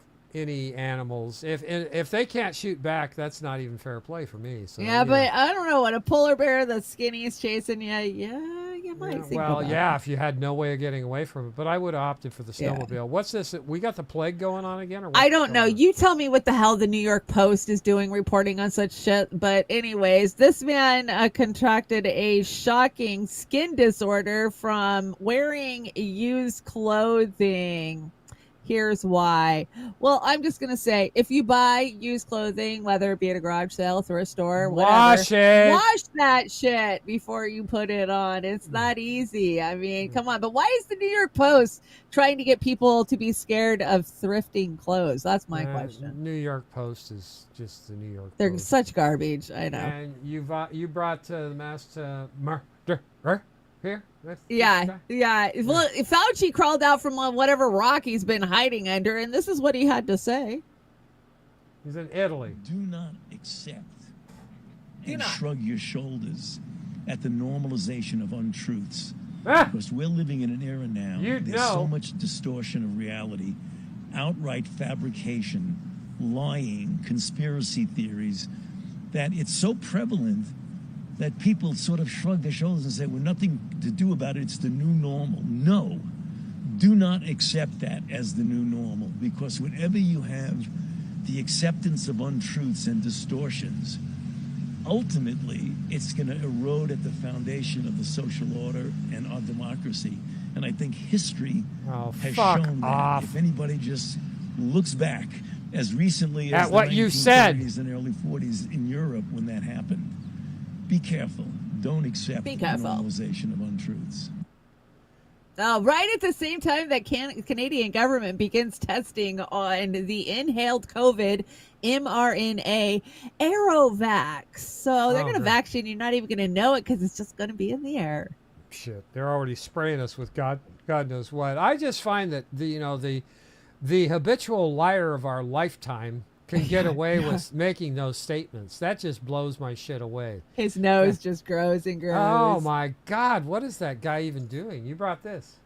animals. If they can't shoot back, that's not even fair play for me. So yeah, but I don't know, when a polar bear that's skinny is chasing you, you might think about it. If you had no way of getting away from it. But I would have opted for the snowmobile. Yeah. What's this? We got the plague going on again? Or I don't know. You tell me what the hell the New York Post is doing reporting on such shit. But anyways, this man contracted a shocking skin disorder from wearing used clothing. Here's why. Well, I'm just going to say, if you buy used clothing, whether it be at a garage sale, thrift store, whatever, wash that shit before you put it on. It's not easy. I mean, come on. But why is the New York Post trying to get people to be scared of thrifting clothes? That's my question. New York Post is just the New York Post. They're such garbage. I know. And you brought the mass to murder here? Yeah. Well, Fauci crawled out from whatever rock he's been hiding under, and this is what he had to say. He's in Italy. Do not accept and shrug your shoulders at the normalization of untruths. Because we're living in an era now. There's so much distortion of reality, outright fabrication, lying, conspiracy theories, that it's so prevalent that people sort of shrug their shoulders and say, well, nothing to do about it, it's the new normal. No, do not accept that as the new normal, because whenever you have the acceptance of untruths and distortions, ultimately it's going to erode at the foundation of the social order and our democracy. And I think history has shown that. If anybody just looks back as recently as at what you said, 1930s and early 40s in Europe when that happened, be careful. Don't accept the normalization of untruths. Right at the same time that Canadian government begins testing on the inhaled COVID mRNA Aerovax. So they're going to vaccine you, not even going to know it, because it's just going to be in the air. Shit, they're already spraying us with God knows what. I just find that the habitual liar of our lifetime can get away with making those statements. That just blows my shit away. His nose just grows and grows. Oh my God, what is that guy even doing? You brought this.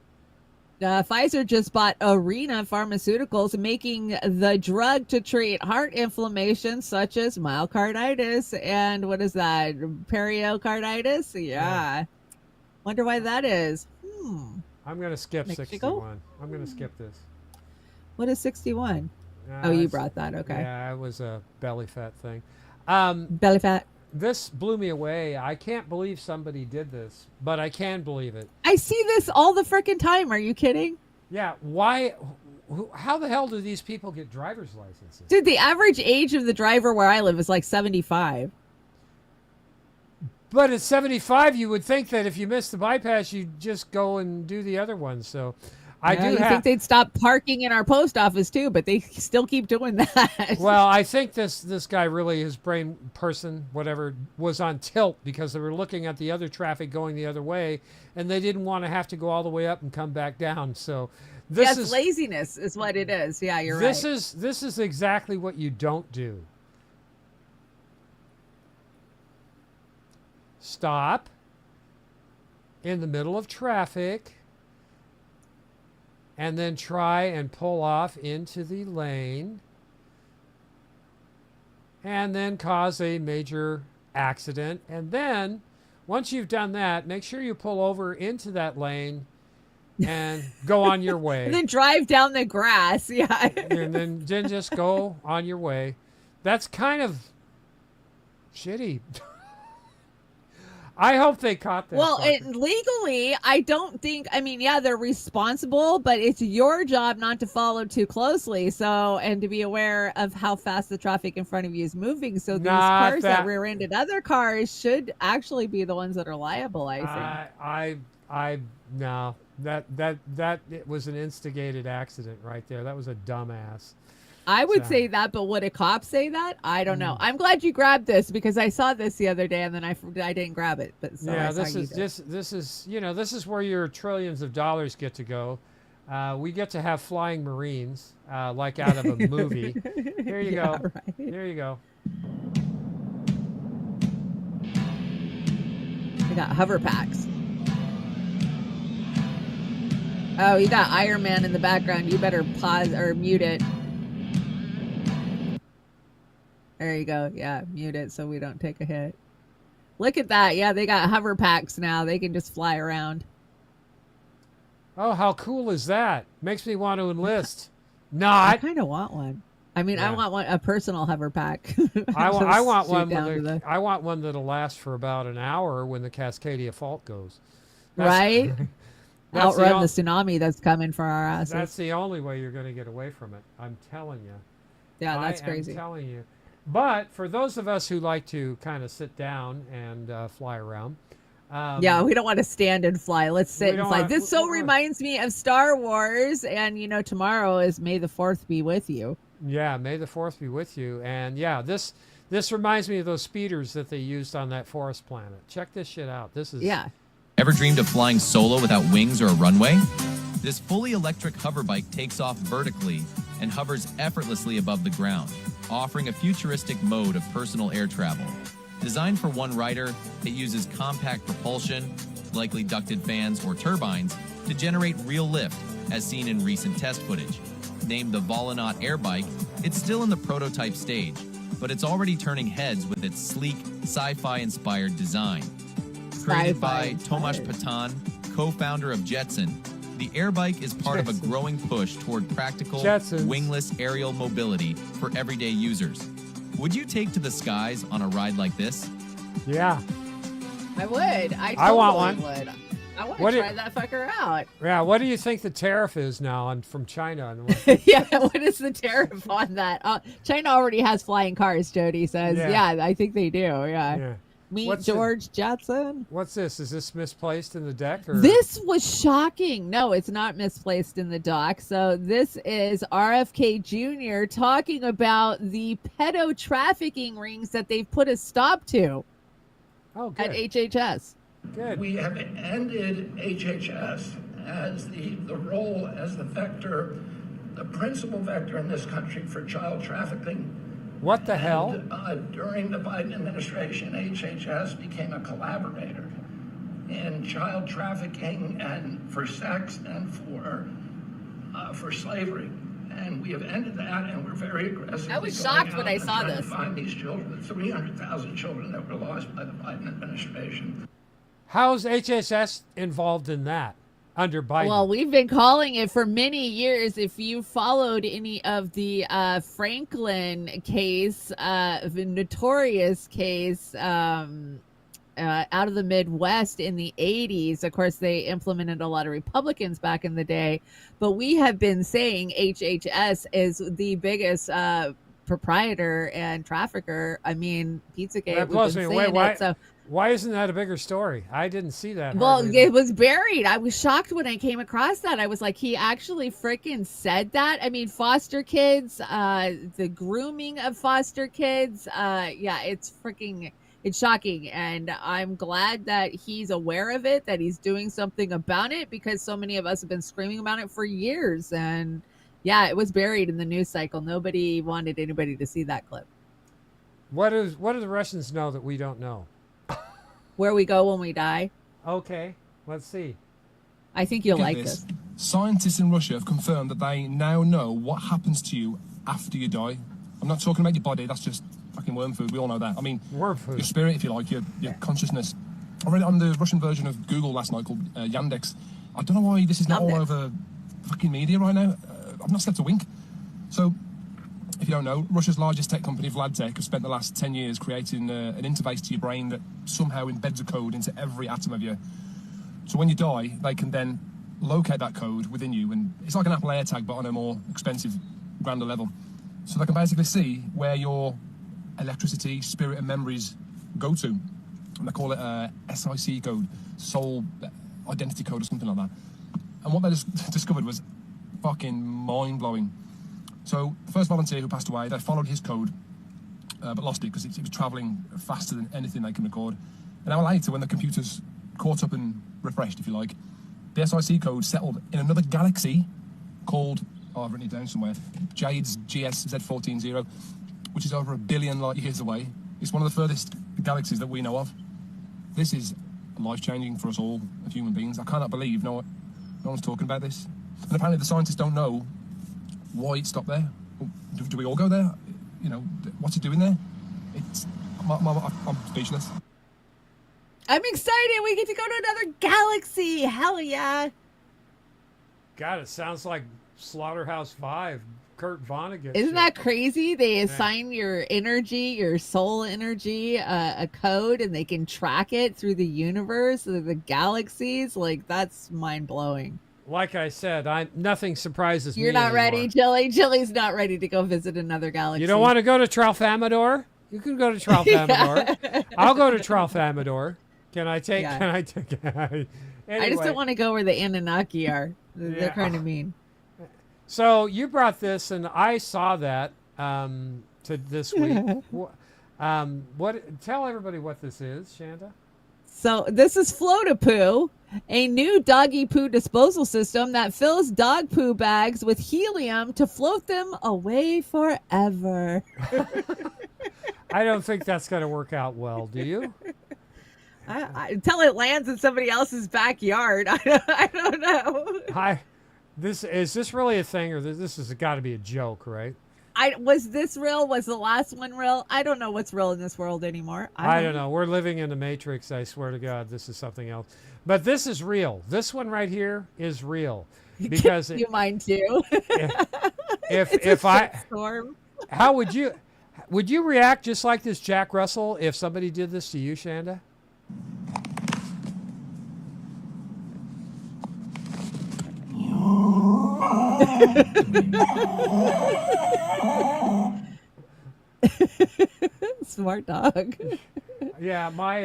Pfizer just bought Arena Pharmaceuticals, making the drug to treat heart inflammation such as myocarditis and what is that, pericarditis? Yeah. Wonder why that is. I'm going to skip Mexico? 61. I'm going to skip this. What is 61? Oh, you brought that. Okay. Yeah, it was a belly fat thing. Belly fat. This blew me away. I can't believe somebody did this, but I can believe it. I see this all the freaking time. Are you kidding? Yeah. Why? How the hell do these people get driver's licenses? Dude, the average age of the driver where I live is like 75. But at 75, you would think that if you missed the bypass, you'd just go and do the other one. So I think they'd stop parking in our post office too, but they still keep doing that. Well, I think this guy really, his brain person, whatever, was on tilt because they were looking at the other traffic going the other way, and they didn't want to have to go all the way up and come back down. So this is laziness is what it is. Yeah, you're this right. This is exactly what you don't do. Stop in the middle of traffic and then try and pull off into the lane and then cause a major accident. And then once you've done that, make sure you pull over into that lane and go on your way. And then drive down the grass. Yeah. And then just go on your way. That's kind of shitty. I hope they caught that. Well, legally, I don't think, I mean, yeah, they're responsible, but it's your job not to follow too closely. So, and to be aware of how fast the traffic in front of you is moving. So these cars that rear-ended other cars should actually be the ones that are liable, I think. No, that it was an instigated accident right there. That was a dumbass. I would say that, but would a cop say that? I don't know. I'm glad you grabbed this because I saw this the other day and then I didn't grab it. But so yeah, this is where your trillions of dollars get to go. We get to have flying Marines, like out of a movie. Here you go. Right. Here you go. We got hover packs. Oh, you got Iron Man in the background. You better pause or mute it. There you go. Yeah, mute it so we don't take a hit. Look at that. Yeah, they got hover packs now. They can just fly around. Oh, how cool is that? Makes me want to enlist. Not. I kind of want one. I mean, Yeah. I want a personal hover pack. I want one. Down I want one that'll last for about an hour when the Cascadia Fault goes. Right? That's Outrun the the tsunami that's coming for our asses. That's the only way you're going to get away from it. I'm telling you. Yeah, that's I crazy. am telling you. But for those of us who like to kind of sit down and fly around. Yeah, we don't want to stand and fly. Let's sit and don't fly. want- This so reminds me of Star Wars. And, you know, tomorrow is May the 4th be with you. Yeah, May the 4th be with you. And yeah, this reminds me of those speeders that they used on that forest planet. Check this shit out. This is Ever dreamed of flying solo without wings or a runway? This fully electric hover bike takes off vertically and hovers effortlessly above the ground, offering a futuristic mode of personal air travel. Designed for one rider, it uses compact propulsion, likely ducted fans or turbines, to generate real lift, as seen in recent test footage. Named the Volonaut Air Bike, it's still in the prototype stage, but it's already turning heads with its sleek, sci-fi-inspired design. Created by Tomasz Patan, co-founder of Jetson, the Air Bike is part of a growing push toward practical, wingless aerial mobility for everyday users. Would you take to the skies on a ride like this? Yeah. I would. I want one. Would. I want What to do- try that fucker out. Yeah, what do you think the tariff is now from China? Yeah, what is the tariff on that? China already has flying cars, Jody says. Yeah. Yeah, I think they do. Yeah. Meet What's the- George Jetson. What's this? Is this misplaced in the deck? Or? This was shocking. No, it's not misplaced in the dock. So this is RFK Jr. talking about the pedo trafficking rings that they've put a stop to at HHS. Good. We have ended HHS as the role as the vector, the principal vector in this country for child trafficking. What the hell? During the Biden administration, HHS became a collaborator in child trafficking and for sex and for slavery. And we have ended that, and we're very aggressive. I was shocked when I saw this. To find these children, the 300,000 children that were lost by the Biden administration. How's HHS involved in that under Biden? Well, we've been calling it for many years. If you followed any of the Franklin case, the notorious case out of the Midwest in the 80s, of course, they implemented a lot of Republicans back in the day. But we have been saying HHS is the biggest proprietor and trafficker. I mean, Pizzagate. That blows me away. Why isn't that a bigger story? I didn't see that. Well, it was buried. I was shocked when I came across that. I was like, he actually freaking said that. I mean, foster kids, the grooming of foster kids. Yeah, it's shocking. And I'm glad that he's aware of it, that he's doing something about it, because so many of us have been screaming about it for years. And yeah, it was buried in the news cycle. Nobody wanted anybody to see that clip. What do the Russians know that we don't know? Where we go when we die. Okay, let's see. I think you'll like this. Scientists in Russia have confirmed that they now know what happens to you after you die. I'm not talking about your body, that's just fucking worm food, we all know that. I mean, worm food. Your spirit, if you like, your consciousness. I read it on the Russian version of Google last night called Yandex. I don't know why this is not all over fucking media right now. I've not slept a wink. So, if you don't know, Russia's largest tech company, Vladtech, has spent the last 10 years creating an interface to your brain that somehow embeds a code into every atom of you. So when you die, they can then locate that code within you, and it's like an Apple AirTag, but on a more expensive, grander level. So they can basically see where your electricity, spirit, and memories go to. And they call it a SIC code, soul identity code, or something like that. And what they just discovered was fucking mind-blowing. So the first volunteer who passed away, they followed his code, but lost it because it was travelling faster than anything they can record. An hour later, when the computers caught up and refreshed, if you like, the SIC code settled in another galaxy called, I've written it down somewhere, Jade's GS-Z140, which is over 1 billion light years away. It's one of the furthest galaxies that we know of. This is life-changing for us all as human beings. I cannot believe no one's talking about this. And apparently the scientists don't know why it stopped there. Do we all go there? You know, what's it doing there? I'm speechless. I'm excited. We get to go to another galaxy. Hell yeah. God, it sounds like Slaughterhouse-5, Kurt Vonnegut. Isn't that crazy? They assign your energy, your soul energy, a code, and they can track it through the universe, the galaxies. Like, that's mind-blowing. Like I said, nothing surprises me. You're not anymore. ready, Chili. Chili's not ready to go visit another galaxy. You don't want to go to Tralfamadore? You can go to Tralfamadore. Yeah. I'll go to Tralfamadore. Can I take? Anyway. I just don't want to go where the Anunnaki are. They're kind of mean. So you brought this, and I saw that to this week. Tell everybody what this is, Shanda. So this is Float-A-Poo, a new doggy poo disposal system that fills dog poo bags with helium to float them away forever. I don't think that's going to work out well, do you? Until it lands in somebody else's backyard. I don't know. Is this really a thing, or this has got to be a joke, right? Was this real? Was the last one real? I don't know what's real in this world anymore. I don't know. We're living in the Matrix. I swear to God, this is something else. But this is real. This one right here is real. Because you mind too. if I storm. How would you react just like this Jack Russell if somebody did this to you, Shanda? Smart dog. Yeah, my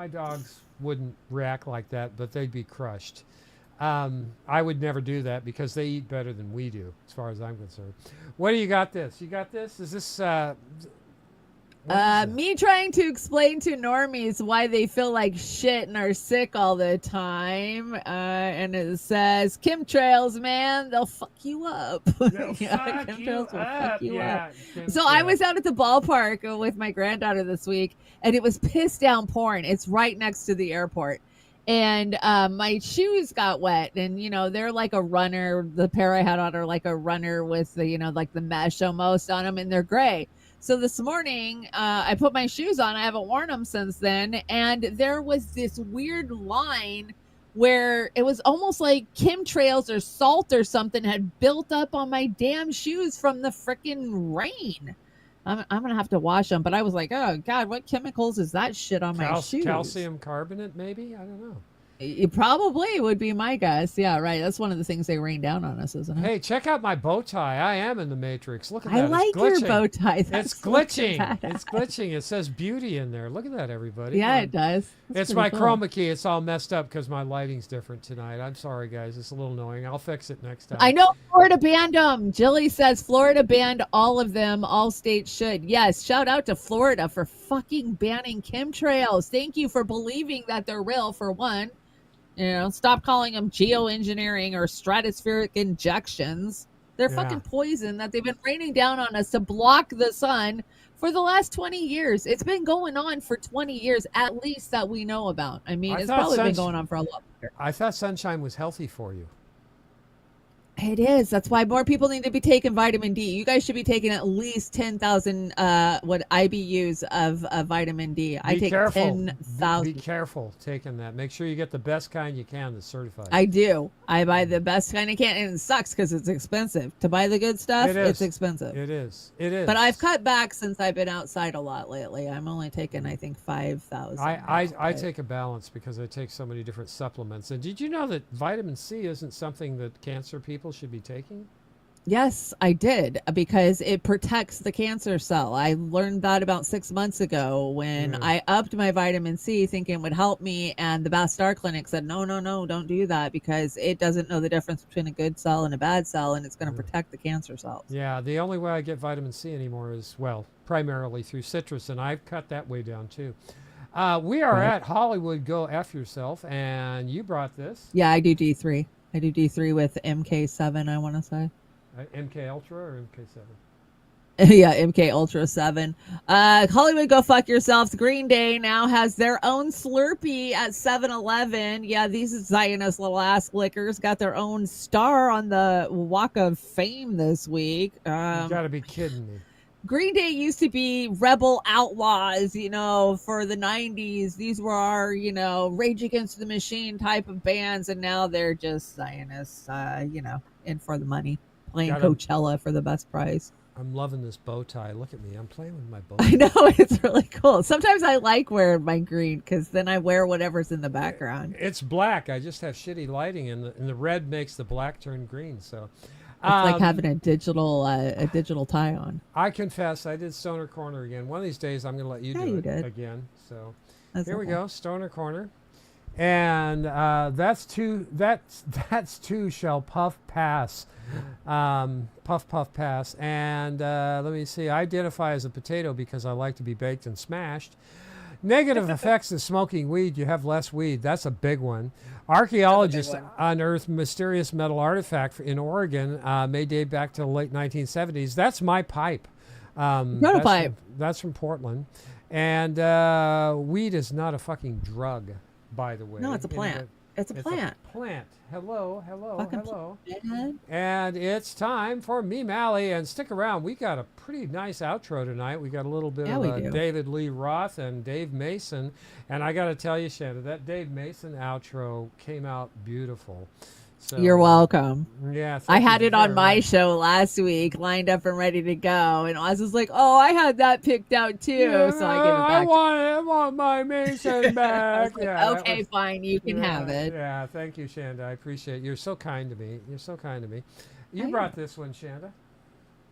dogs wouldn't react like that, but they'd be crushed. I would never do that because they eat better than we do, as far as I'm concerned. What do you got this? You got this? Is this me trying to explain to normies why they feel like shit and are sick all the time. And it says, chemtrails, man, they'll fuck you up. Chemtrails will fuck you up. So I was out at the ballpark with my granddaughter this week, and it was piss down pouring. It's right next to the airport. And my shoes got wet, and they're like a runner. The pair I had on are like a runner with the like the mesh almost on them, and they're gray. So this morning, I put my shoes on. I haven't worn them since then. And there was this weird line where it was almost like chemtrails or salt or something had built up on my damn shoes from the freaking rain. I'm going to have to wash them. But I was like, oh, God, what chemicals is that shit on my shoes? Calcium carbonate, maybe? I don't know. It probably would be my guess. Yeah, right. That's one of the things they rain down on us, isn't it? Hey, check out my bow tie. I am in the Matrix. Look at that. I like your bow tie. It's glitching. It's glitching. It says beauty in there. Look at that, everybody. Yeah, it does. It's my chroma key. It's all messed up because my lighting's different tonight. I'm sorry, guys. It's a little annoying. I'll fix it next time. I know Florida banned them. Jilly says Florida banned all of them. All states should. Yes, shout out to Florida for fucking banning chemtrails. Thank you for believing that they're real, for one. You know, stop calling them geoengineering or stratospheric injections. They're fucking poison that they've been raining down on us to block the sun for the last 20 years. It's been going on for 20 years, at least, that we know about. I mean, it's probably been going on for a lot longer. I thought sunshine was healthy for you. It is. That's why more people need to be taking vitamin D. You guys should be taking at least 10,000 IBUs of vitamin D. I take 10,000. Be careful taking that. Make sure you get the best kind you can that's certified. I do. I buy the best kind I can, and it sucks because it's expensive. To buy the good stuff, it's expensive. It is. It is. But I've cut back since I've been outside a lot lately. I'm only taking, I think, 5,000. I take a balance because I take so many different supplements. And did you know that vitamin C isn't something that cancer people should be taking? Yes, I did, because it protects the cancer cell. I learned that about 6 months ago when I upped my vitamin C thinking it would help me, and the Bastar Clinic said, no, don't do that because it doesn't know the difference between a good cell and a bad cell, and it's going to protect the cancer cells. Yeah, the only way I get vitamin C anymore is, well, primarily through citrus, and I've cut that way down too. We are at Hollywood Go F Yourself, and you brought this. Yeah, I do D3. I do D3 with MK7, I want to say. MK Ultra or MK7? Yeah, MK Ultra 7. Hollywood Go Fuck Yourselves. Green Day now has their own Slurpee at 7-Eleven. Yeah, these Zionist little ass lickers got their own star on the Walk of Fame this week. You gotta be kidding me. Green Day used to be rebel outlaws, you know, for the 90s. These were our, you know, Rage Against the Machine type of bands, and now they're just Zionists, you know, in for the money, playing Coachella for the best price. I'm loving this bow tie. Look at me. I'm playing with my bow tie. I know, it's really cool. Sometimes I like wearing my green because then I wear whatever's in the background. It's black. I just have shitty lighting, and the red makes the black turn green, so... It's like having a digital tie on. I confess, I did Stoner Corner again. One of these days, I'm going to let you do it again. So here we go, Stoner Corner, and that's two shall puff pass, puff pass. And let me see. I identify as a potato because I like to be baked and smashed. Negative effects of smoking weed. You have less weed. That's a big one. Archaeologists unearthed mysterious metal artifact in Oregon, may date back to the late 1970s. That's my pipe. That's from Portland. And weed is not a fucking drug, by the way. No, it's a plant. It's a plant. Hello. And it's time for Me Mally, and stick around. We got a pretty nice outro tonight. We got a little bit of David Lee Roth and Dave Mason. And I got to tell you, Shannon, that Dave Mason outro came out beautiful. So, you're welcome. Yeah, I had it on my show last week, lined up and ready to go, and Oz was like, "Oh, I had that picked out too." Yeah, so I gave it back. I want my Mason back. Yeah, okay, fine, you can have it. Yeah, thank you, Shanda. I appreciate it. You're so kind to me. You brought this one, Shanda.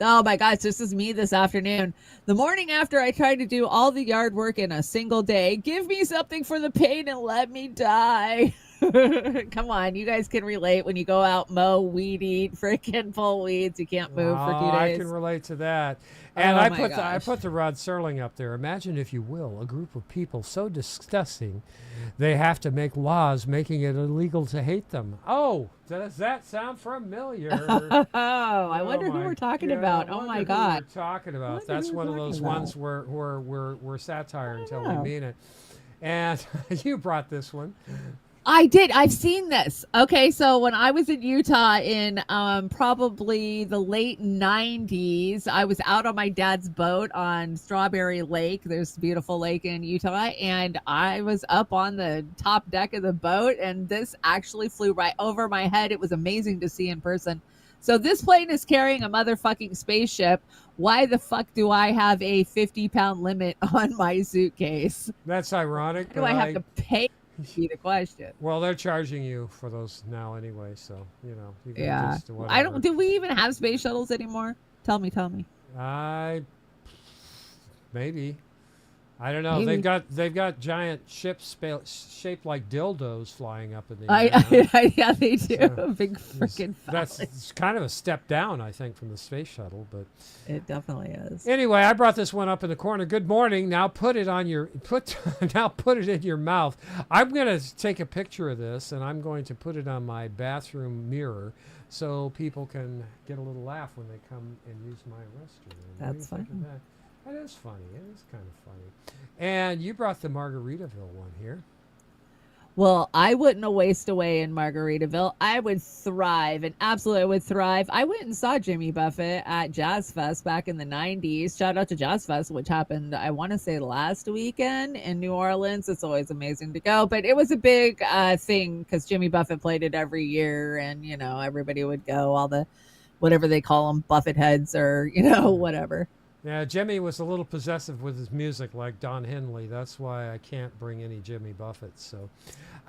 Oh my gosh, this is me this afternoon. The morning after I tried to do all the yard work in a single day. Give me something for the pain and let me die. Come on, you guys can relate when you go out, mow, weed eat, freaking pull weeds. You can't move for 2 days. I can relate to that. And I put the Rod Serling up there. Imagine, if you will, a group of people so disgusting they have to make laws making it illegal to hate them. Oh, does that sound familiar? I wonder who we're talking about. Oh my God. We're talking about. That's one of those ones where we're satire until we mean it. And you brought this one. I did. I've seen this. Okay, so when I was in Utah in probably the late 90s, I was out on my dad's boat on Strawberry Lake. There's a beautiful lake in Utah, and I was up on the top deck of the boat, and this actually flew right over my head. It was amazing to see in person. So this plane is carrying a motherfucking spaceship. Why the fuck do I have a 50-pound limit on my suitcase? That's ironic. Why do I have to pay? Be the question. Well, they're charging you for those now anyway, so you know. You can Yeah. just do I don't. whatever. Do we even have space shuttles anymore? Tell me. Maybe. I don't know. Maybe. They've got giant ships shaped like dildos flying up in the air. Yeah, they do. So, Big freaking. it's kind of a step down, I think, from the space shuttle, but it definitely is. anyway, I brought this one up in the corner. Good morning. Now put it in your mouth. I'm going to take a picture of this and I'm going to put it on my bathroom mirror so people can get a little laugh when they come and use my restroom. What do you That's think of fine. that? That is funny. It is kind of funny. And you brought the Margaritaville one here. Well, I wouldn't waste away in Margaritaville. I would thrive, and absolutely I would thrive. I went and saw Jimmy Buffett at Jazz Fest back in the 90s. Shout out to Jazz Fest, which happened, I want to say, last weekend in New Orleans. It's always amazing to go. But it was a big thing because Jimmy Buffett played it every year, and, you know, everybody would go, all the, whatever they call them, Buffett heads or, you know, whatever. Yeah, Jimmy was a little possessive with his music, like Don Henley. That's why I can't bring any Jimmy Buffett. So,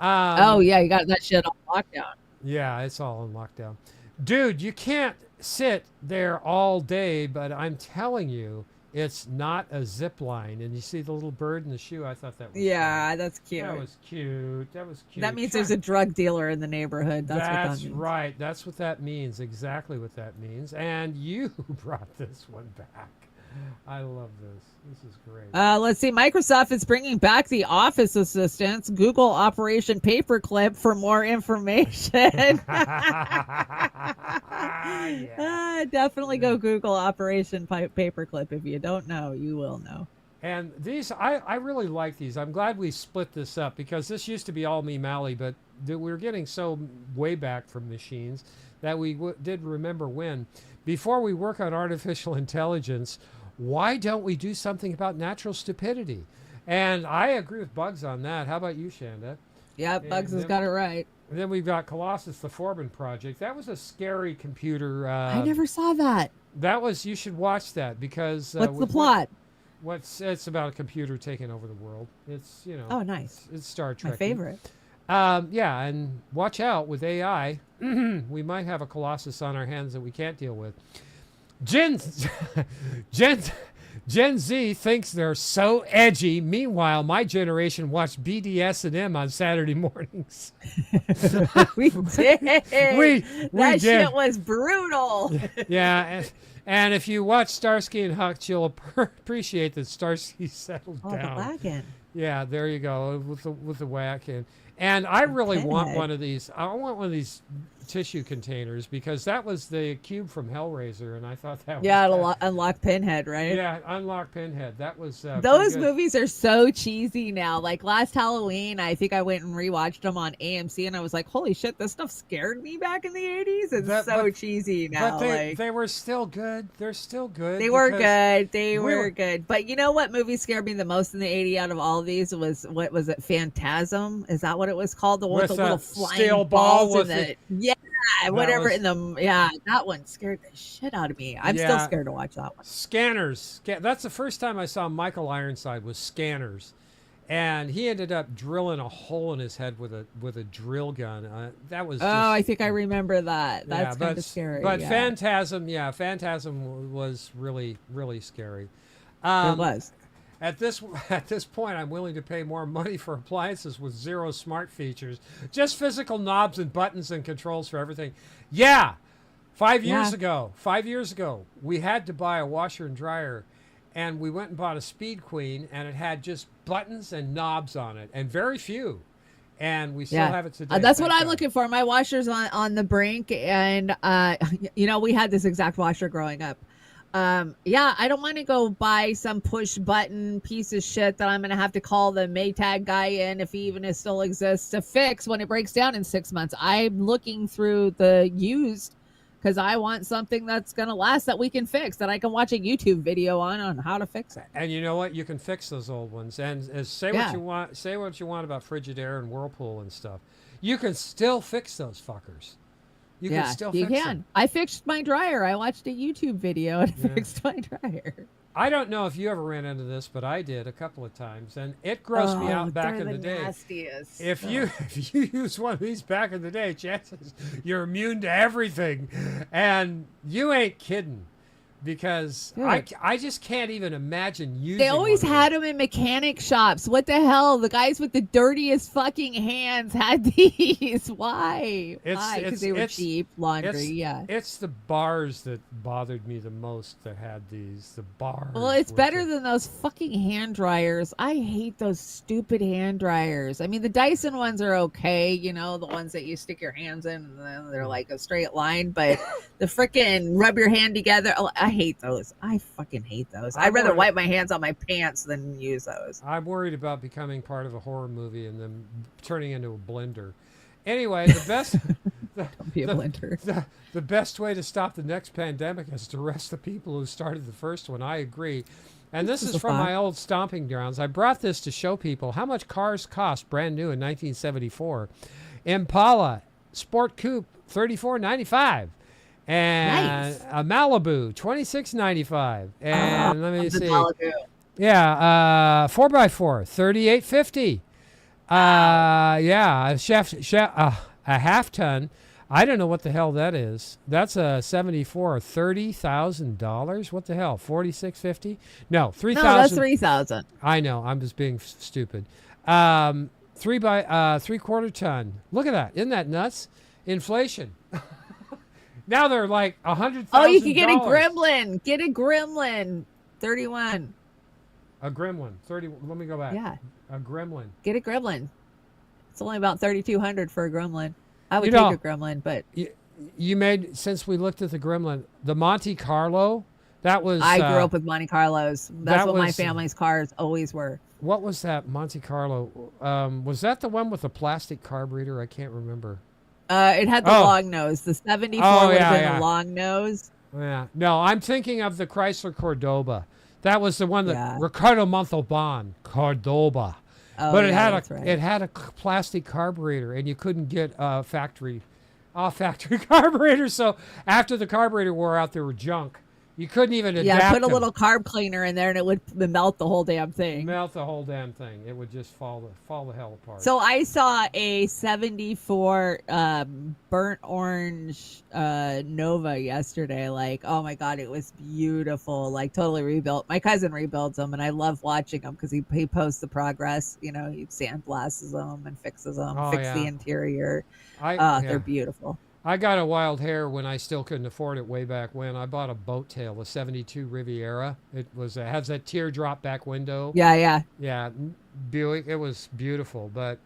oh yeah, you got that shit on lockdown. Yeah, it's all on lockdown, dude. You can't sit there all day, but I'm telling you, it's not a zip line. And you see the little bird in the shoe. I thought that was Yeah, that's cute. That was cute. That was cute. That means there's a drug dealer in the neighborhood. That's what that means. Right. That's what that means. Exactly what that means. And you brought this one back. I love this. This is great. Let's see. Microsoft is bringing back the Office assistants. Google Operation Paperclip for more information. Definitely go Google Operation Paperclip. If you don't know, you will know. And these, I really like these. I'm glad we split this up because this used to be all me Mally, but we were getting so way back from machines that we did remember when. Before we work on artificial intelligence, why don't we do something about natural stupidity? And I agree with Bugs on that. How about you, Shanda? Yeah, Bugs has got it right. And then we've got Colossus, the Foreman Project. That was a scary computer. I never saw that. That was, you should watch that because... What's the plot? It's about a computer taking over the world. It's, you know. Oh, nice. It's Star Trek. My favorite. Yeah, and watch out with AI. We might have a Colossus on our hands that we can't deal with. Gen Z thinks they're so edgy. Meanwhile, my generation watched BDS&M on Saturday mornings. We did. We that did. shit was brutal. Yeah, and if you watch Starsky and Hutch, you'll appreciate that Starsky settled down. The wagon. Yeah, there you go with the whack and I really want one of these. I want one of these tissue containers because that was the cube from Hellraiser, and I thought that was unlock Pinhead, right? Yeah, unlock Pinhead. That was those movies are so cheesy now. Like last Halloween, I think I went and rewatched them on AMC, and I was like, "Holy shit, this stuff scared me back in the '80s." It's so cheesy now. But they were still good. They're still good. They were good. They were good. But you know what movie scared me the most in the '80s out of all of these was what was it? Phantasm? Is that what it was called? The one with the little flying steel ball balls with in it. Yeah. Whatever in the that one scared the shit out of me. I'm still scared to watch that one. Scanners. That's the first time I saw Michael Ironside was Scanners, and he ended up drilling a hole in his head with a drill gun. That was. I think I remember that. That's kind of scary. But Phantasm, Phantasm was really scary. It was. At this point, I'm willing to pay more money for appliances with zero smart features. Just physical knobs and buttons and controls for everything. Yeah. 5 years ago, we had to buy a washer and dryer, and we went and bought a Speed Queen, and it had just buttons and knobs on it, and very few. And we still have it today. That's what I'm looking for. My washer's on the brink, and we had this exact washer growing up. Yeah, I don't want to go buy some push button piece of shit that I'm going to have to call the Maytag guy in, if he even still exists, to fix when it breaks down in 6 months. I'm looking through the used because I want something that's going to last, that we can fix, that I can watch a YouTube video on how to fix it. And you know what? You can fix those old ones. And say what you want. Say what you want about Frigidaire and Whirlpool and stuff. You can still fix those fuckers. You can still fix them. I fixed my dryer. I watched a YouTube video and fixed my dryer. I don't know if you ever ran into this, but I did a couple of times, and it grossed me out back in the day. Nastiest. If you use one of these back in the day, chances you're immune to everything, and you ain't kidding. Because I just can't even imagine using. They always had them in mechanic shops. What the hell? The guys with the dirtiest fucking hands had these. Why? Why? Because they were cheap laundry. It's the bars that bothered me the most that had these. The bars. Well, it's better than those fucking hand dryers. I hate those stupid hand dryers. I mean, the Dyson ones are okay. You know, the ones that you stick your hands in and then they're like a straight line. But the frickin' rub your hand together. I hate those. I fucking hate those. I'd rather wipe my hands on my pants than use those. I'm worried about becoming part of a horror movie and then turning into a blender. Anyway, the best Don't be a blender. The best way to stop the next pandemic is to arrest the people who started the first one. I agree. And this is from my old stomping grounds. I brought this to show people how much cars cost brand new in 1974. Impala Sport Coupe, $34.95. And a Malibu, $26.95. And let me see. Yeah, 4x4, $38.50. Yeah, a half ton. I don't know what the hell that is. That's a 74, $30,000. What the hell? $46.50? No, $3,000. No, that's $3,000. I know. I'm just being stupid. 3/4 ton. Look at that. Isn't that nuts? Inflation. Now they're like $100,000. Oh, you can get a Gremlin. Get a Gremlin. 31. A Gremlin. 30. Let me go back. Yeah. A Gremlin. Get a Gremlin. It's only about $3,200 for a Gremlin. I would take a Gremlin, but you made, since we looked at the Gremlin, the Monte Carlo. That was. I grew up with Monte Carlos. That's what my family's cars always were. What was that Monte Carlo? Was that the one with the plastic carburetor? I can't remember. It had the long nose. The 74 would have been the long nose. Yeah. No, I'm thinking of the Chrysler Cordoba. That was the one that Ricardo Montalban Cordoba. Oh, but it had a plastic carburetor, and you couldn't get factory carburetor. So after the carburetor wore out, they were junk. You couldn't even adapt. Yeah, put a little carb cleaner in there, and it would melt the whole damn thing. Melt the whole damn thing. It would just fall the hell apart. So I saw a 74 burnt orange Nova yesterday. Like, oh my god, it was beautiful. Like, totally rebuilt. My cousin rebuilds them, and I love watching them because he posts the progress. You know, he sandblasts them and fixes them, the interior. They're beautiful. I got a wild hair when I still couldn't afford it way back when. I bought a boat tail, a 72 Riviera. It has that teardrop back window. Yeah. Yeah, Buick. It was beautiful, but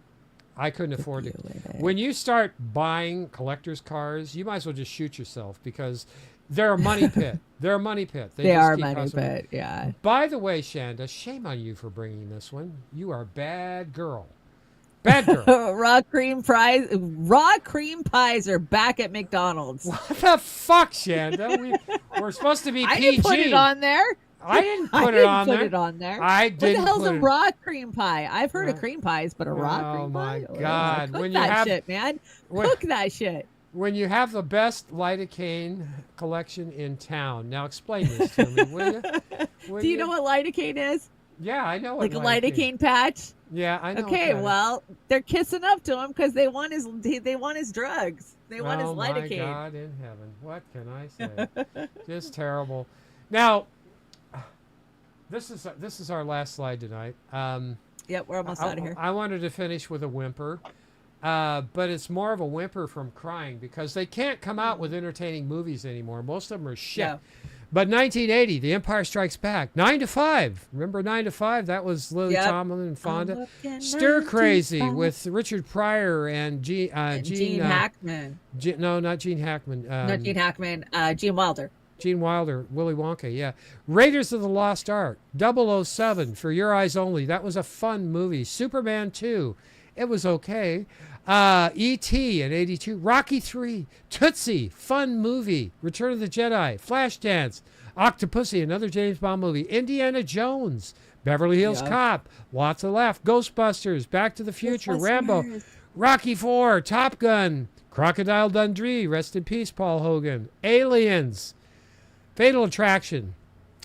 I couldn't afford it. When you start buying collector's cars, you might as well just shoot yourself because they're a money pit. They're a money pit. They are a money pit, yeah. By the way, Shanda, shame on you for bringing this one. You are a bad girl. Bad girl. Raw cream pies are back at McDonald's. What the fuck, Shanda? We're supposed to be PG. I didn't put it on there. I didn't put it on there. What the hell's a raw cream pie? I've heard of cream pies, but a raw cream pie? Oh, my God. Cook that shit, man. Cook that shit. When you have the best lidocaine collection in town. Now explain this to me, will you? Do you know what lidocaine is? Yeah, I know what a lidocaine patch? Yeah, I know. Okay, well, they're kissing up to him because they want his drugs. They want his lidocaine. Oh my God in heaven! What can I say? Just terrible. Now, this is our last slide tonight. Yep, we're almost out of here. I wanted to finish with a whimper, but it's more of a whimper from crying because they can't come out with entertaining movies anymore. Most of them are shit. Yeah. But 1980, The Empire Strikes Back, 9 to 5. Remember 9 to 5? That was Lily Tomlin and Fonda. Stir Crazy with Richard Pryor and Gene Hackman. No, not Gene Hackman. Not Gene Hackman. Gene Wilder. Gene Wilder, Willy Wonka, yeah. Raiders of the Lost Ark, 007, For Your Eyes Only. That was a fun movie. Superman 2, it was okay. E.T. in 82. Rocky 3, Tootsie, fun movie. Return of the Jedi, Flashdance, Octopussy, another James Bond movie. Indiana Jones, Beverly Hills Cop, lots of laugh. Ghostbusters, Back to the Future, Rambo, Rocky 4, Top Gun, Crocodile Dundee, rest in peace, Paul Hogan. Aliens, Fatal Attraction,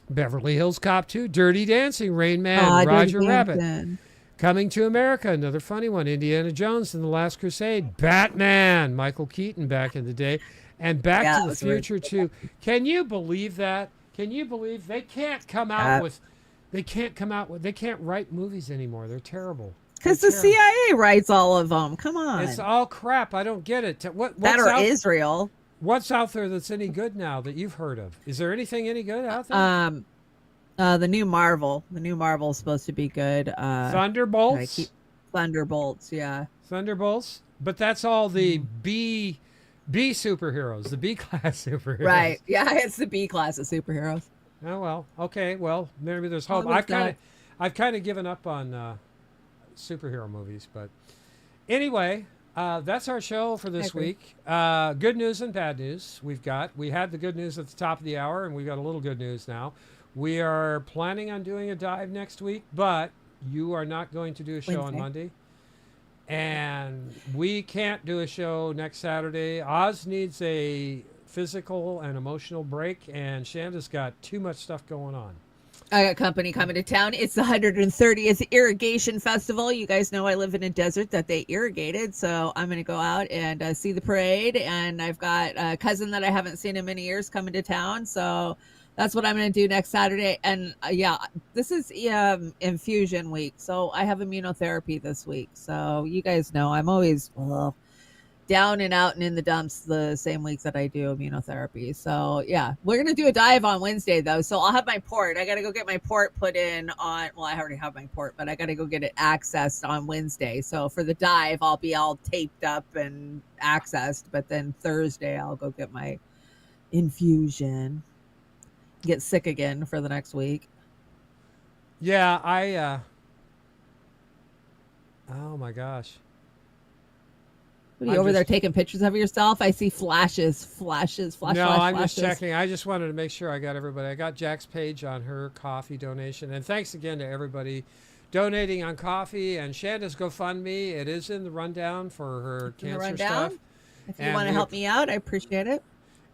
Beverly Hills Cop 2, Dirty Dancing, Rain Man, Roger Rabbit. Coming to America, another funny one. Indiana Jones and the Last Crusade, Batman, Michael Keaton back in the day, and Back to the Future 2. Can you believe that? Can you believe they can't come out with, they can't write movies anymore. They're terrible. Because the CIA writes all of them. Come on. It's all crap. I don't get it. That or Israel. What's out there that's any good now that you've heard of? Is there anything any good out there? The new Marvel. The new Marvel is supposed to be good. Thunderbolts? Thunderbolts, yeah. Thunderbolts? But that's all the B superheroes, the B class superheroes. Right. Yeah, it's the B class of superheroes. Oh, well. Okay, well, maybe there's hope. I've kind of given up on superhero movies, but anyway, that's our show for this week. Good news and bad news we had the good news at the top of the hour, and we've got a little good news now. We are planning on doing a dive next week, but you are not going to do a show on Monday, and we can't do a show next Saturday. Oz needs a physical and emotional break, and Shanda's got too much stuff going on. I got company coming to town. It's the 130th Irrigation Festival. You guys know I live in a desert that they irrigated, so I'm going to go out and see the parade. And I've got a cousin that I haven't seen in many years coming to town, so that's what I'm going to do next Saturday. And this is infusion week, so I have immunotherapy this week. So you guys know I'm always down and out and in the dumps the same weeks that I do immunotherapy. So yeah, we're going to do a dive on Wednesday though. So I'll have my port. I got to go get my port put in on, well, I already have my port, but I got to go get it accessed on Wednesday. So for the dive, I'll be all taped up and accessed, but then Thursday I'll go get my infusion, get sick again for the next week. Yeah. Oh my gosh. What are you over there taking pictures of yourself? I see flashes. No, I'm just checking. I just wanted to make sure I got everybody. I got Jack's page on her coffee donation. And thanks again to everybody donating on coffee. And Shanda's GoFundMe, it is in the rundown for her cancer stuff. If you want to help me out, I appreciate it.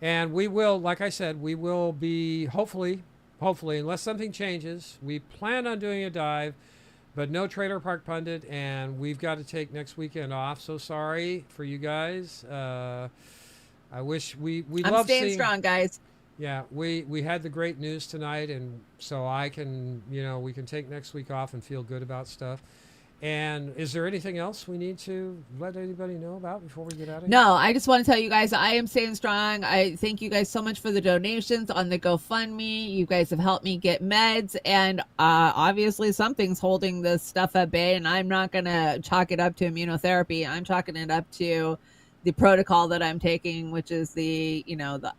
And we will, like I said, we will be, hopefully, unless something changes, we plan on doing a dive. But no Trailer Park Pundit, and we've got to take next weekend off. So sorry for you guys. I wish we love staying strong, guys. Yeah, we had the great news tonight, and so I can, we can take next week off and feel good about stuff. And is there anything else we need to let anybody know about before we get out of here? No, I just want to tell you guys I am staying strong. I thank you guys so much for the donations on the GoFundMe. You guys have helped me get meds, and obviously something's holding this stuff at bay, and I'm not going to chalk it up to immunotherapy. I'm chalking it up to the protocol that I'm taking, which is the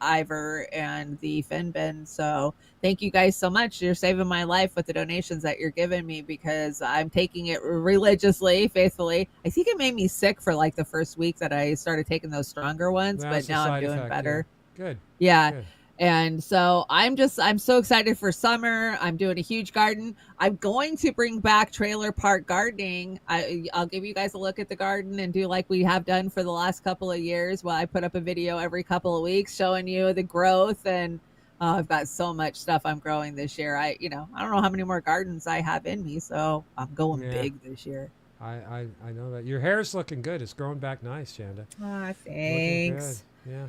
Ivor and the Fenbid. So thank you guys so much. You're saving my life with the donations that you're giving me, because I'm taking it religiously, faithfully. I think it made me sick for like the first week that I started taking those stronger ones, but now I'm doing better. Yeah. Good. Yeah. Good. And so I'm so excited for summer. I'm doing a huge garden. I'm going to bring back Trailer Park Gardening. I'll give you guys a look at the garden and do like we have done for the last couple of years. Well, I put up a video every couple of weeks showing you the growth, and I've got so much stuff I'm growing this year. I don't know how many more gardens I have in me, so I'm going big this year. I know that. Your hair's looking good. It's growing back nice, Shanda. Thanks. Yeah.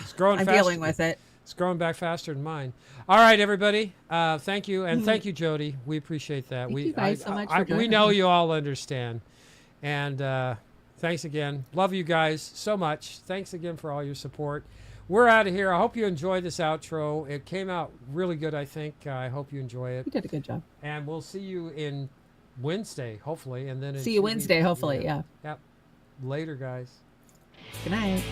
It's growing I'm faster. dealing with it. It's growing back faster than mine. All right, everybody. Thank you. And thank you, Jody. We appreciate that. Thank you guys so much for joining we know you all understand. And thanks again. Love you guys so much. Thanks again for all your support. We're out of here. I hope you enjoyed this outro. It came out really good, I think. I hope you enjoy it. You did a good job. And we'll see you in Wednesday, hopefully. And then see you Wednesday, hopefully. Yeah. Yep. Later, guys. Good night.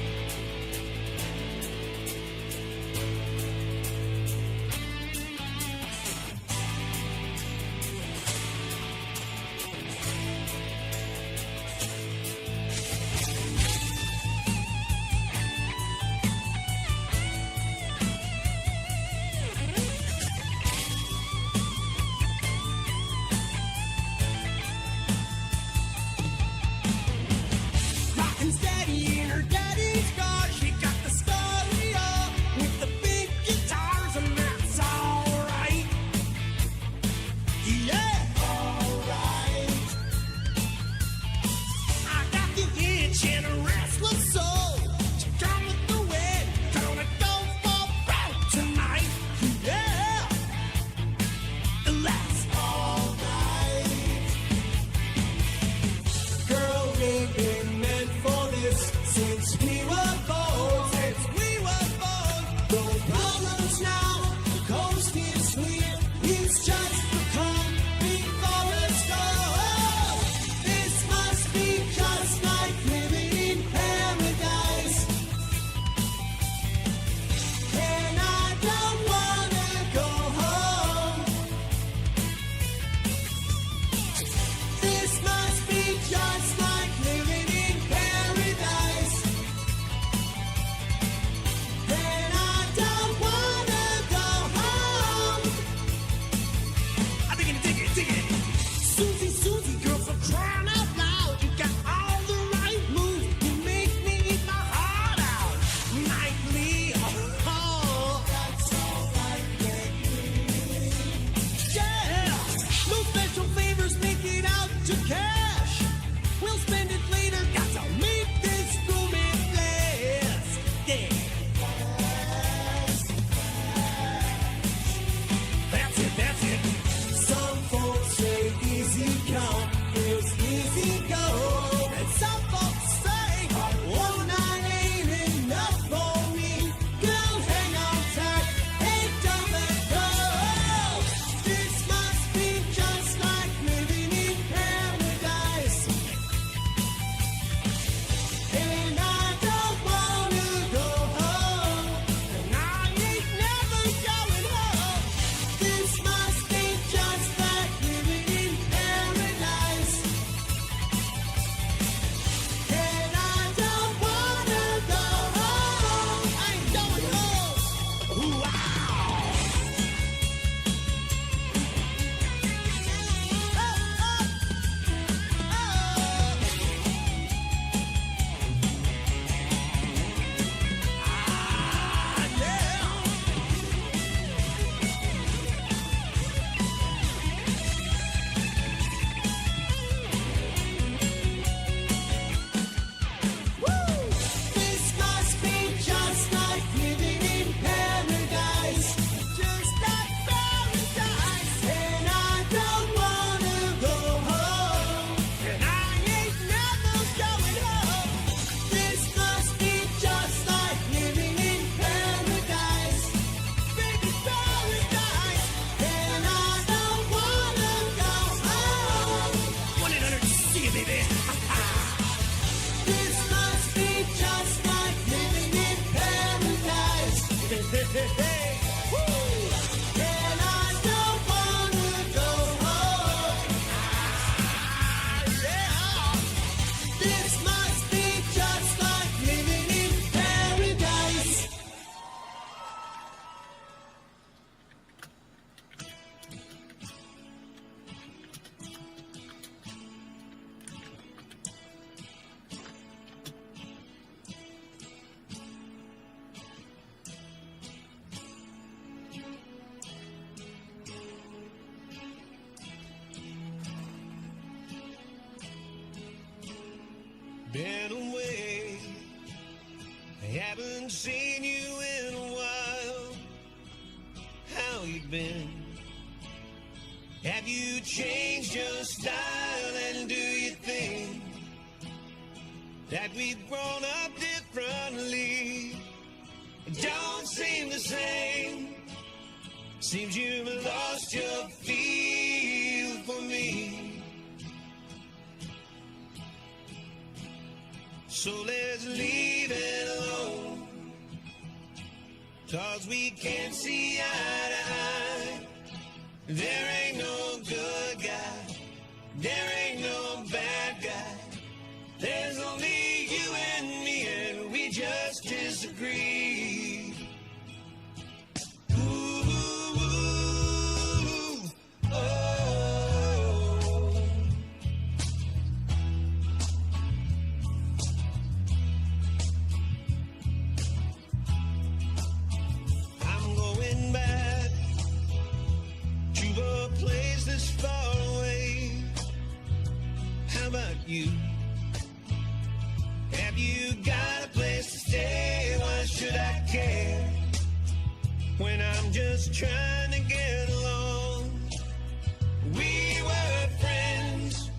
Haven't seen you in a while. How you been? Have you changed your style, and do you think that we've grown up differently? It don't seem the same. Seems you've lost your feel for me. So let's leave it alone, 'cause we can't see eye to eye. There ain't no good guy, there ain't no bad guy. There's only you and me, and we just disagree. Ooh, oh. I'm going back to a place that's far away. How about you? Have you got a place to stay? Why should I care when I'm just trying to get along? We were friends,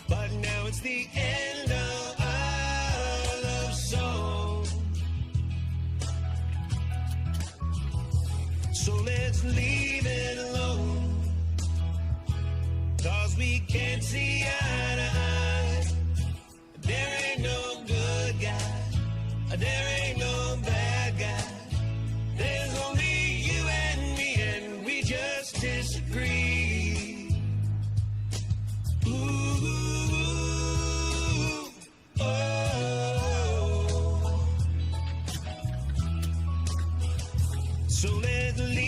but now it's the end of our love song. So let's leave it alone, 'cause we can't see eye to eye. There ain't no good guy, there ain't no bad guy. There's only you and me, and we just disagree. Ooh, oh. So let's leave